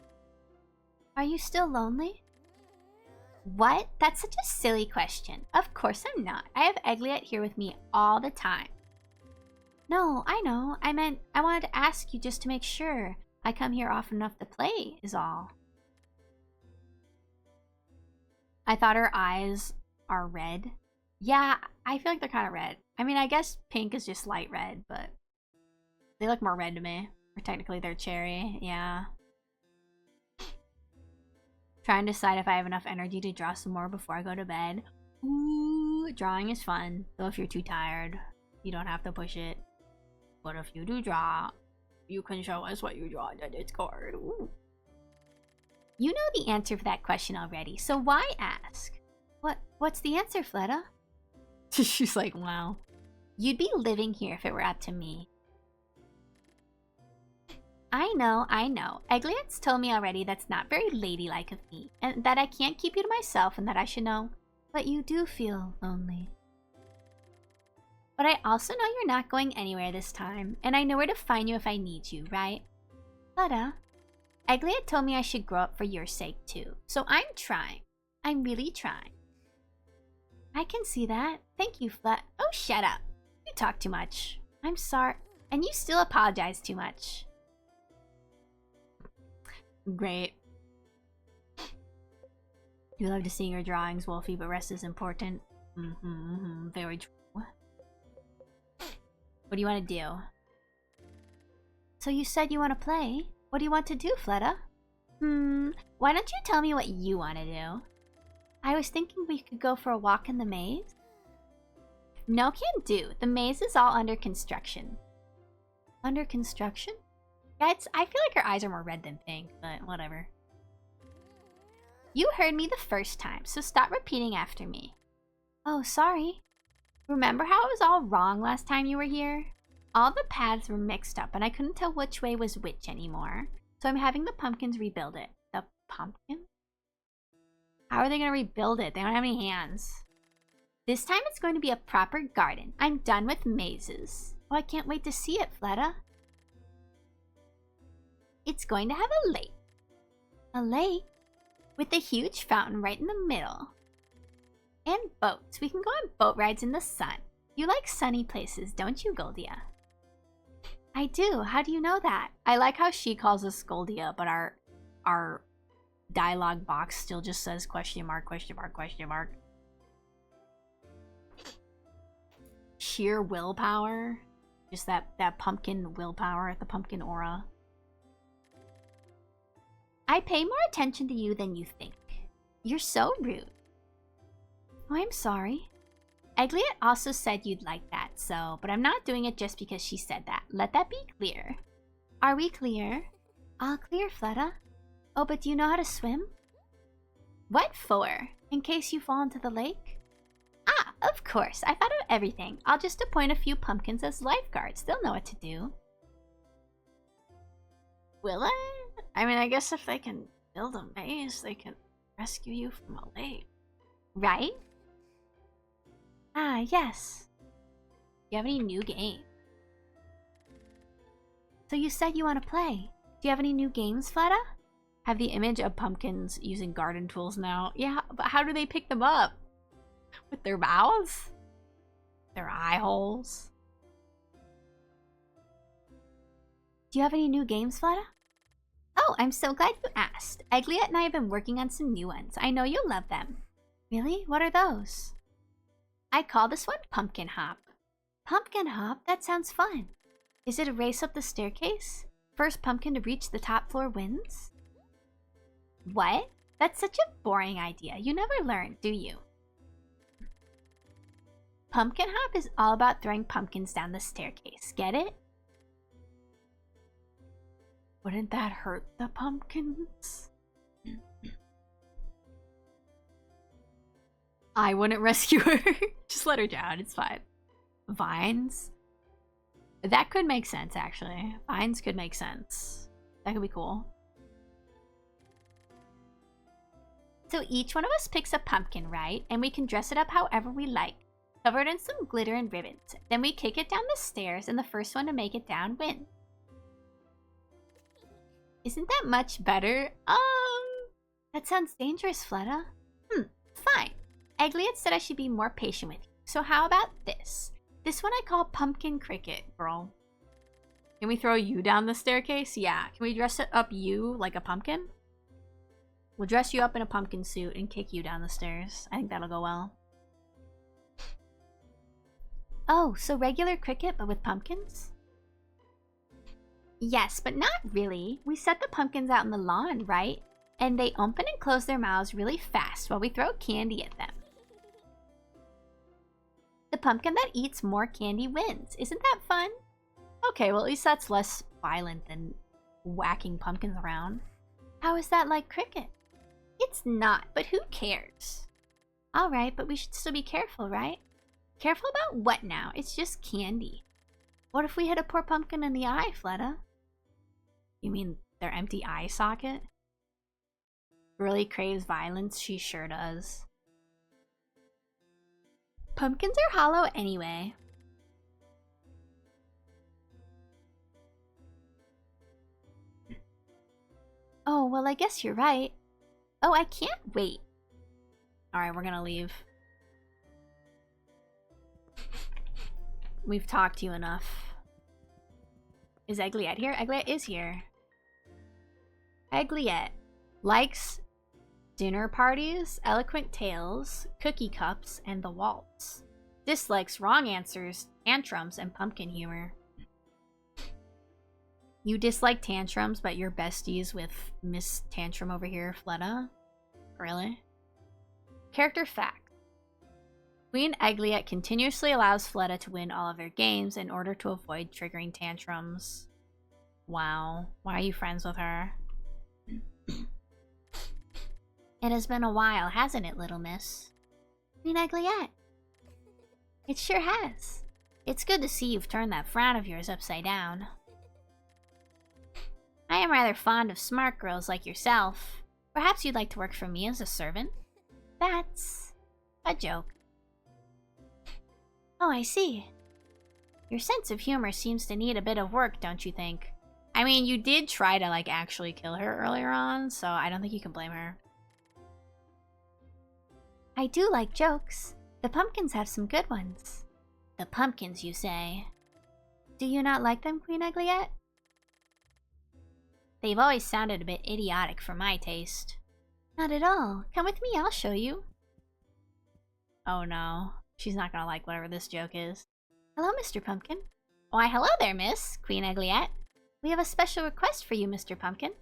Are you still lonely? What? That's such a silly question. Of course I'm not. I have Egglet here with me all the time. No, I know. I meant I wanted to ask you just to make sure. I come here often enough to play, is all. I thought her eyes are red. Yeah, I feel like they're kind of red. I mean, I guess pink is just light red, but they look more red to me. Or technically they're cherry, yeah. Trying to decide if I have enough energy to draw some more before I go to bed. Ooh, drawing is fun. Though if you're too tired, you don't have to push it. But if you do draw, you can show us what you draw on the Discord. Ooh. You know the answer for that question already, so why ask? What's the answer, Fletta? She's like, wow. You'd be living here if it were up to me. I know. Egliet's told me already that's not very ladylike of me, and that I can't keep you to myself and that I should know. But you do feel lonely. But I also know you're not going anywhere this time, and I know where to find you if I need you, right? Fleta, Egliet told me I should grow up for your sake too, so I'm trying. I'm really trying. I can see that. Thank you, Flet. Oh, shut up. You talk too much. I'm sorry. And you still apologize too much. Great. You love to see your drawings, Wolfie, but rest is important. Very true. What do you want to do? So you said you want to play? What do you want to do, Fleta? Why don't you tell me what you want to do? I was thinking we could go for a walk in the maze. No can do. The maze is all under construction. Under construction? Yeah, I feel like her eyes are more red than pink, but whatever. You heard me the first time, so stop repeating after me. Oh, sorry. Remember how it was all wrong last time you were here? All the paths were mixed up and I couldn't tell which way was which anymore. So I'm having the pumpkins rebuild it. The pumpkin? How are they going to rebuild it? They don't have any hands. This time it's going to be a proper garden. I'm done with mazes. Oh, I can't wait to see it, Fleta. It's going to have a lake. A lake? With a huge fountain right in the middle. And boats. We can go on boat rides in the sun. You like sunny places, don't you, Goldia? I do. How do you know that? I like how she calls us Goldia, but our dialogue box still just says question mark, question mark, question mark. Sheer willpower. Just that pumpkin willpower, the pumpkin aura. I pay more attention to you than you think. You're so rude. Oh, I'm sorry. Egliet also said you'd like that, but I'm not doing it just because she said that. Let that be clear. Are we clear? All clear, Fleta. Oh, but do you know how to swim? What for? In case you fall into the lake? Ah, of course. I thought of everything. I'll just appoint a few pumpkins as lifeguards. They'll know what to do. Will I? I mean, I guess if they can build a maze, they can rescue you from a lake. Right? Ah, yes. Do you have any new games? So you said you want to play. Do you have any new games, Fleta? Have the image of pumpkins using garden tools now. Yeah, but how do they pick them up? With their mouths? Their eye holes? Do you have any new games, Fleta? Oh, I'm so glad you asked. Egliet and I have been working on some new ones. I know you'll love them. Really? What are those? I call this one Pumpkin Hop. Pumpkin Hop? That sounds fun. Is it a race up the staircase? First pumpkin to reach the top floor wins? What? That's such a boring idea. You never learn, do you? Pumpkin Hop is all about throwing pumpkins down the staircase. Get it? Wouldn't that hurt the pumpkins? I wouldn't rescue her. Just let her down. It's fine. Vines? That could make sense, actually. Vines could make sense. That could be cool. So each one of us picks a pumpkin, right? And we can dress it up however we like. Covered in some glitter and ribbons. Then we kick it down the stairs and the first one to make it down wins. Isn't that much better? That sounds dangerous, Fleta. Fine. Egliet said I should be more patient with you. So how about this? This one I call Pumpkin Cricket, girl. Can we throw you down the staircase? Yeah. Can we dress it up you like a pumpkin? We'll dress you up in a pumpkin suit and kick you down the stairs. I think that'll go well. Oh, so regular cricket but with pumpkins? Yes, but not really. We set the pumpkins out in the lawn, right? And they open and close their mouths really fast while we throw candy at them. The pumpkin that eats more candy wins. Isn't that fun? Okay, well at least that's less violent than whacking pumpkins around. How is that like cricket? It's not, but who cares? Alright, but we should still be careful, right? Careful about what now? It's just candy. What if we hit a poor pumpkin in the eye, Fleta? You mean their empty eye socket? Really craves violence? She sure does. Pumpkins are hollow anyway. Oh, well, I guess you're right. Oh, I can't wait. Alright, we're gonna leave. We've talked to you enough. Is Egliette here? Egliette is here. Egliette likes dinner parties, eloquent tales, cookie cups, and the waltz. Dislikes wrong answers, tantrums, and pumpkin humor. You dislike tantrums, but you're besties with Miss Tantrum over here, Fleta? Really? Character fact. Queen Egliette continuously allows Fleta to win all of their games in order to avoid triggering tantrums. Wow. Why are you friends with her? It has been a while, hasn't it, little miss? Queen Egliette. It sure has. It's good to see you've turned that frown of yours upside down. I am rather fond of smart girls like yourself. Perhaps you'd like to work for me as a servant? That's a joke. Oh, I see. Your sense of humor seems to need a bit of work, don't you think? I mean, you did try to, like, actually kill her earlier on, so I don't think you can blame her. I do like jokes. The pumpkins have some good ones. The pumpkins, you say? Do you not like them, Queen Egliette? They've always sounded a bit idiotic for my taste. Not at all. Come with me, I'll show you. Oh no. She's not gonna like whatever this joke is. Hello, Mr. Pumpkin. Why, hello there, miss, Queen Egliette. We have a special request for you, Mr. Pumpkin.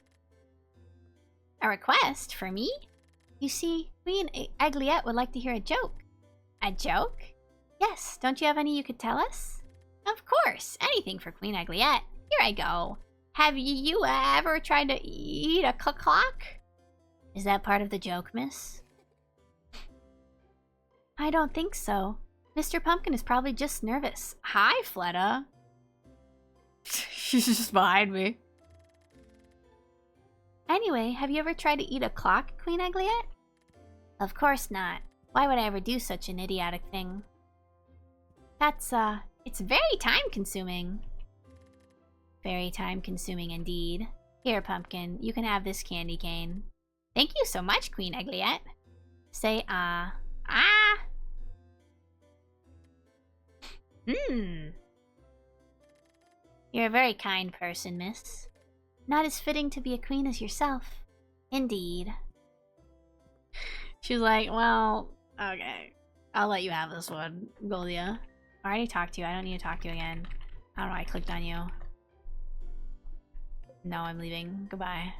A request? For me? You see, Queen Egliette would like to hear a joke. A joke? Yes, don't you have any you could tell us? Of course, anything for Queen Egliette. Here I go. Have you ever tried to eat a clock? Is that part of the joke, miss? I don't think so. Mr. Pumpkin is probably just nervous. Hi, Fleta. She's just behind me. Anyway, have you ever tried to eat a clock, Queen Egliette? Of course not. Why would I ever do such an idiotic thing? It's very time-consuming. Very time-consuming indeed. Here, Pumpkin, you can have this candy cane. Thank you so much, Queen Egliette. Say, ah. You're a very kind person, miss. Not as fitting to be a queen as yourself. Indeed. She's like, well, okay. I'll let you have this one, Goldia. I already talked to you. I don't need to talk to you again. I don't know, I clicked on you. No, I'm leaving. Goodbye.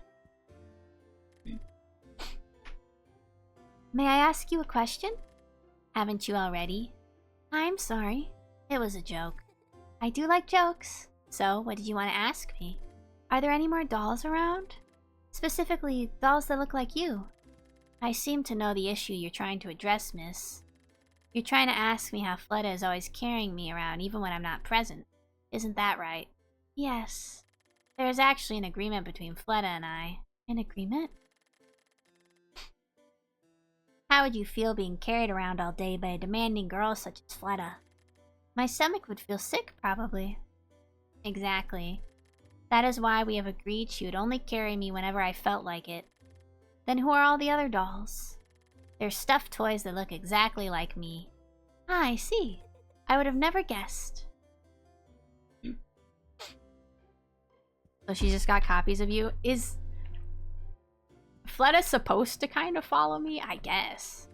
May I ask you a question? Haven't you already? I'm sorry. It was a joke. I do like jokes. So, what did you want to ask me? Are there any more dolls around? Specifically, dolls that look like you. I seem to know the issue you're trying to address, miss. You're trying to ask me how Fleta is always carrying me around even when I'm not present. Isn't that right? Yes. There is actually an agreement between Fleta and I. An agreement? How would you feel being carried around all day by a demanding girl such as Fleta? My stomach would feel sick, probably. Exactly. That is why we have agreed she would only carry me whenever I felt like it. Then who are all the other dolls? They're stuffed toys that look exactly like me. Ah, I see. I would have never guessed. So she's just got copies of you? Is Fleta supposed to kind of follow me? I guess.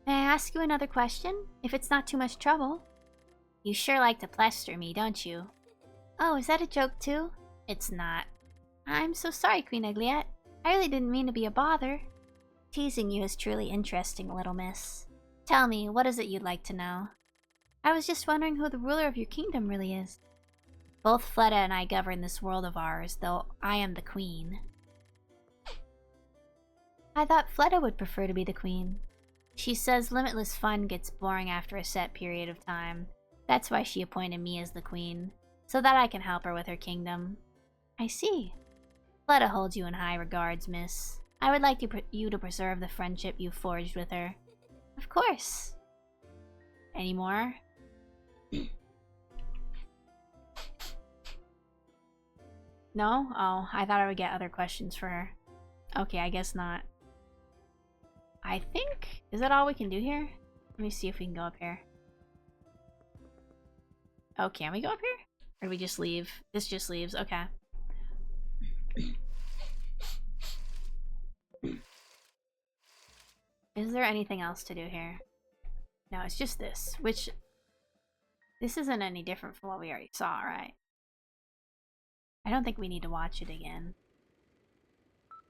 May I ask you another question? If it's not too much trouble. You sure like to pester me, don't you? Oh, is that a joke too? It's not. I'm so sorry, Queen Egliette. I really didn't mean to be a bother. Teasing you is truly interesting, little miss. Tell me, what is it you'd like to know? I was just wondering who the ruler of your kingdom really is. Both Fleta and I govern this world of ours, though I am the queen. I thought Fleta would prefer to be the queen. She says limitless fun gets boring after a set period of time. That's why she appointed me as the queen, so that I can help her with her kingdom. I see. Fleta holds you in high regards, miss. I would like you to preserve the friendship you forged with her. Of course. Any more? No? Oh, I thought I would get other questions for her. Okay, I guess not. I think... Is that all we can do here? Let me see if we can go up here. Oh, can we go up here? Or do we just leave? This just leaves. Okay. Is there anything else to do here? No, it's just this. Which... This isn't any different from what we already saw, right? I don't think we need to watch it again.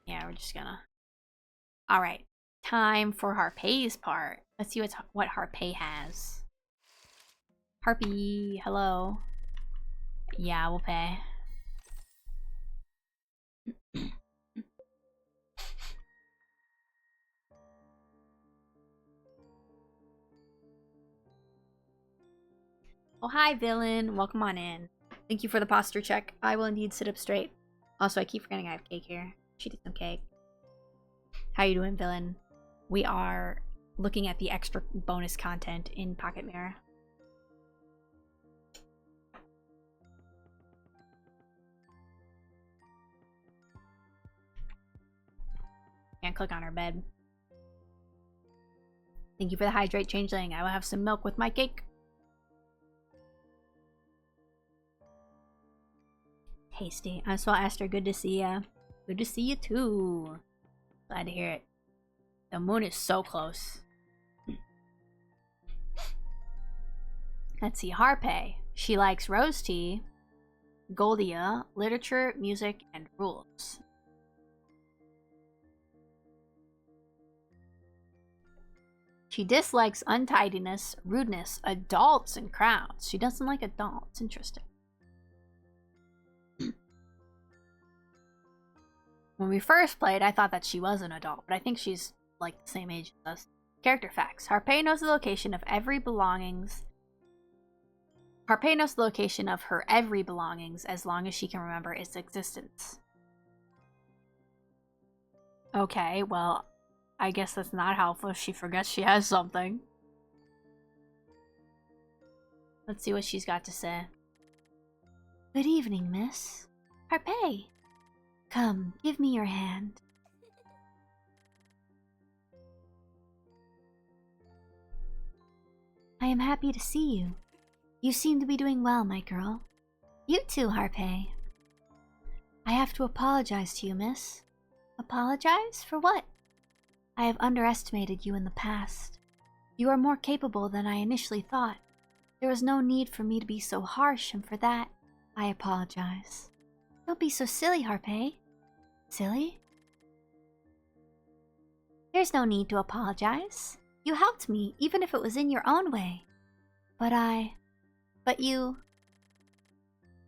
Yeah, we're just gonna... Alright. Time for Harpay's part. Let's see what Harpay has. Harpy, hello. Yeah, we'll pay. Oh, hi, villain. Welcome on in. Thank you for the posture check. I will indeed sit up straight. Also, I keep forgetting I have cake here. She did some cake. How you doing, villain? We are looking at the extra bonus content in Pocket Mirror. Can't click on her bed. Thank you for the hydrate, changeling. I will have some milk with my cake. Tasty. I saw Esther. Good to see ya. Good to see you too. Glad to hear it. The moon is so close. Let's see. Harpay. She likes rose tea, Goldia, literature, music, and rules. She dislikes untidiness, rudeness, adults, and crowds. She doesn't like adults. Interesting. When we first played, I thought that she was an adult, but I think she's like the same age as us. Character facts. Harpay knows the location of every belongings. Harpay knows the location of her every belongings as long as she can remember its existence. Okay, well, I guess that's not helpful if she forgets she has something. Let's see what she's got to say. Good evening, miss. Harpay. Come, give me your hand. I am happy to see you. You seem to be doing well, my girl. You too, Harpay. I have to apologize to you, miss. Apologize? For what? I have underestimated you in the past. You are more capable than I initially thought. There was no need for me to be so harsh, and for that, I apologize. Don't be so silly, Harpay. Silly? There's no need to apologize. You helped me, even if it was in your own way. But you...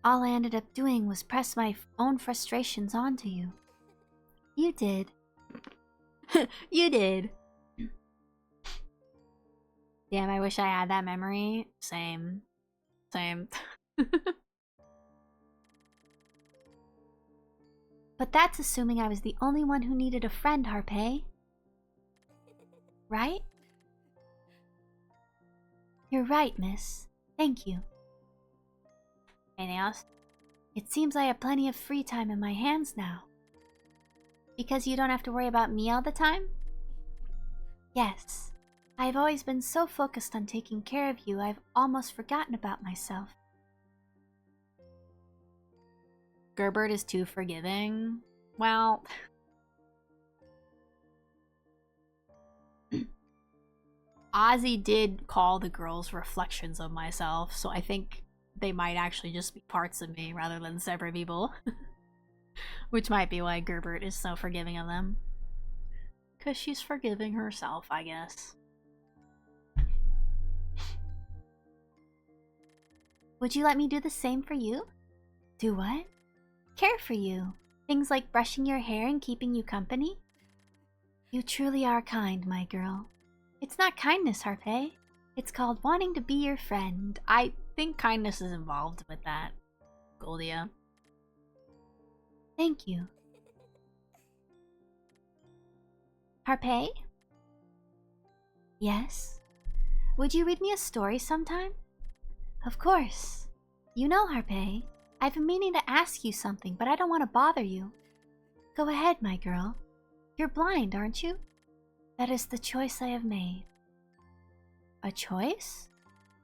All I ended up doing was press my own frustrations onto you. You did. You did. Damn, I wish I had that memory. Same. Same. But that's assuming I was the only one who needed a friend, Harpay. Right? You're right, miss. Thank you. Anything else? It seems I have plenty of free time in my hands now. Because you don't have to worry about me all the time? Yes. I've always been so focused on taking care of you, I've almost forgotten about myself. Gerbert is too forgiving. Well... Ozzy did call the girls reflections of myself, so I think they might actually just be parts of me rather than separate people. Which might be why Gerbert is so forgiving of them. Because she's forgiving herself, I guess. Would you let me do the same for you? Do what? Care for you. Things like brushing your hair and keeping you company? You truly are kind, my girl. It's not kindness, Harpay. It's called wanting to be your friend. I think kindness is involved with that, Goldia. Thank you. Harpay? Yes? Would you read me a story sometime? Of course. You know, Harpay, I've been meaning to ask you something, but I don't want to bother you. Go ahead, my girl. You're blind, aren't you? That is the choice I have made. A choice?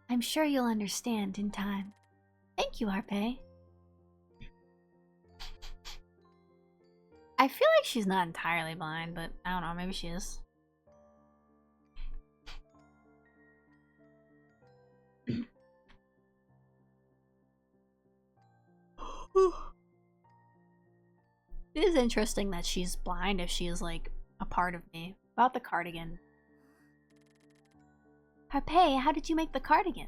I'm sure you'll understand in time. Thank you, Harpay. I feel like she's not entirely blind, but I don't know, maybe she is. It is interesting that she's blind if she is like a part of me. About the cardigan. Harpay, how did you make the cardigan?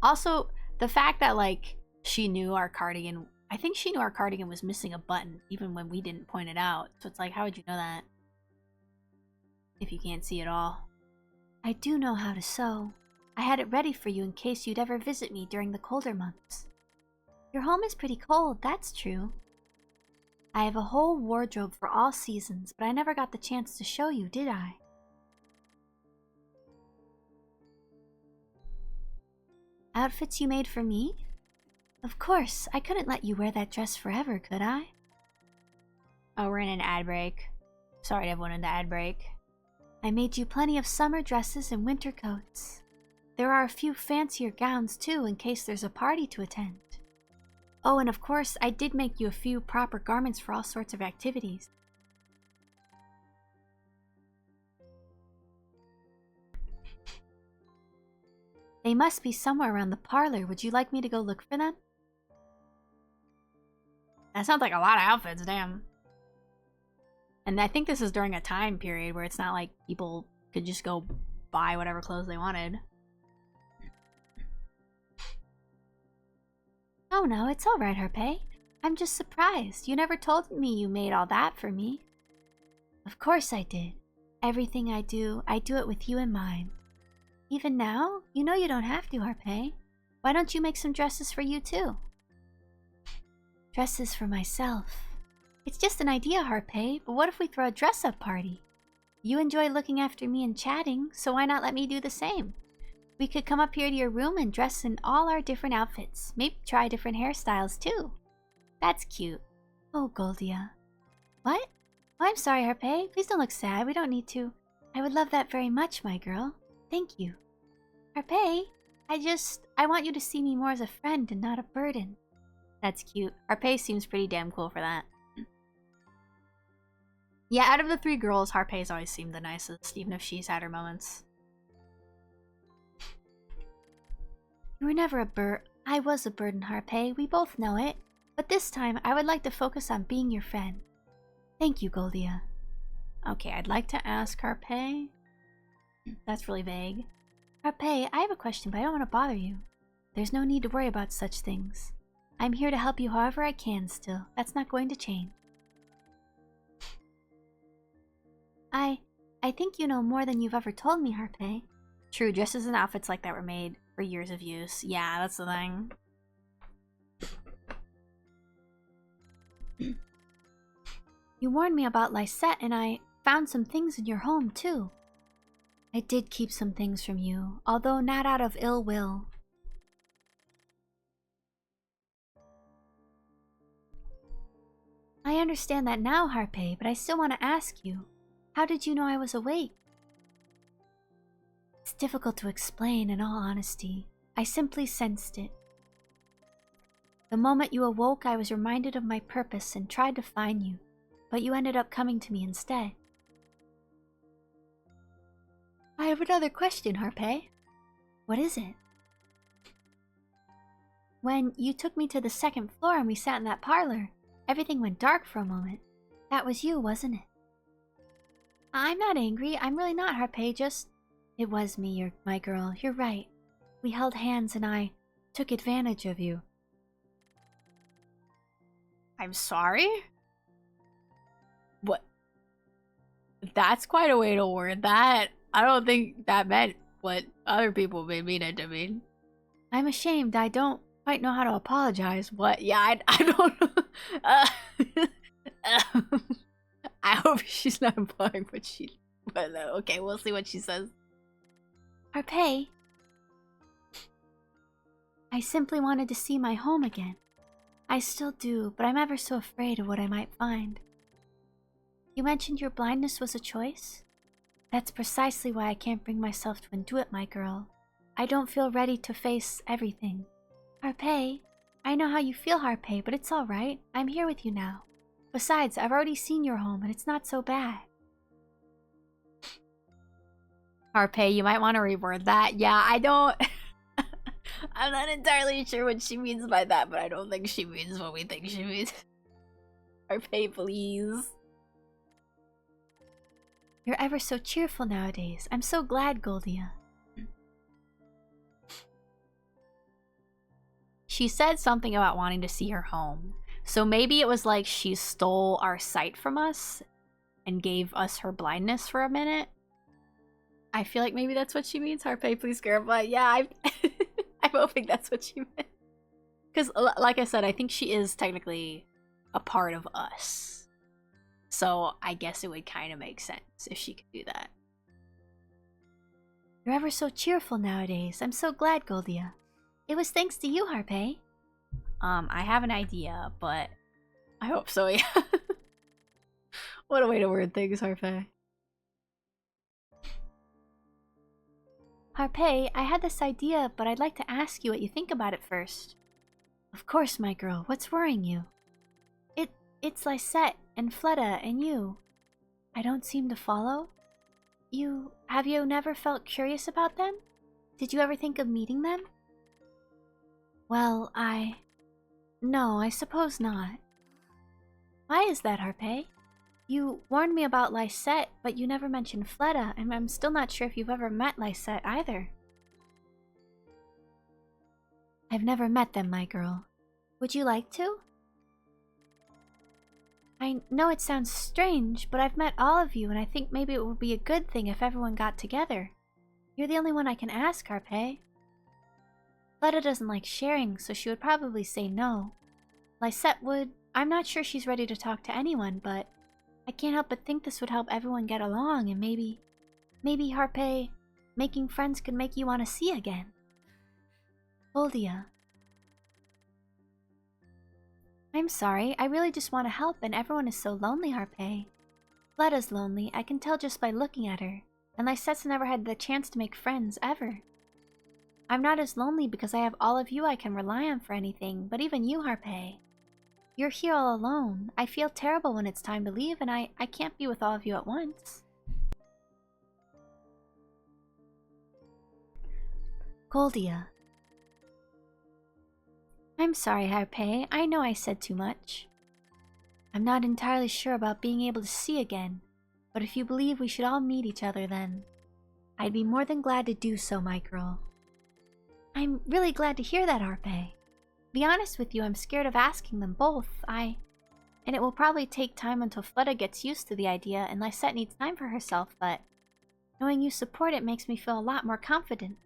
Also, the fact that like she knew our cardigan, I think she knew our cardigan was missing a button even when we didn't point it out. So it's like, how would you know that? If you can't see it all. I do know how to sew. I had it ready for you in case you'd ever visit me during the colder months. Your home is pretty cold, that's true. I have a whole wardrobe for all seasons, but I never got the chance to show you, did I? Outfits you made for me? Of course, I couldn't let you wear that dress forever, could I? Oh, we're in an ad break. Sorry to everyone in the ad break. I made you plenty of summer dresses and winter coats. There are a few fancier gowns too in case there's a party to attend. Oh, and of course, I did make you a few proper garments for all sorts of activities. They must be somewhere around the parlor. Would you like me to go look for them? That sounds like a lot of outfits, damn. And I think this is during a time period where it's not like people could just go buy whatever clothes they wanted. Oh no, it's alright, Harpay. I'm just surprised. You never told me you made all that for me. Of course I did. Everything I do it with you in mind. Even now, you know you don't have to, Harpay. Why don't you make some dresses for you too? Dresses for myself. It's just an idea, Harpay, but what if we throw a dress-up party? You enjoy looking after me and chatting, so why not let me do the same? We could come up here to your room and dress in all our different outfits. Maybe try different hairstyles too. That's cute. Oh, Goldia. What? Oh, I'm sorry, Harpay. Please don't look sad. We don't need to. I would love that very much, my girl. Thank you. Harpay, I want you to see me more as a friend and not a burden. That's cute. Harpay seems pretty damn cool for that. Yeah, out of the three girls, Harpay's always seemed the nicest, even if she's had her moments. You were never I was a burden, Harpay. We both know it. But this time, I would like to focus on being your friend. Thank you, Goldia. Okay, I'd like to ask Harpay. That's really vague. Harpay, I have a question, but I don't want to bother you. There's no need to worry about such things. I'm here to help you however I can still. That's not going to change. I think you know more than you've ever told me, Harpay. True, dresses and outfits like that were made for years of use. Yeah, that's the thing. You warned me about Lysette, and I found some things in your home, too. I did keep some things from you, although not out of ill will. I understand that now, Harpay, but I still want to ask you. How did you know I was awake? It's difficult to explain, in all honesty. I simply sensed it. The moment you awoke, I was reminded of my purpose and tried to find you, but you ended up coming to me instead. I have another question, Harpay. What is it? When you took me to the second floor and we sat in that parlor, everything went dark for a moment. That was you, wasn't it? I'm not angry. I'm really not, Harpay. Just... It was me, my girl. You're right. We held hands and I took advantage of you. I'm sorry? What? That's quite a way to word that. I don't think that meant what other people may mean it to mean. I'm ashamed. I don't Might know how to apologize. What? Yeah, I don't know. I hope she's not implying what she... But okay, we'll see what she says. Harpay, I simply wanted to see my home again. I still do, but I'm ever so afraid of what I might find. You mentioned your blindness was a choice? That's precisely why I can't bring myself to undo it, my girl. I don't feel ready to face everything. Harpay, I know how you feel, Harpay, but it's alright. I'm here with you now. Besides, I've already seen your home, and it's not so bad. Harpay, you might want to reword that. Yeah, I don't... I'm not entirely sure what she means by that, but I don't think she means what we think she means. Harpay, please. You're ever so cheerful nowadays. I'm so glad, Goldia. She said something about wanting to see her home. So maybe it was like she stole our sight from us and gave us her blindness for a minute. I feel like maybe that's what she means. Harpay, please clarify. Yeah, I'm hoping that's what she meant. Because, like I said, I think she is technically a part of us. So I guess it would kind of make sense if she could do that. You're ever so cheerful nowadays. I'm so glad, Goldia. It was thanks to you, Harpay. I have an idea, but I hope so, yeah. What a way to word things, Harpay. Harpay, I had this idea, but I'd like to ask you what you think about it first. Of course, my girl. What's worrying you? It's Lysette and Fleda and you. I don't seem to follow. Have you never felt curious about them? Did you ever think of meeting them? Well, no, I suppose not. Why is that, Harpay? You warned me about Lysette, but you never mentioned Fleda, and I'm still not sure if you've ever met Lysette either. I've never met them, my girl. Would you like to? I know it sounds strange, but I've met all of you, and I think maybe it would be a good thing if everyone got together. You're the only one I can ask, Harpay. Fleda doesn't like sharing, so she would probably say no. Lysette would. I'm not sure she's ready to talk to anyone, but I can't help but think this would help everyone get along, and maybe Harpay, making friends could make you want to see again. Goldia. I'm sorry, I really just want to help, and everyone is so lonely, Harpay. Fleda's lonely, I can tell just by looking at her, and Lysette's never had the chance to make friends, ever. I'm not as lonely because I have all of you I can rely on for anything, but even you, Harpay. You're here all alone. I feel terrible when it's time to leave, and I can't be with all of you at once. Goldia. I'm sorry, Harpay. I know I said too much. I'm not entirely sure about being able to see again, but if you believe we should all meet each other then, I'd be more than glad to do so, my girl. I'm really glad to hear that, Harpay. To be honest with you, I'm scared of asking them both. And it will probably take time until Fleda gets used to the idea and Lysette needs time for herself, but knowing you support it makes me feel a lot more confident.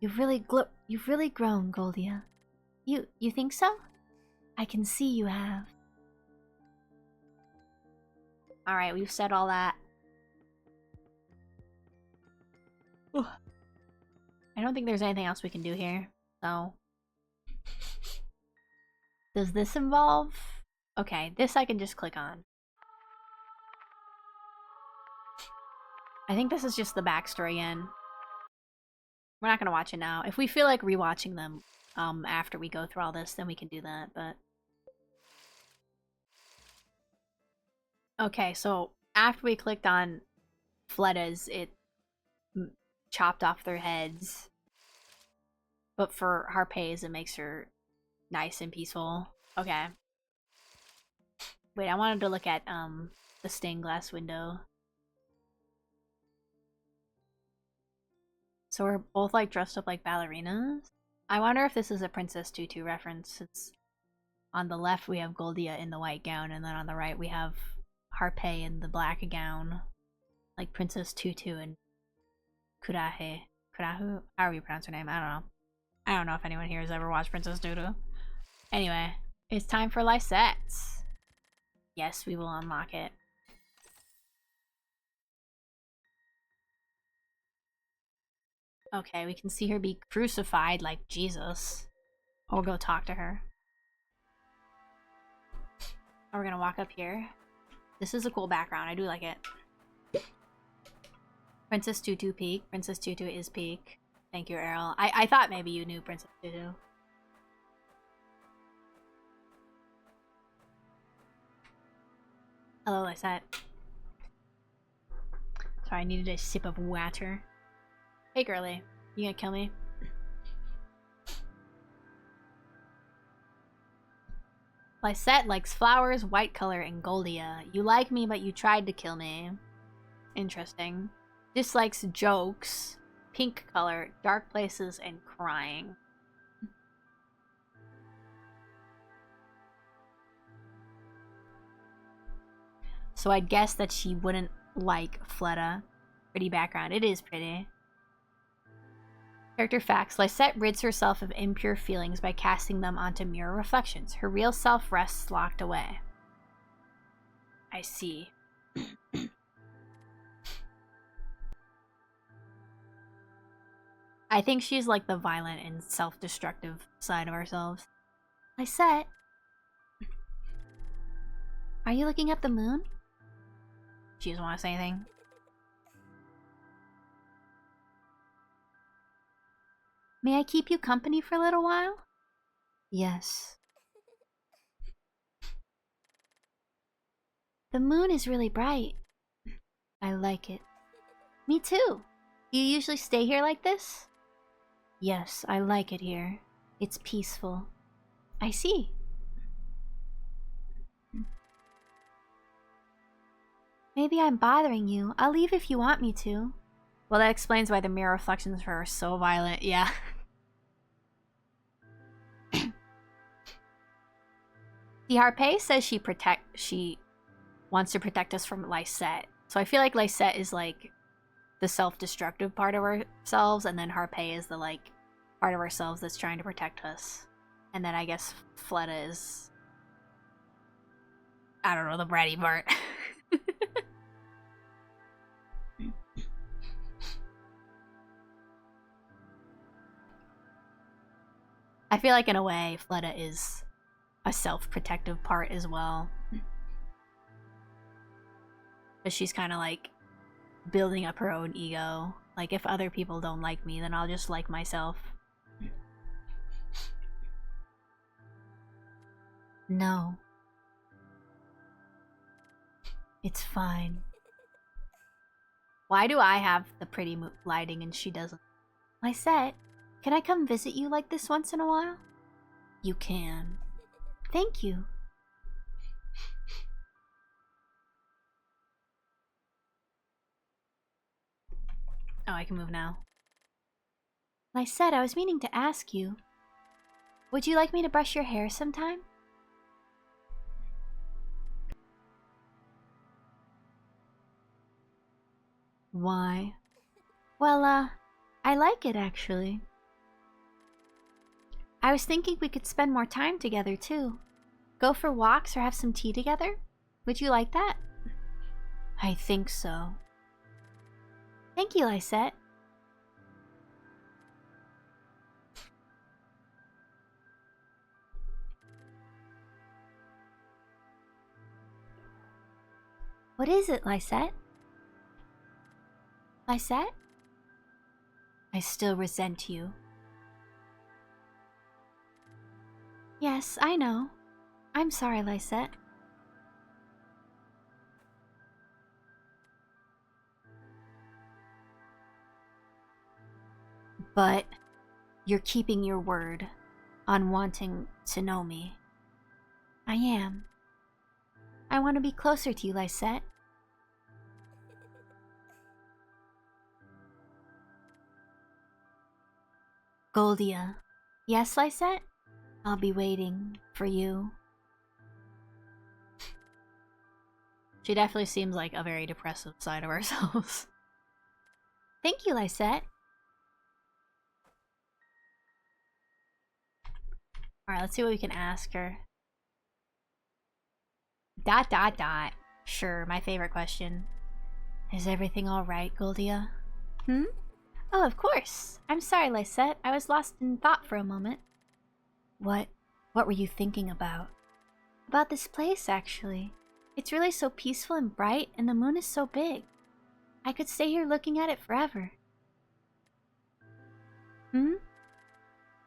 You've really grown, Goldia. You think so? I can see you have. Alright, we've said all that. Ooh. I don't think there's anything else we can do here, so... Does this involve... Okay, this I can just click on. I think this is just the backstory again. We're not gonna watch it now. If we feel like rewatching them after we go through all this, then we can do that, but... Okay, so after we clicked on Fleda's, it chopped off their heads. But for Harpay's, it makes her nice and peaceful. Okay. Wait, I wanted to look at the stained glass window. So we're both like dressed up like ballerinas. I wonder if this is a Princess Tutu reference. It's on the left we have Goldia in the white gown, and then on the right we have Harpay in the black gown, like Princess Tutu and Kurahe. Kurahu? However you pronounce her name, I don't know. I don't know if anyone here has ever watched Princess Tutu. Anyway, it's time for Lysette. Yes, we will unlock it. Okay, we can see her be crucified like Jesus. We'll go talk to her. We're gonna walk up here. This is a cool background. I do like it. Princess Tutu peak. Princess Tutu is peak. Thank you, Errol. I thought maybe you knew Princess Tutu. Hello, Lysette. Sorry, I needed a sip of water. Hey, girly. You gonna kill me? Lysette likes flowers, white color, and Goldia. You like me, but you tried to kill me. Interesting. Dislikes jokes, pink color, dark places, and crying. So I'd guess that she wouldn't like Fleta. Pretty background. It is pretty. Character facts. Lysette rids herself of impure feelings by casting them onto mirror reflections. Her real self rests locked away. I see. I think she's like the violent and self-destructive side of ourselves. Lysette? Are you looking at the moon? She doesn't want to say anything. May I keep you company for a little while? Yes. The moon is really bright. I like it. Me too. Do you usually stay here like this? Yes, I like it here. It's peaceful. I see. Maybe I'm bothering you. I'll leave if you want me to. Well, that explains why the mirror reflections for her are so violent. Yeah. The Harpé says she wants to protect us from Lysette. So I feel like Lysette is like the self-destructive part of ourselves, and then Harpé is the like part of ourselves that's trying to protect us. And then I guess Fleta is, I don't know, the bratty part. I feel like in a way, Fleta is a self-protective part as well. But she's kind of like building up her own ego. Like, if other people don't like me, then I'll just like myself. No. It's fine. Why do I have the pretty lighting and she doesn't? Lysette, can I come visit you like this once in a while? You can. Thank you. Oh, I can move now. Lysette, I was meaning to ask you. Would you like me to brush your hair sometime? Why? Well, I like it actually. I was thinking we could spend more time together too. Go for walks or have some tea together? Would you like that? I think so. Thank you, Lysette. What is it, Lysette? Lysette? I still resent you. Yes, I know. I'm sorry, Lysette. But you're keeping your word on wanting to know me. I am. I want to be closer to you, Lysette. Goldia. Yes, Lysette? I'll be waiting for you. She definitely seems like a very depressive side of ourselves. Thank you, Lysette. Alright, let's see what we can ask her. ... Sure, my favorite question. Is everything alright, Goldia? Hmm? Oh, of course. I'm sorry, Lysette. I was lost in thought for a moment. What were you thinking about? About this place, actually. It's really so peaceful and bright, and the moon is so big. I could stay here looking at it forever. Hmm?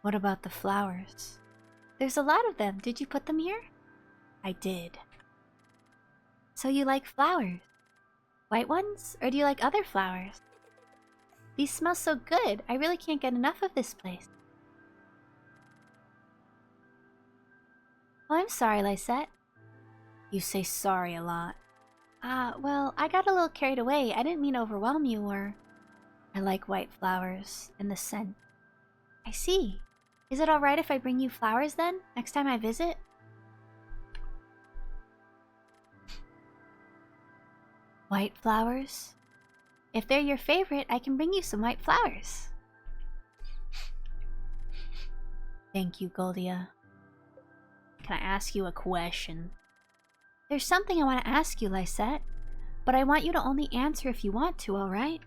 What about the flowers? There's a lot of them. Did you put them here? I did. So you like flowers? White ones? Or do you like other flowers? These smell so good. I really can't get enough of this place. Oh, I'm sorry, Lysette. You say sorry a lot. Well, I got a little carried away. I didn't mean to overwhelm you, or... I like white flowers and the scent. I see. Is it alright if I bring you flowers then, next time I visit? White flowers? If they're your favorite, I can bring you some white flowers. Thank you, Goldia. Can I ask you a question? There's something I want to ask you, Lysette, but I want you to only answer if you want to, alright?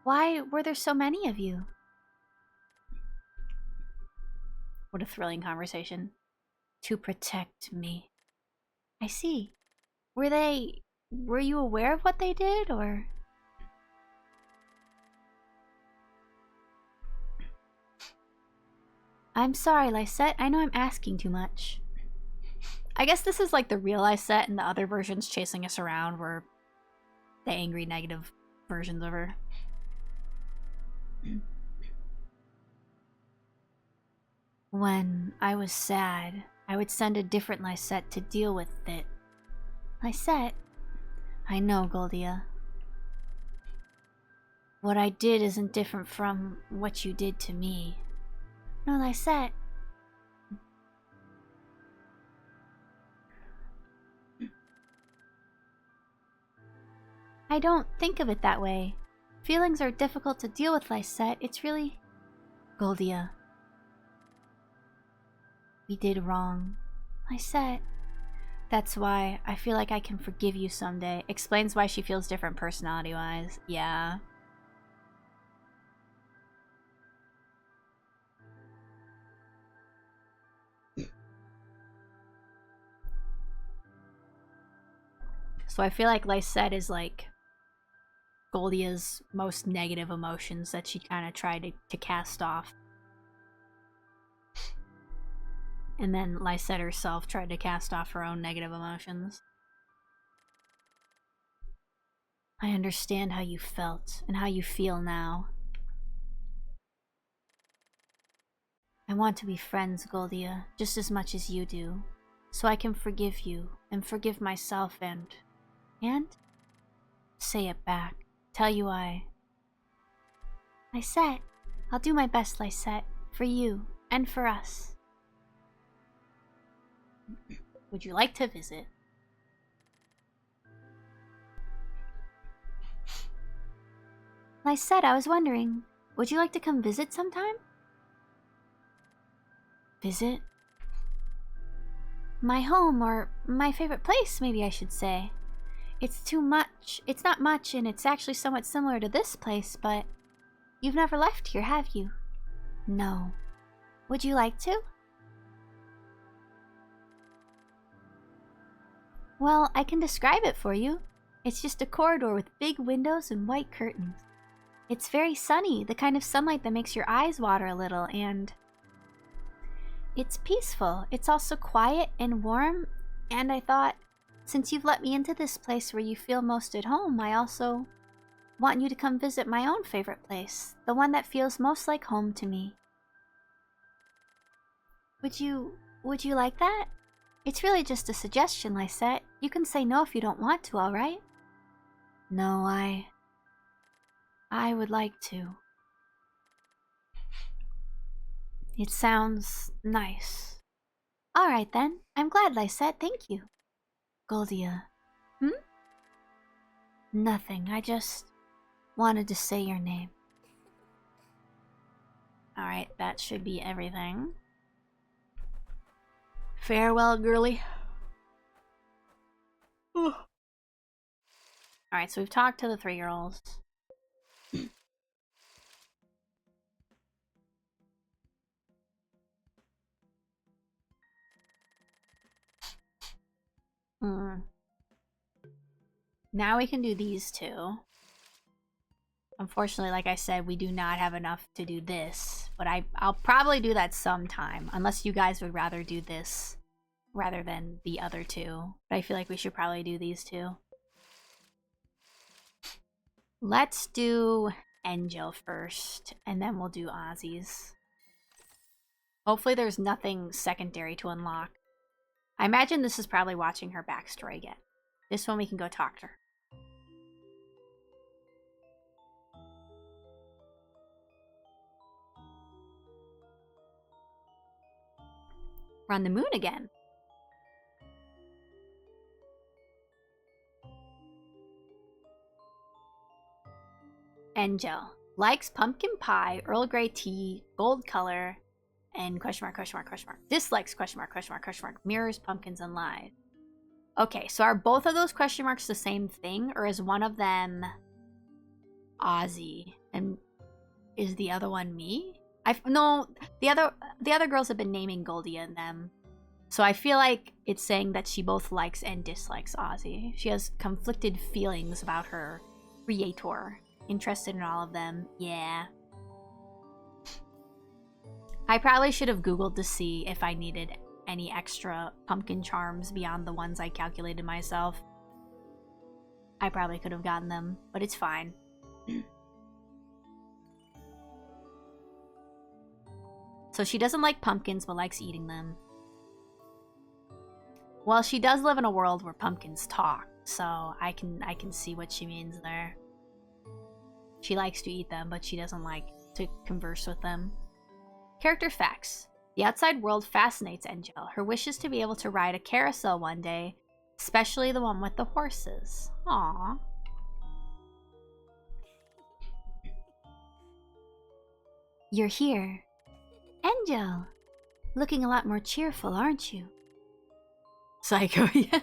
Why were there so many of you? What a thrilling conversation. To protect me. I see. Were you aware of what they did, or...? I'm sorry, Lysette. I know I'm asking too much. I guess this is like the real Lysette, and the other versions chasing us around were the angry, negative versions of her. When I was sad, I would send a different Lysette to deal with it. Lysette? I know, Goldia. What I did isn't different from what you did to me. No, Lysette. I don't think of it that way. Feelings are difficult to deal with, Lysette. It's really... Goldia. We did wrong. Lysette. That's why I feel like I can forgive you someday. Explains why she feels different personality-wise. Yeah. So I feel like Lysette is like Goldia's most negative emotions that she kind of tried to cast off. And then Lysette herself tried to cast off her own negative emotions. I understand how you felt and how you feel now. I want to be friends, Goldia, just as much as you do, so I can forgive you and forgive myself and say it back. Tell you Lysette, I'll do my best, Lysette, for you and for us. Would you like to visit? Lysette, I was wondering, would you like to come visit sometime? Visit? My home, or my favorite place, maybe I should say. It's too much. It's not much, and it's actually somewhat similar to this place, but you've never left here, have you? No. Would you like to? Well, I can describe it for you. It's just a corridor with big windows and white curtains. It's very sunny, the kind of sunlight that makes your eyes water a little, and it's peaceful. It's also quiet and warm, and I thought, since you've let me into this place where you feel most at home, I also want you to come visit my own favorite place, the one that feels most like home to me. Would you like that? It's really just a suggestion, Lysette. You can say no if you don't want to, alright? No, I would like to. It sounds nice. Alright then. I'm glad, Lysette. Thank you. Goldia. Hmm? Nothing. I just wanted to say your name. Alright, that should be everything. Farewell, girly. Alright, so we've talked to the 3 girls. Now we can do these 2. Unfortunately, like I said, we do not have enough to do this. But I'll probably do that sometime. Unless you guys would rather do this rather than the other 2. But I feel like we should probably do these 2. Let's do Angel first. And then we'll do Ozzy's. Hopefully there's nothing secondary to unlock. I imagine this is probably watching her backstory again. This one we can go talk to her. We're on the moon again. Angel. Likes pumpkin pie, Earl Grey tea, gold color, and question mark. Dislikes question mark. Mirrors, pumpkins, and lies. Okay, so are both of those question marks the same thing? Or is one of them Ozzy? And is the other one me? No, the other girls have been naming Goldie in them. So I feel like it's saying that she both likes and dislikes Ozzy. She has conflicted feelings about her creator. Interested in all of them. Yeah. I probably should have Googled to see if I needed any extra pumpkin charms beyond the ones I calculated myself. I probably could have gotten them, but it's fine. So she doesn't like pumpkins, but likes eating them. Well, she does live in a world where pumpkins talk, so I can see what she means there. She likes to eat them, but she doesn't like to converse with them. Character facts. The outside world fascinates Angel. Her wish is to be able to ride a carousel one day, especially the one with the horses. Aww. You're here. Angel! Looking a lot more cheerful, aren't you? Psycho, yeah.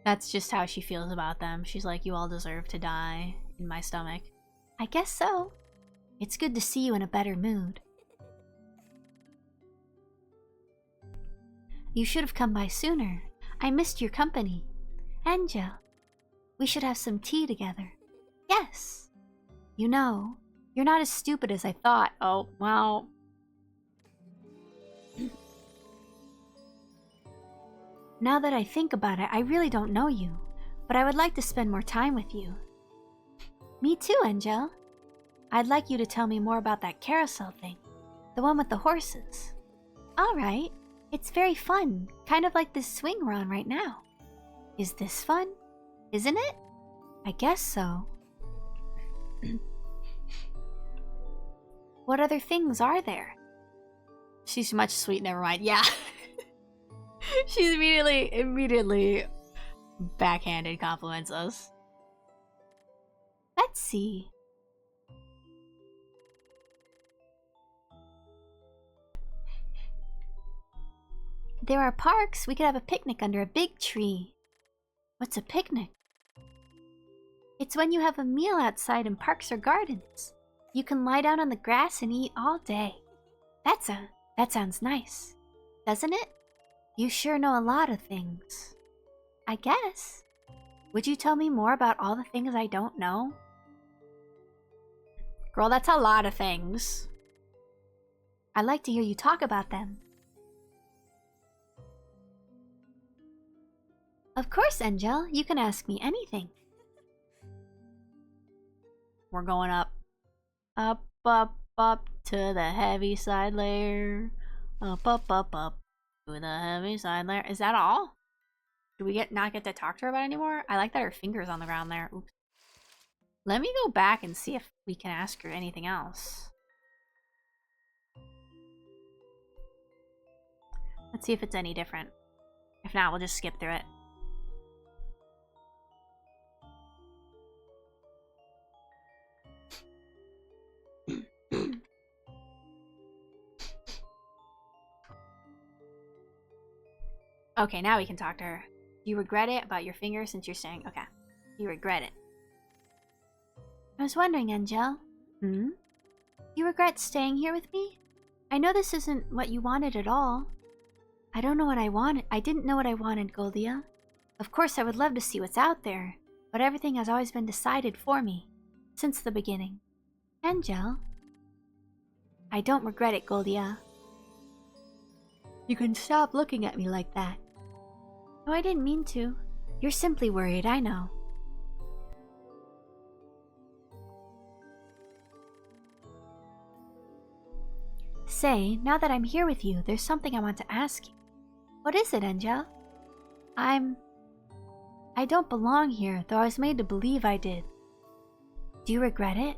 That's just how she feels about them. She's like, you all deserve to die in my stomach. I guess so. It's good to see you in a better mood. You should have come by sooner. I missed your company. Angel, we should have some tea together. Yes. You know, you're not as stupid as I thought. Oh, well. Now that I think about it, I really don't know you, but I would like to spend more time with you. Me too, Angel. I'd like you to tell me more about that carousel thing. The one with the horses. Alright. It's very fun. Kind of like this swing we're on right now. Is this fun? Isn't it? I guess so. What other things are there? She's much sweet, never mind. Yeah. She's immediately backhanded compliments us. Let's see. There are parks. We could have a picnic under a big tree. What's a picnic? It's when you have a meal outside in parks or gardens. You can lie down on the grass and eat all day. That sounds nice. Doesn't it? You sure know a lot of things. I guess. Would you tell me more about all the things I don't know? Girl, that's a lot of things. I'd like to hear you talk about them. Of course, Angel. You can ask me anything. We're going up. Up to the heavy side layer. Up to the heavy side layer. Is that all? Do we not get to talk to her about it anymore? I like that her finger's on the ground there. Oops. Let me go back and see if we can ask her anything else. Let's see if it's any different. If not, we'll just skip through it. Okay, now we can talk to her. Do you regret it about your finger since you're saying... Okay. You regret it. I was wondering, Angel. Hmm? You regret staying here with me? I know this isn't what you wanted at all. I don't know what I wanted. I didn't know what I wanted, Goldia. Of course, I would love to see what's out there, but everything has always been decided for me, since the beginning. Angel? I don't regret it, Goldia. You can stop looking at me like that. No, I didn't mean to. You're simply worried, I know. Say, now that I'm here with you, there's something I want to ask you. What is it, Angel? I don't belong here, though I was made to believe I did. Do you regret it?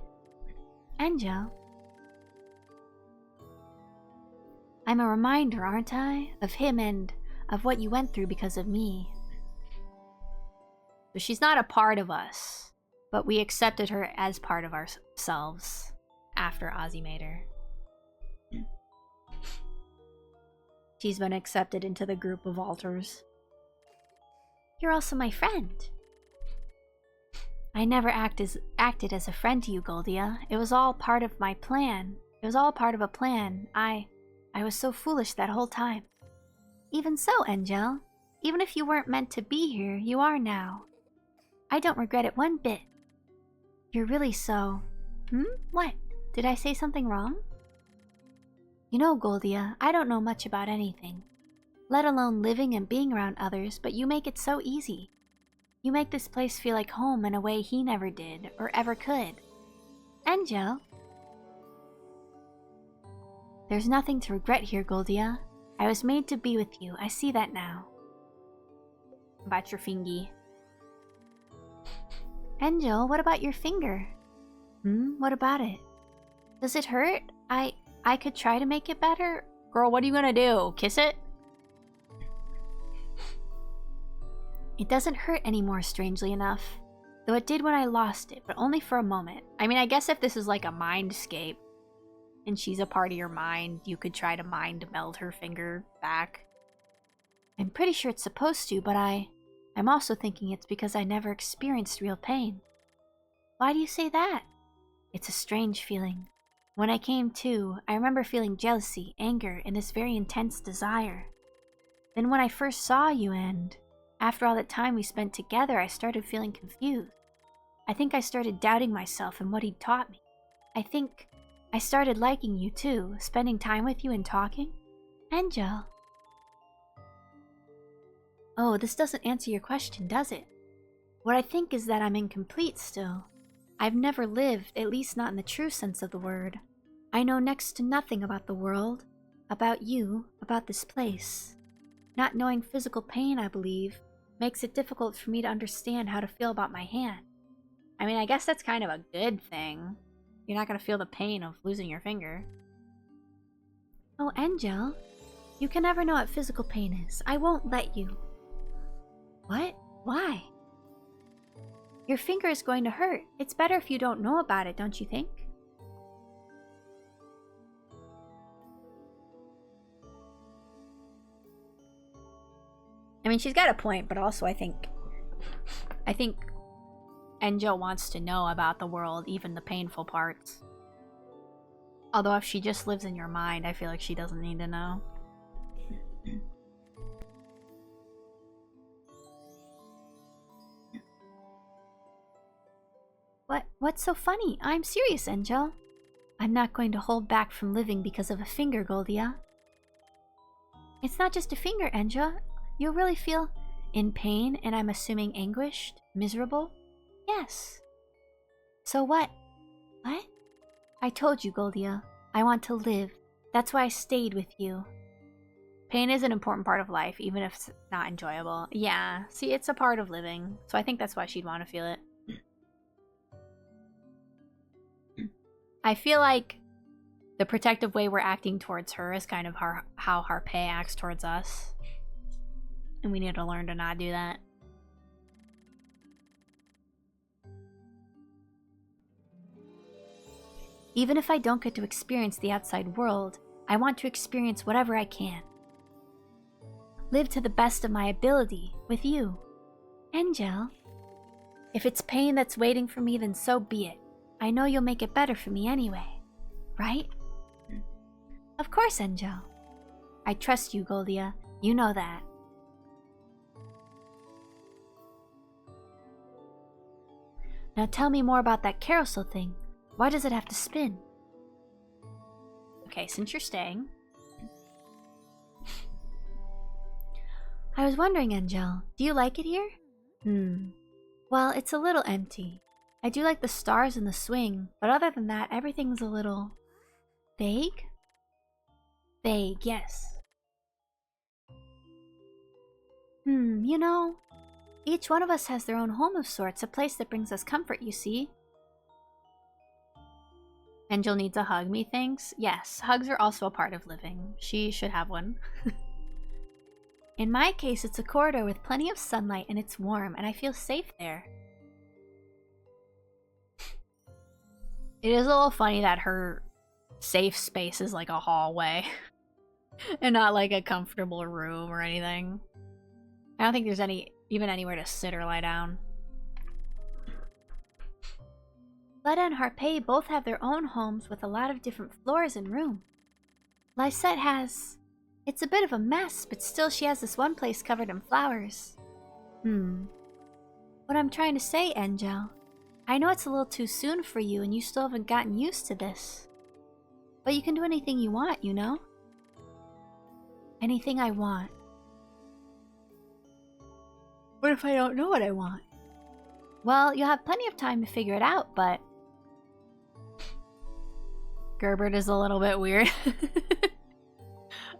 Angel? I'm a reminder, aren't I? Of him and of what you went through because of me. So she's not a part of us, but we accepted her as part of ourselves after Ozzy made her. She's been accepted into the group of alters. You're also my friend. I never acted as a friend to you, Goldia. It was all part of my plan. It was all part of a plan. I was so foolish that whole time. Even so, Angel, even if you weren't meant to be here, you are now. I don't regret it one bit. You're really so... What? Did I say something wrong? You know, Goldia, I don't know much about anything, let alone living and being around others, but you make it so easy. You make this place feel like home in a way he never did, or ever could. Angel? There's nothing to regret here, Goldia. I was made to be with you, I see that now. About your fingy. Angel, what about your finger? What about it? Does it hurt? I could try to make it better. Girl, what are you gonna do? Kiss it? It doesn't hurt anymore, strangely enough. Though it did when I lost it, but only for a moment. I mean, I guess if this is like a mindscape, and she's a part of your mind, you could try to mind meld her finger back. I'm pretty sure it's supposed to, but I'm also thinking it's because I never experienced real pain. Why do you say that? It's a strange feeling. When I came to, I remember feeling jealousy, anger, and this very intense desire. Then when I first saw you and, after all that time we spent together, I started feeling confused. I think I started doubting myself and what he'd taught me. I think I started liking you too, spending time with you and talking. Angel. Oh, this doesn't answer your question, does it? What I think is that I'm incomplete still. I've never lived, at least not in the true sense of the word. I know next to nothing about the world, about you, about this place. Not knowing physical pain, I believe, makes it difficult for me to understand how to feel about my hand. I mean, I guess that's kind of a good thing. You're not gonna feel the pain of losing your finger. Oh, Angel, you can never know what physical pain is. I won't let you. What? Why? Your finger is going to hurt. It's better if you don't know about it, don't you think? I mean, she's got a point, but also I think Angel wants to know about the world, even the painful parts. Although if she just lives in your mind, I feel like she doesn't need to know. What's so funny? I'm serious, Angel. I'm not going to hold back from living because of a finger, Goldia. It's not just a finger, Angel. You'll really feel in pain, and I'm assuming anguished, miserable? Yes. So what? What? I told you, Goldia. I want to live. That's why I stayed with you. Pain is an important part of life, even if it's not enjoyable. Yeah, see, it's a part of living. So I think that's why she'd want to feel it. I feel like the protective way we're acting towards her is kind of how Harpay acts towards us. And we need to learn to not do that. Even if I don't get to experience the outside world, I want to experience whatever I can. Live to the best of my ability, with you. Angel. If it's pain that's waiting for me, then so be it. I know you'll make it better for me anyway. Right? Of course, Angel. I trust you, Goldia. You know that. Now tell me more about that carousel thing. Why does it have to spin? Okay, since you're staying. I was wondering, Angel, do you like it here? Well, it's a little empty. I do like the stars and the swing, but other than that, everything's a little... vague? Vague, yes. You know, each one of us has their own home of sorts, a place that brings us comfort, you see. Angel needs a hug, methinks. Yes, hugs are also a part of living. She should have one. In my case, it's a corridor with plenty of sunlight and it's warm, and I feel safe there. It is a little funny that her safe space is like a hallway and not like a comfortable room or anything. I don't think there's even anywhere to sit or lie down. Fleda and Harpay both have their own homes with a lot of different floors and rooms. Lysette has... It's a bit of a mess, but still she has this one place covered in flowers. What I'm trying to say, Angel, I know it's a little too soon for you and you still haven't gotten used to this. But you can do anything you want, you know? Anything I want. What if I don't know what I want? Well, you'll have plenty of time to figure it out, but... Gerbert is a little bit weird.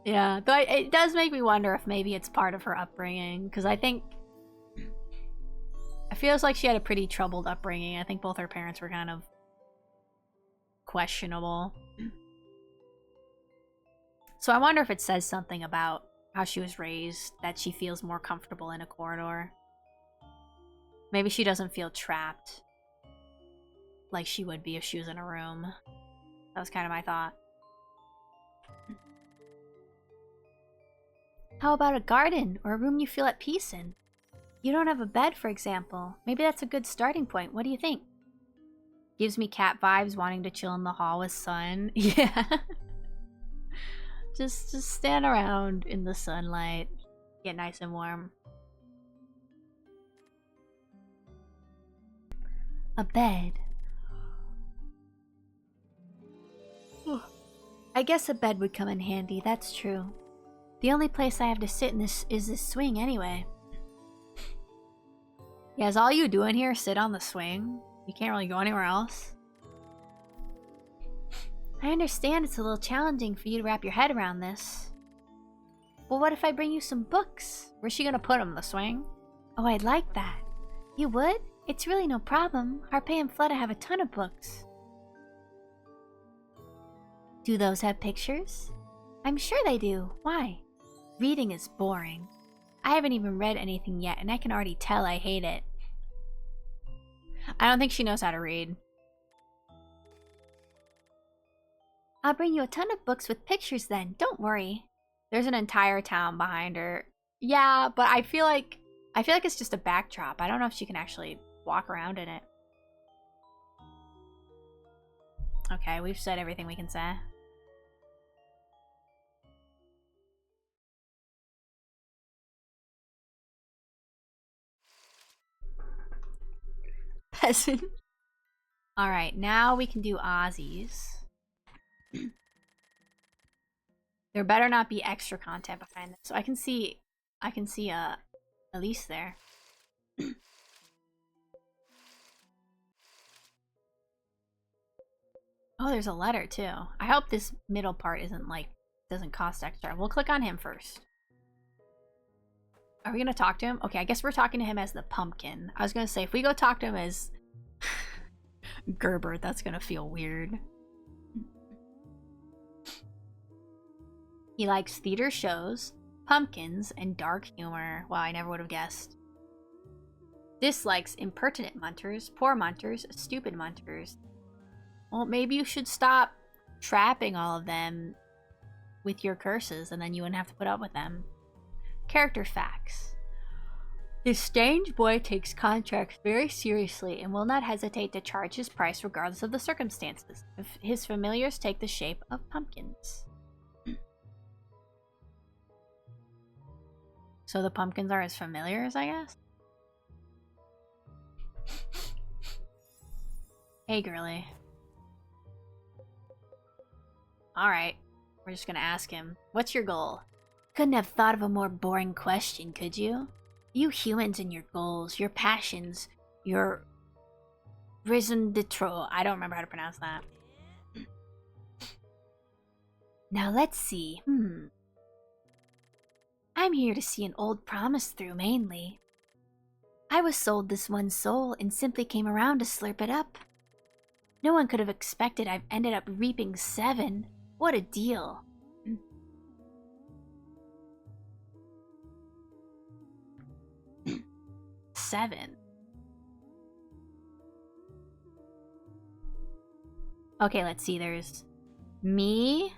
Yeah, but it does make me wonder if maybe it's part of her upbringing, because I think... It feels like she had a pretty troubled upbringing. I think both her parents were kind of questionable. So I wonder if it says something about how she was raised, that she feels more comfortable in a corridor. Maybe she doesn't feel trapped like she would be if she was in a room. That was kind of my thought. How about a garden or a room you feel at peace in? You don't have a bed, for example. Maybe that's a good starting point. What do you think? Gives me cat vibes, wanting to chill in the hall with sun. Yeah. Just stand around in the sunlight. Get nice and warm. A bed. I guess a bed would come in handy, that's true. The only place I have to sit in this is this swing anyway. Yeah, is all you doing here sit on the swing? You can't really go anywhere else? I understand it's a little challenging for you to wrap your head around this. Well, what if I bring you some books? Where's she gonna put them? The swing? Oh, I'd like that. You would? It's really no problem. Harpay and Fleda have a ton of books. Do those have pictures? I'm sure they do. Why? Reading is boring. I haven't even read anything yet, and I can already tell I hate it. I don't think she knows how to read. I'll bring you a ton of books with pictures then. Don't worry. There's an entire town behind her. Yeah, but I feel like it's just a backdrop. I don't know if she can actually walk around in it. Okay, we've said everything we can say. Peasant. Alright, now we can do Ozzy's. There better not be extra content behind this. So I can see Elise there. Oh, there's a letter too. I hope this middle part doesn't cost extra. We'll click on him first. Are we gonna talk to him? Okay, I guess we're talking to him as the pumpkin. I was gonna say, if we go talk to him as Gerbert, that's gonna feel weird. He likes theater shows, pumpkins, and dark humor. Wow, I never would have guessed. Dislikes impertinent munters, poor munters, stupid munters. Well, maybe you should stop trapping all of them with your curses, and then you wouldn't have to put up with them. Character facts. This strange boy takes contracts very seriously and will not hesitate to charge his price regardless of the circumstances. His familiars take the shape of pumpkins. So the pumpkins are his familiars, I guess? Hey, girly. Alright, we're just gonna ask him. What's your goal? Couldn't have thought of a more boring question, could you? You humans and your goals, your passions, your raison d'etre. I don't remember how to pronounce that. Now let's see. I'm here to see an old promise through, mainly. I was sold this one soul and simply came around to slurp it up. No one could have expected I've ended up reaping 7. What a deal. Seven. Okay, let's see. There's me.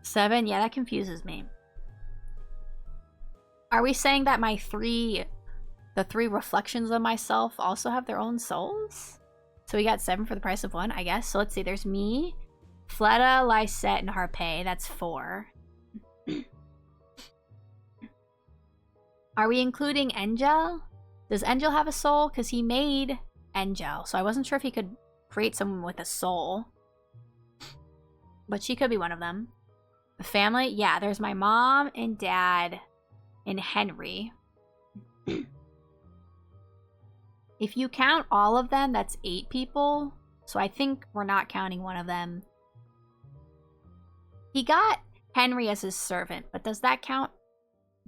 7. Yeah, that confuses me. Are we saying that the 3 reflections of myself also have their own souls? So we got 7 for the price of 1, I guess. So let's see. There's me, Fleta, Lysette, and Harpay. That's 4. Are we including Angel? Does Angel have a soul? Because he made Angel. So I wasn't sure if he could create someone with a soul. But she could be one of them. The family? Yeah, there's my mom and dad and Henry. If you count all of them, that's 8 people. So I think we're not counting one of them. He got Henry as his servant, but does that count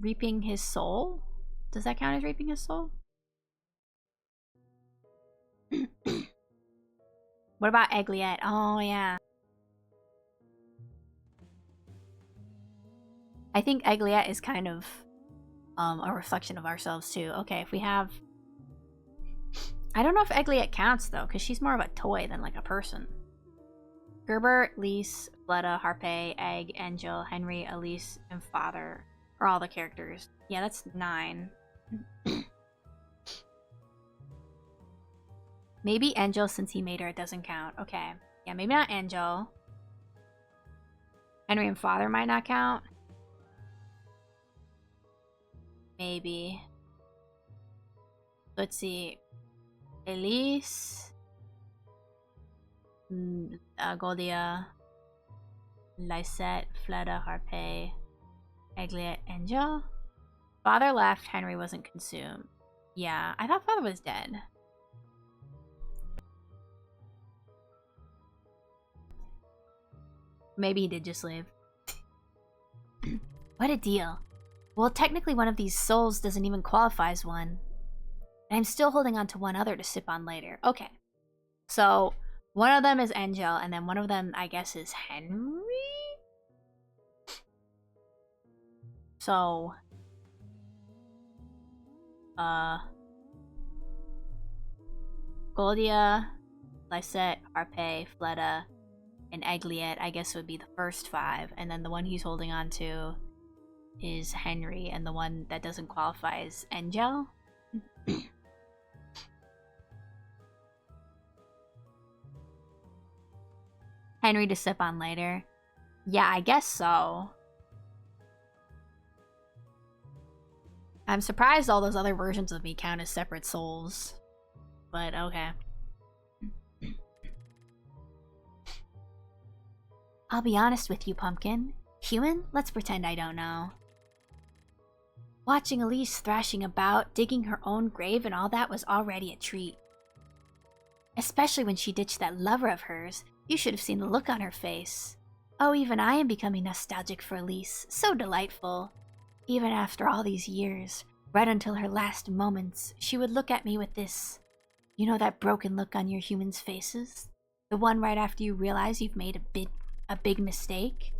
reaping his soul? Does that count as reaping his soul? What about Egliette? Oh, yeah. I think Egliette is kind of a reflection of ourselves, too. Okay, if we have... I don't know if Egliette counts, though, because she's more of a toy than, like, a person. Gerber, Lise, Fleta, Harpay, Egg, Angel, Henry, Elise, and Father are all the characters. Yeah, that's 9. Maybe Angel, since he made her, it doesn't count. Okay. Yeah, maybe not Angel. Henry and Father might not count. Maybe. Let's see. Elise. Goldia. Lysette, Fleta, Harpay. Egliette, Angel. Father left, Henry wasn't consumed. Yeah, I thought Father was dead. Maybe he did just leave. What a deal. Well, technically one of these souls doesn't even qualify as one. And I'm still holding on to one other to sip on later. Okay. So, one of them is Angel, and then one of them, I guess, is Henry? So... Goldia, Lysette, Harpay, Fleta, and Egliette, I guess, would be the first 5. And then the one he's holding on to is Henry, and the one that doesn't qualify is Angel. Henry to sip on later. Yeah, I guess so. I'm surprised all those other versions of me count as separate souls. But okay. I'll be honest with you, Pumpkin. Human? Let's pretend I don't know. Watching Elise thrashing about, digging her own grave and all that was already a treat. Especially when she ditched that lover of hers. You should have seen the look on her face. Oh, even I am becoming nostalgic for Elise. So delightful. Even after all these years, right until her last moments, she would look at me with this... You know that broken look on your humans' faces? The one right after you realize you've made a big mistake?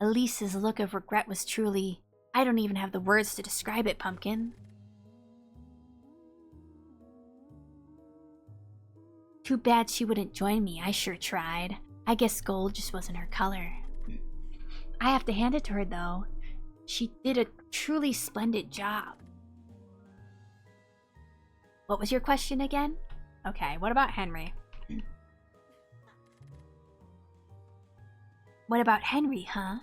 Elise's look of regret was truly... I don't even have the words to describe it, Pumpkin. Too bad she wouldn't join me. I sure tried. I guess gold just wasn't her color. I have to hand it to her, though. She did a truly splendid job. What was your question again? Okay, what about Henry? What about Henry, huh?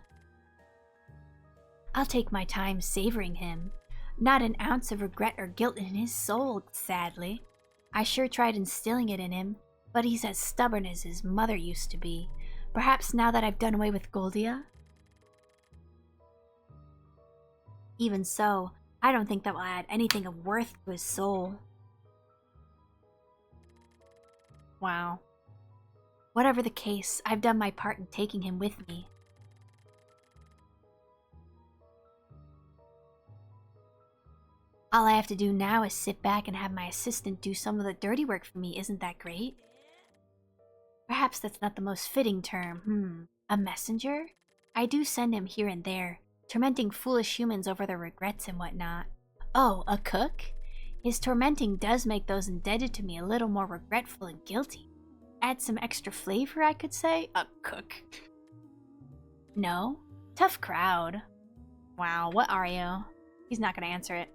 I'll take my time savoring him. Not an ounce of regret or guilt in his soul, sadly. I sure tried instilling it in him, but he's as stubborn as his mother used to be. Perhaps now that I've done away with Goldia? Even so, I don't think that will add anything of worth to his soul. Wow. Whatever the case, I've done my part in taking him with me. All I have to do now is sit back and have my assistant do some of the dirty work for me. Isn't that great? Perhaps that's not the most fitting term. A messenger? I do send him here and there, tormenting foolish humans over their regrets and whatnot. Oh, a cook? His tormenting does make those indebted to me a little more regretful and guilty. Add some extra flavor, I could say. A cook. No? Tough crowd. Wow, what are you? He's not gonna answer it.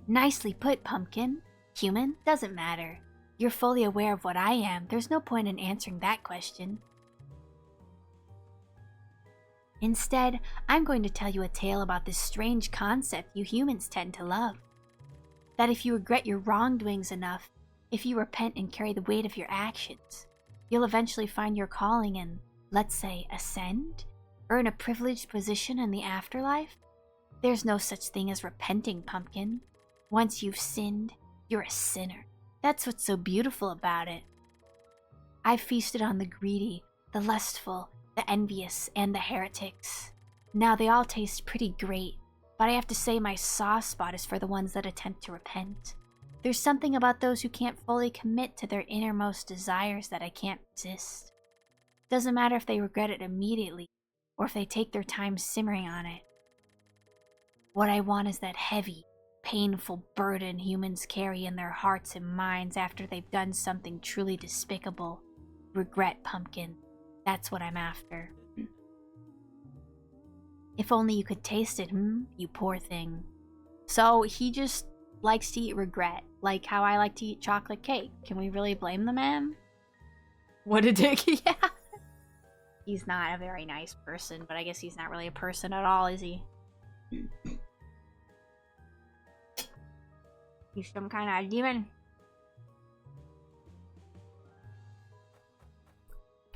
Nicely put, Pumpkin. Human? Doesn't matter. You're fully aware of what I am. There's no point in answering that question. Instead, I'm going to tell you a tale about this strange concept you humans tend to love. That if you regret your wrongdoings enough, if you repent and carry the weight of your actions, you'll eventually find your calling and, let's say, ascend? Earn a privileged position in the afterlife? There's no such thing as repenting, Pumpkin. Once you've sinned, you're a sinner. That's what's so beautiful about it. I've feasted on the greedy, the lustful, the envious, and the heretics. Now they all taste pretty great, but I have to say my soft spot is for the ones that attempt to repent. There's something about those who can't fully commit to their innermost desires that I can't resist. Doesn't matter if they regret it immediately, or if they take their time simmering on it. What I want is that heavy, painful burden humans carry in their hearts and minds after they've done something truly despicable. Regret, Pumpkin. That's what I'm after. If only you could taste it, you poor thing. So he just likes to eat regret, like how I like to eat chocolate cake. Can we really blame the man? What a dick, yeah. He's not a very nice person, but I guess he's not really a person at all, is he? He's some kind of demon.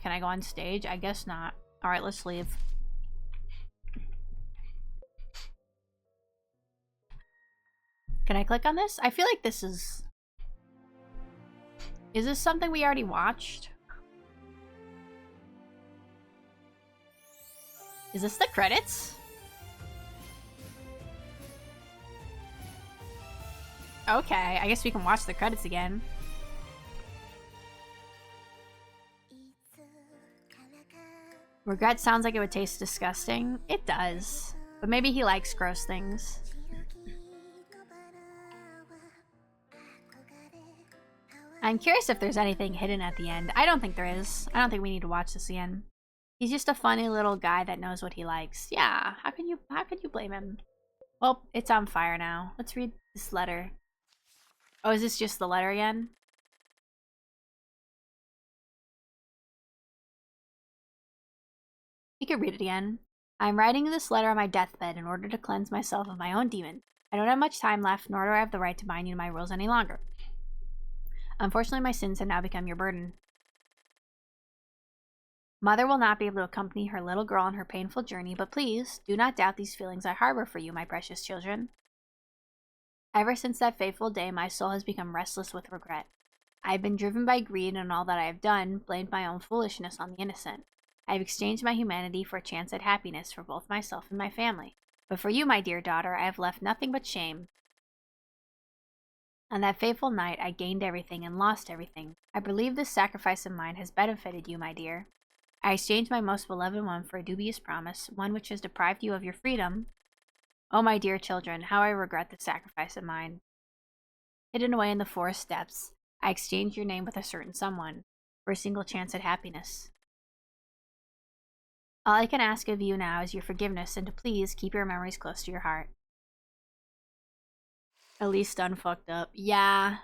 Can I go on stage? I guess not. Alright, let's leave. Can I click on this? I feel like this is... Is this something we already watched? Is this the credits? Okay, I guess we can watch the credits again. Regret sounds like it would taste disgusting. It does. But maybe he likes gross things. I'm curious if there's anything hidden at the end. I don't think there is. I don't think we need to watch this again. He's just a funny little guy that knows what he likes. Yeah, how can you blame him? Well, it's on fire now. Let's read this letter. Oh, is this just the letter again? You can read it again. I'm writing this letter on my deathbed in order to cleanse myself of my own demon. I don't have much time left, nor do I have the right to bind you to my rules any longer. Unfortunately, my sins have now become your burden. Mother will not be able to accompany her little girl on her painful journey, but please, do not doubt these feelings I harbor for you, my precious children. Ever since that fateful day, my soul has become restless with regret. I have been driven by greed, and all that I have done, blamed my own foolishness on the innocent. I have exchanged my humanity for a chance at happiness for both myself and my family. But for you, my dear daughter, I have left nothing but shame. On that fateful night, I gained everything and lost everything. I believe this sacrifice of mine has benefited you, my dear. I exchanged my most beloved one for a dubious promise, one which has deprived you of your freedom. Oh, my dear children, how I regret this sacrifice of mine. Hidden away in the forest depths, I exchanged your name with a certain someone for a single chance at happiness. All I can ask of you now is your forgiveness and to please keep your memories close to your heart. At least done fucked up. Yeah.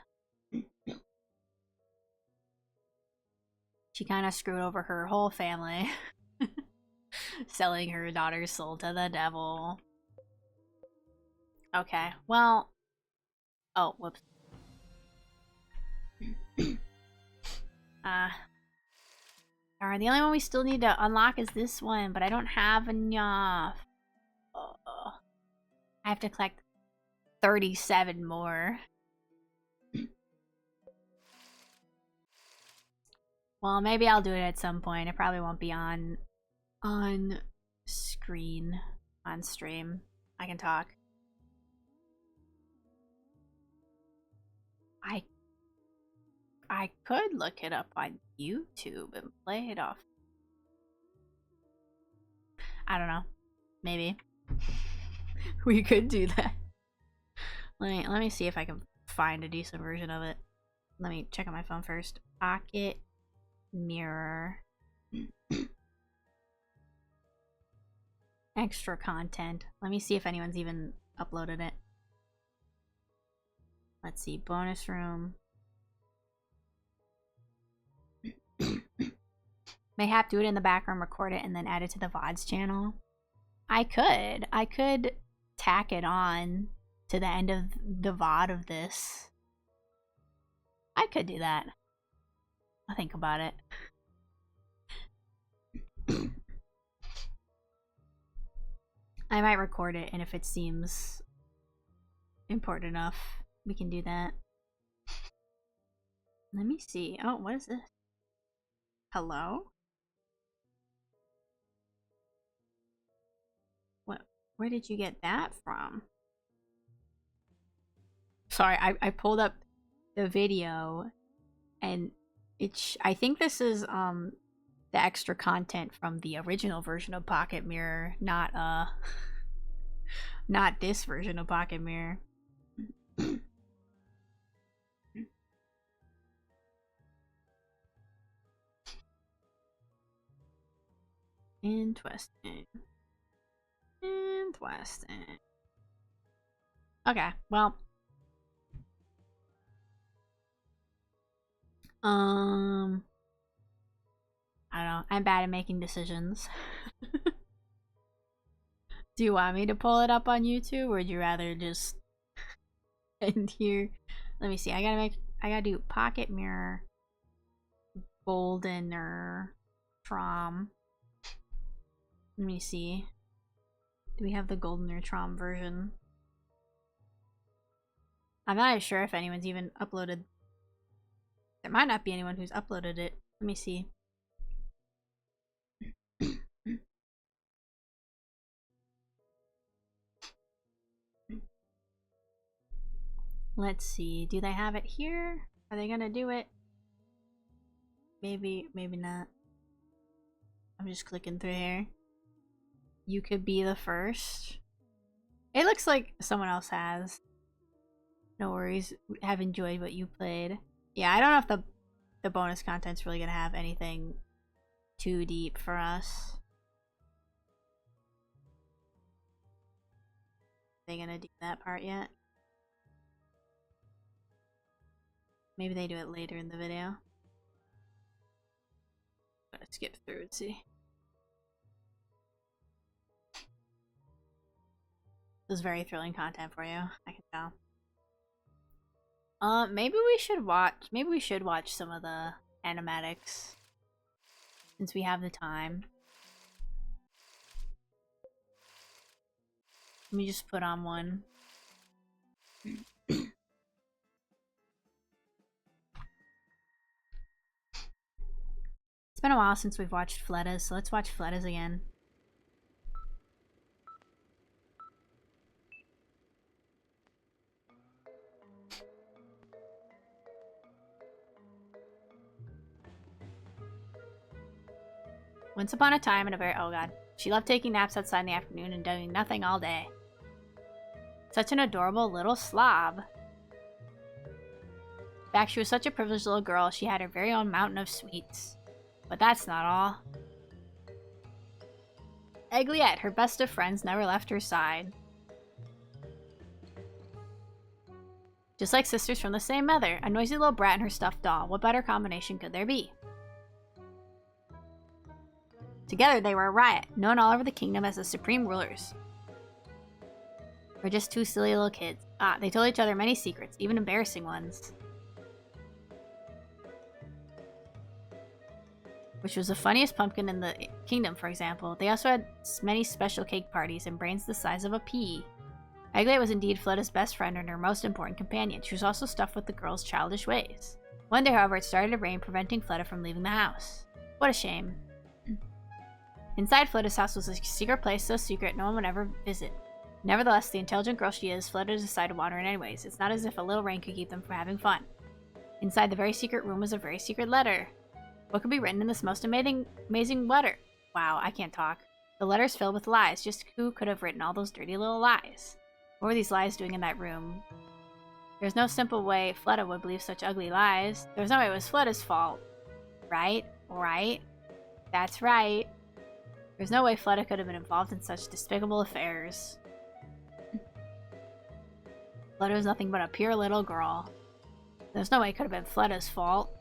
She kind of screwed over her whole family. Selling her daughter's soul to the devil. Okay, well... Oh, whoops. Alright, the only one we still need to unlock is this one, but I don't have enough. I have to collect 37 more. Well, maybe I'll do it at some point. It probably won't be on screen, on stream. I can talk. I could look it up on YouTube and play it off. I don't know. Maybe. We could do that. Let me see if I can find a decent version of it. Let me check on my phone first. Pocket Mirror. Extra content. Let me see if anyone's even uploaded it. Let's see. Bonus room. Mayhap do it in the background, record it, and then add it to the VODs channel. I could tack it on to the end of the VOD of this. I could do that. I'll think about it. I might record it, and if it seems important enough, we can do that. Let me see. Oh, what is this? Hello? What? Where did you get that from? Sorry, I pulled up the video, and I think this is the extra content from the original version of Pocket Mirror, not this version of Pocket Mirror. Interesting. Okay, well. I don't know. I'm bad at making decisions. Do you want me to pull it up on YouTube, or would you rather just end here? Let me see. I gotta do Pocket Mirror, Goldener, Trom. Let me see. Do we have the Goldener Trom version? I'm not sure if anyone's even uploaded. There might not be anyone who's uploaded it. Let me see. Let's see. Do they have it here? Are they gonna do it? Maybe, maybe not. I'm just clicking through here. You could be the first. It looks like someone else has. No worries. Have enjoyed what you played. Yeah, I don't know if the bonus content's really gonna have anything too deep for us. Are they gonna do that part yet? Maybe they do it later in the video. Gotta skip through and see. This is very thrilling content for you, I can tell. Maybe we should watch some of the animatics since we have the time. Let me just put on one. It's been a while since we've watched Fletta's, so let's watch Fletta's again. Once upon a time in a very— oh god. She loved taking naps outside in the afternoon and doing nothing all day. Such an adorable little slob. In fact, she was such a privileged little girl, she had her very own mountain of sweets. But that's not all. Egliette, her best of friends, never left her side. Just like sisters from the same mother, a noisy little brat and her stuffed doll. What better combination could there be? Together they were a riot, known all over the kingdom as the supreme rulers. We're just two silly little kids. They told each other many secrets, even embarrassing ones. Which was the funniest pumpkin in the kingdom, for example. They also had many special cake parties and brains the size of a pea. Egliette was indeed Fleda's best friend and her most important companion. She was also stuffed with the girl's childish ways. One day, however, it started to rain, preventing Fleda from leaving the house. What a shame. Inside Fleda's house was a secret place, so secret no one would ever visit. Nevertheless, the intelligent girl she is, Fleda decided to water it anyways. It's not as if a little rain could keep them from having fun. Inside the very secret room was a very secret letter. What could be written in this most amazing letter? Wow, I can't talk. The letter's filled with lies. Just who could have written all those dirty little lies? What were these lies doing in that room? There's no simple way Fleda would believe such ugly lies. There's no way it was Fleda's fault. Right? Right? That's right. There's no way Fleda could have been involved in such despicable affairs. Fleda was nothing but a pure little girl. There's no way it could have been Fleda's fault.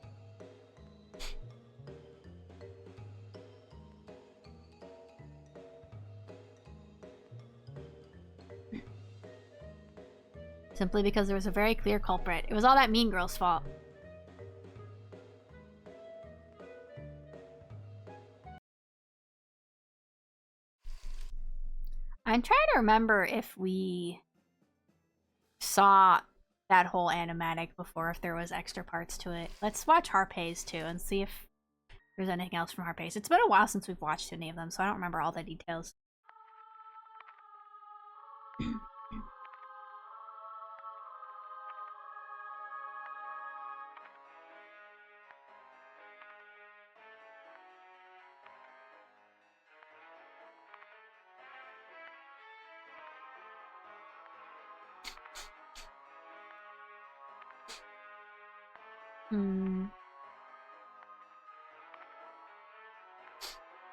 Simply because there was a very clear culprit. It was all that mean girl's fault. I'm trying to remember if we saw that whole animatic before, if there was extra parts to it. Let's watch Harpay's too and see if there's anything else from Harpay's. It's been a while since we've watched any of them, so I don't remember all the details.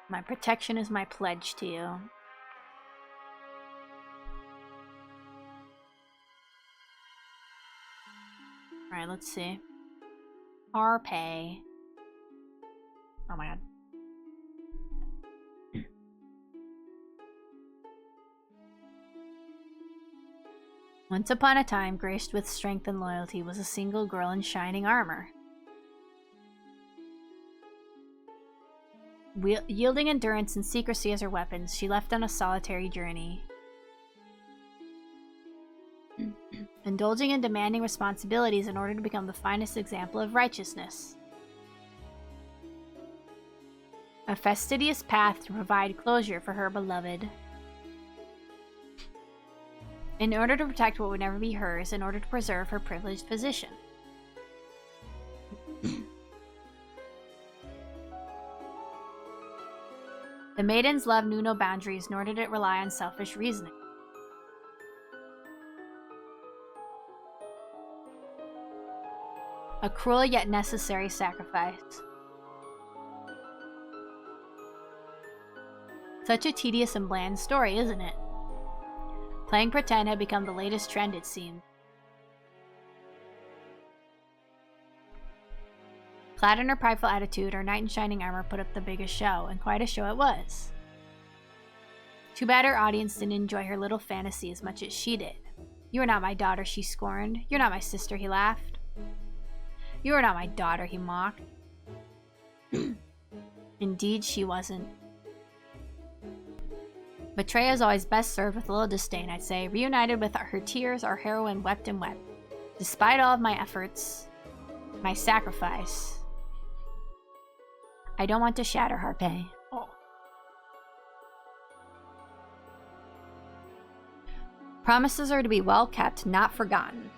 My protection is my pledge to you. Alright, let's see. Harpay. Oh my god. Once upon a time, graced with strength and loyalty, was a single girl in shining armor. Yielding endurance and secrecy as her weapons, she left on a solitary journey. Indulging in demanding responsibilities in order to become the finest example of righteousness. A fastidious path to provide closure for her beloved. In order to protect what would never be hers, in order to preserve her privileged position. The maiden's love knew no boundaries, nor did it rely on selfish reasoning. A cruel yet necessary sacrifice. Such a tedious and bland story, isn't it? Playing pretend had become the latest trend, it seemed. Clad in her prideful attitude, her knight in shining armor put up the biggest show, and quite a show it was. Too bad her audience didn't enjoy her little fantasy as much as she did. You are not my daughter, she scorned. You're not my sister, he laughed. You are not my daughter, he mocked. Indeed, she wasn't. Betrayal is always best served with a little disdain, I'd say. Reunited with her tears, our heroine wept and wept. Despite all of my efforts, my sacrifice, I don't want to shatter Harpay. Oh. Promises are to be well kept, not forgotten.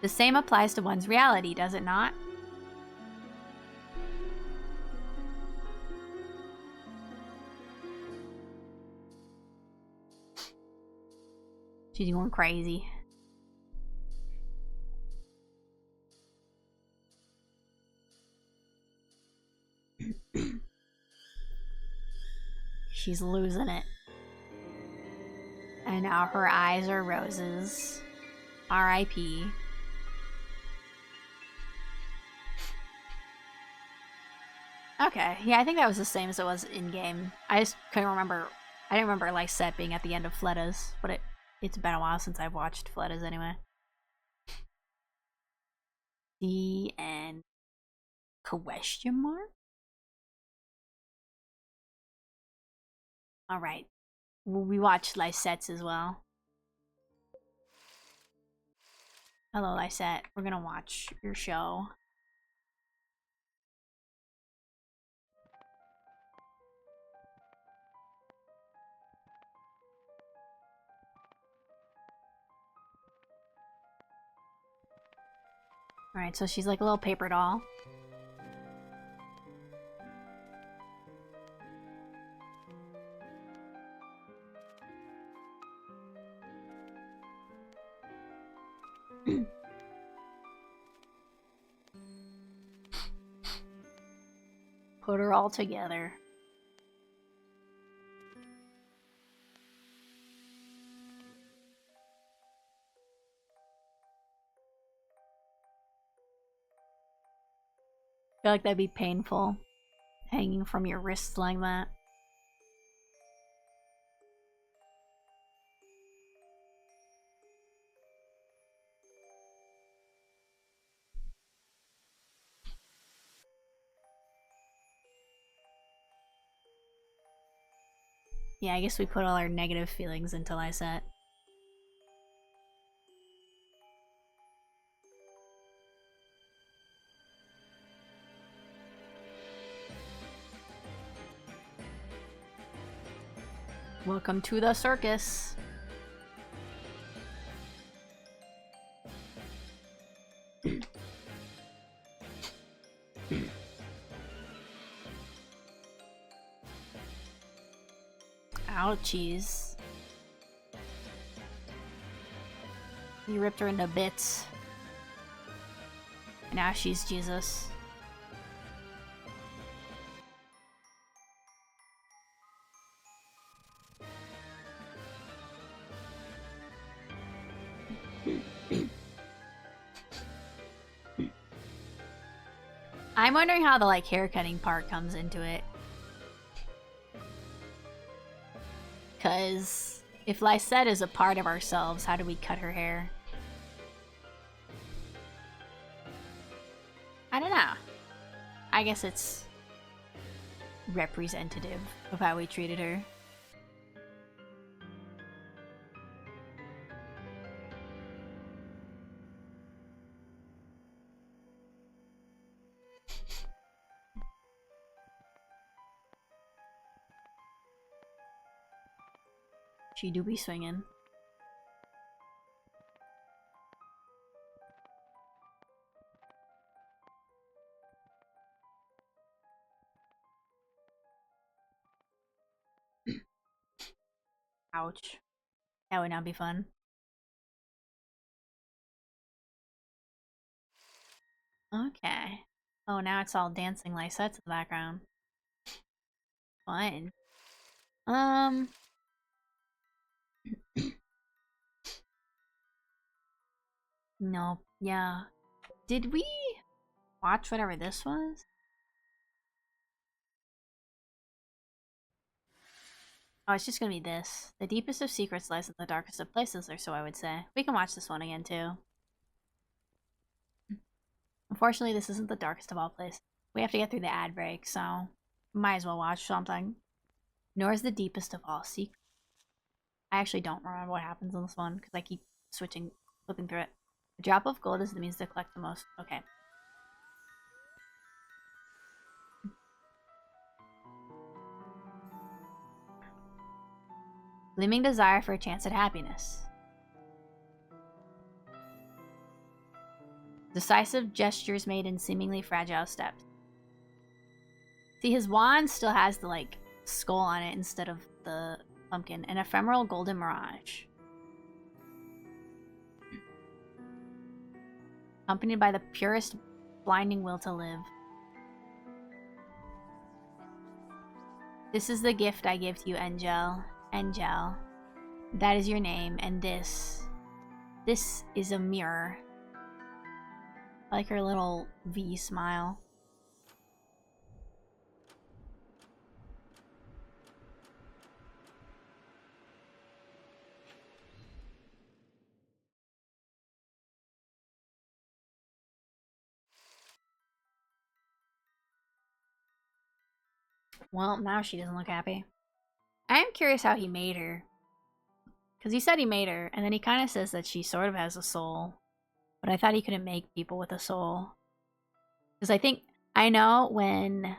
The same applies to one's reality, does it not? She's going crazy. She's losing it. And now her eyes are roses. R.I.P. Okay, yeah, I think that was the same as it was in-game. I just couldn't remember. I didn't remember Lysette being at the end of Fletta's, but it's been a while since I've watched Fletta's anyway. The end. Question mark? Alright. We watched Lysette's as well. Hello, Lysette. We're gonna watch your show. Alright, so she's like a little paper doll. Put her all together. I feel like that'd be painful. Hanging from your wrists like that. Yeah, I guess we put all our negative feelings into Lysette. Welcome to the circus. Ouchies. You ripped her into bits. And now she's Jesus. I'm wondering how the like haircutting part comes into it. Cause if Lysette is a part of ourselves, how do we cut her hair? I don't know. I guess it's representative of how we treated her. She do be swinging. Ouch. That would not be fun. Okay. Oh, now it's all dancing Lysette's in the background. Fun. No. Yeah. Did we watch whatever this was? Oh, it's just gonna be this. The deepest of secrets lies in the darkest of places, or so I would say. We can watch this one again, too. Unfortunately, this isn't the darkest of all places. We have to get through the ad break, so might as well watch something. Nor is the deepest of all secrets. I actually don't remember what happens in this one, because I keep flipping through it. A drop of gold is the means to collect the most. Okay. Gleaming desire for a chance at happiness. Decisive gestures made in seemingly fragile steps. See, his wand still has the, like, skull on it instead of the pumpkin. An ephemeral golden mirage. Accompanied by the purest, blinding will to live. This is the gift I give to you, Angel. Angel. That is your name, and this is a mirror. I like her little V smile. Well, now she doesn't look happy. I am curious how he made her. Because he said he made her, and then he kind of says that she sort of has a soul. But I thought he couldn't make people with a soul. Because I know when,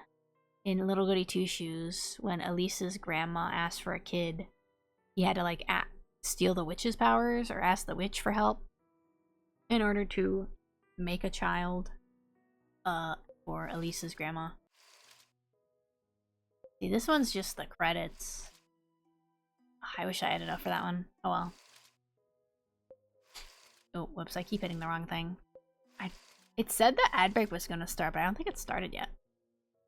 in Little Goody Two Shoes, when Elise's grandma asked for a kid, he had to, like, steal the witch's powers, or ask the witch for help, in order to make a child, for Elise's grandma. See, this one's just the credits. I wish I had enough for that one. Oh well. Oh, whoops, I keep hitting the wrong thing. It said the ad break was gonna start, but I don't think it started yet.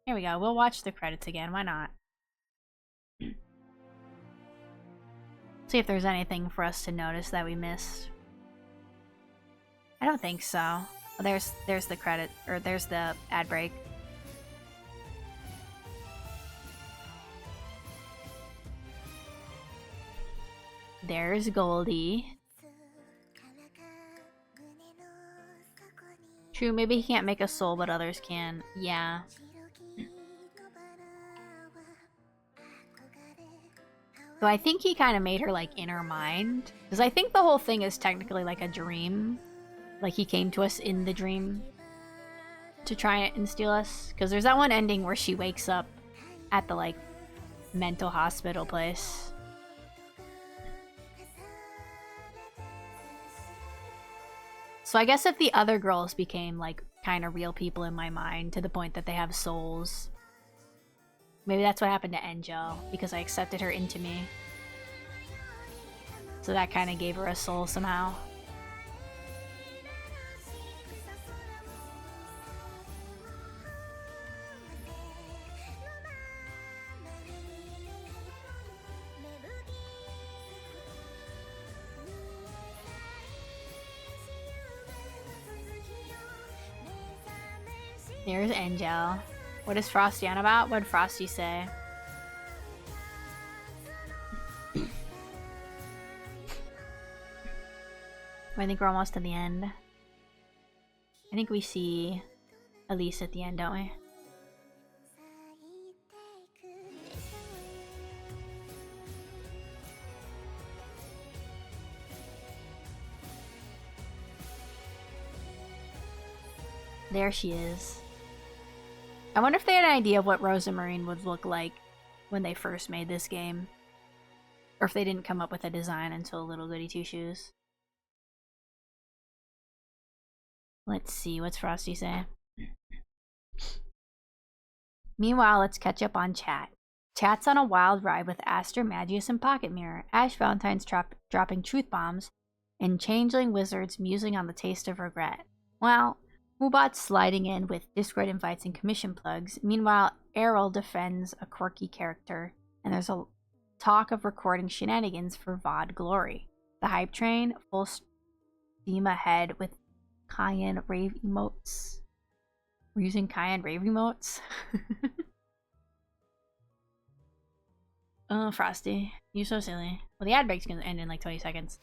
Here we go, we'll watch the credits again, why not? See if there's anything for us to notice that we missed. I don't think so. Oh, there's the credit, or there's the ad break. There's Goldie. True, maybe he can't make a soul, but others can. Yeah. So I think he kind of made her, like, in her mind. Because I think the whole thing is technically like a dream. Like, he came to us in the dream to try and steal us. Because there's that one ending where she wakes up at the, like, mental hospital place. So I guess if the other girls became, like, kind of real people in my mind to the point that they have souls, maybe that's what happened to Angel, because I accepted her into me. So that kind of gave her a soul somehow. There's Angel. What is Frosty on about? What did Frosty say? I think we're almost to the end. I think we see Elise at the end, don't we? There she is. I wonder if they had an idea of what Rosamarine would look like when they first made this game. Or if they didn't come up with a design until Little Goody Two Shoes. Let's see, what's Frosty say? Meanwhile, let's catch up on chat. Chat's on a wild ride with Aster, Magius, and Pocket Mirror. Ash Valentine's dropping truth bombs, and Changeling Wizards musing on the taste of regret. Well, Moobot's sliding in with Discord invites and commission plugs. Meanwhile, Errol defends a quirky character, and there's a talk of recording shenanigans for VOD glory. The hype train, full steam ahead with Cayenne Rave emotes. We're using Cayenne Rave emotes? Oh, Frosty. You're so silly. Well, the ad break's gonna end in like 20 seconds.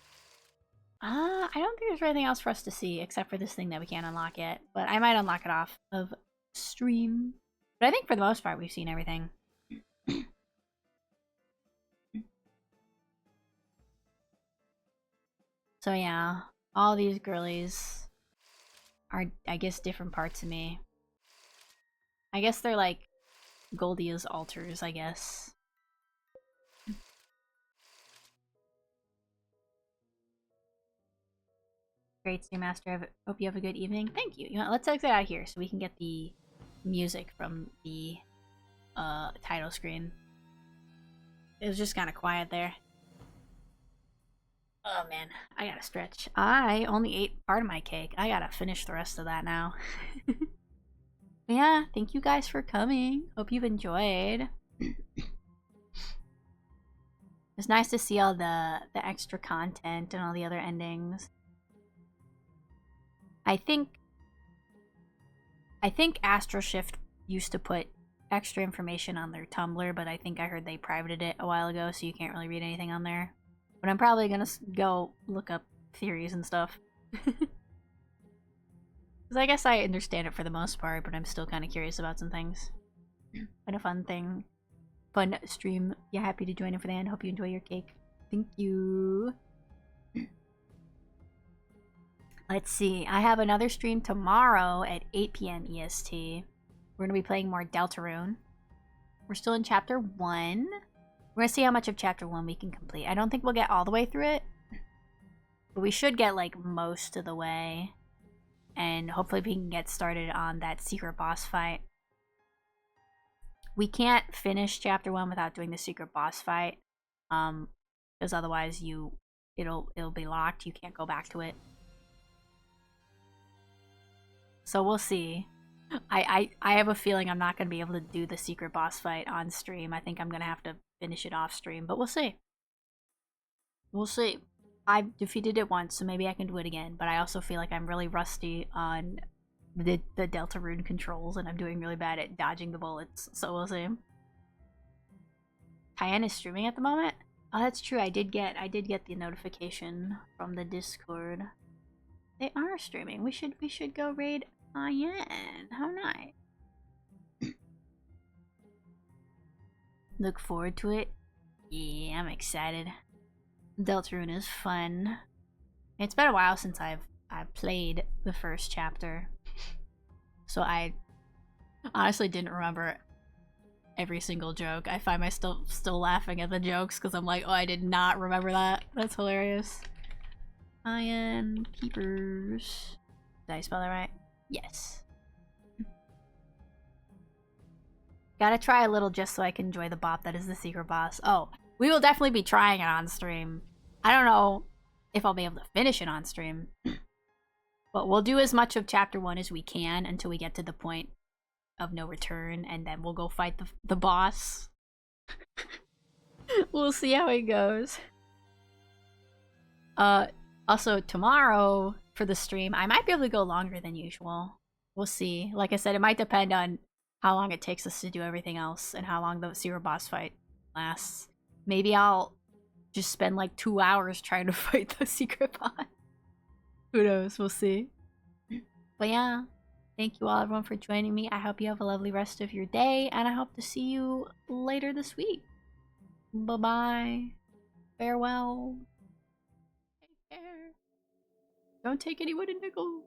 I don't think there's anything else for us to see except for this thing that we can't unlock yet. But I might unlock it off of stream. But I think for the most part we've seen everything. So yeah, all these girlies are, I guess, different parts of me. I guess they're like Goldia's alters, I guess. Great, Stream Master. Hope you have a good evening. Thank you. You know, let's exit out here so we can get the music from the title screen. It was just kind of quiet there. Oh man, I gotta stretch. I only ate part of my cake. I gotta finish the rest of that now. Yeah, thank you guys for coming. Hope you've enjoyed. It's nice to see all the extra content and all the other endings. I think Astral Shift used to put extra information on their Tumblr, but I think I heard they privated it a while ago, so you can't really read anything on there. But I'm probably gonna go look up theories and stuff. Because I guess I understand it for the most part, but I'm still kind of curious about some things. Been a fun thing. Fun stream. Yeah, happy to join in for the end. Hope you enjoy your cake. Thank you. Let's see. I have another stream tomorrow at 8 p.m. EST. We're going to be playing more Deltarune. We're still in Chapter 1. We're going to see how much of Chapter 1 we can complete. I don't think we'll get all the way through it. But we should get, like, most of the way. And hopefully we can get started on that secret boss fight. We can't finish Chapter 1 without doing the secret boss fight. Because otherwise it'll be locked. You can't go back to it. So we'll see. I have a feeling I'm not going to be able to do the secret boss fight on stream. I think I'm going to have to finish it off stream, but we'll see. We'll see. I've defeated it once, so maybe I can do it again, but I also feel like I'm really rusty on the Deltarune controls, and I'm doing really bad at dodging the bullets, so we'll see. Cayenne is streaming at the moment? Oh, that's true. I did get the notification from the Discord. They are streaming. We should go raid Cayenne. How nice. Look forward to it. Yeah, I'm excited. Deltarune is fun. It's been a while since I've played the first chapter, so I honestly didn't remember every single joke. I find myself still laughing at the jokes because I'm like, oh, I did not remember that. That's hilarious. Cayenne Keepers. Did I spell that right? Yes. Gotta try a little just so I can enjoy the bop that is the secret boss. Oh, we will definitely be trying it on stream. I don't know if I'll be able to finish it on stream. But we'll do as much of Chapter 1 as we can until we get to the point of no return, and then we'll go fight the boss. We'll see how it goes. Also, tomorrow for the stream, I might be able to go longer than usual. We'll see. Like I said, it might depend on how long it takes us to do everything else and how long the secret boss fight lasts. Maybe I'll just spend like 2 hours trying to fight the secret boss. Who knows? We'll see. But yeah, thank you all everyone for joining me. I hope you have a lovely rest of your day, and I hope to see you later this week. Bye-bye. Farewell. Take care. Don't take any wooden nickel.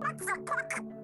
What the fuck?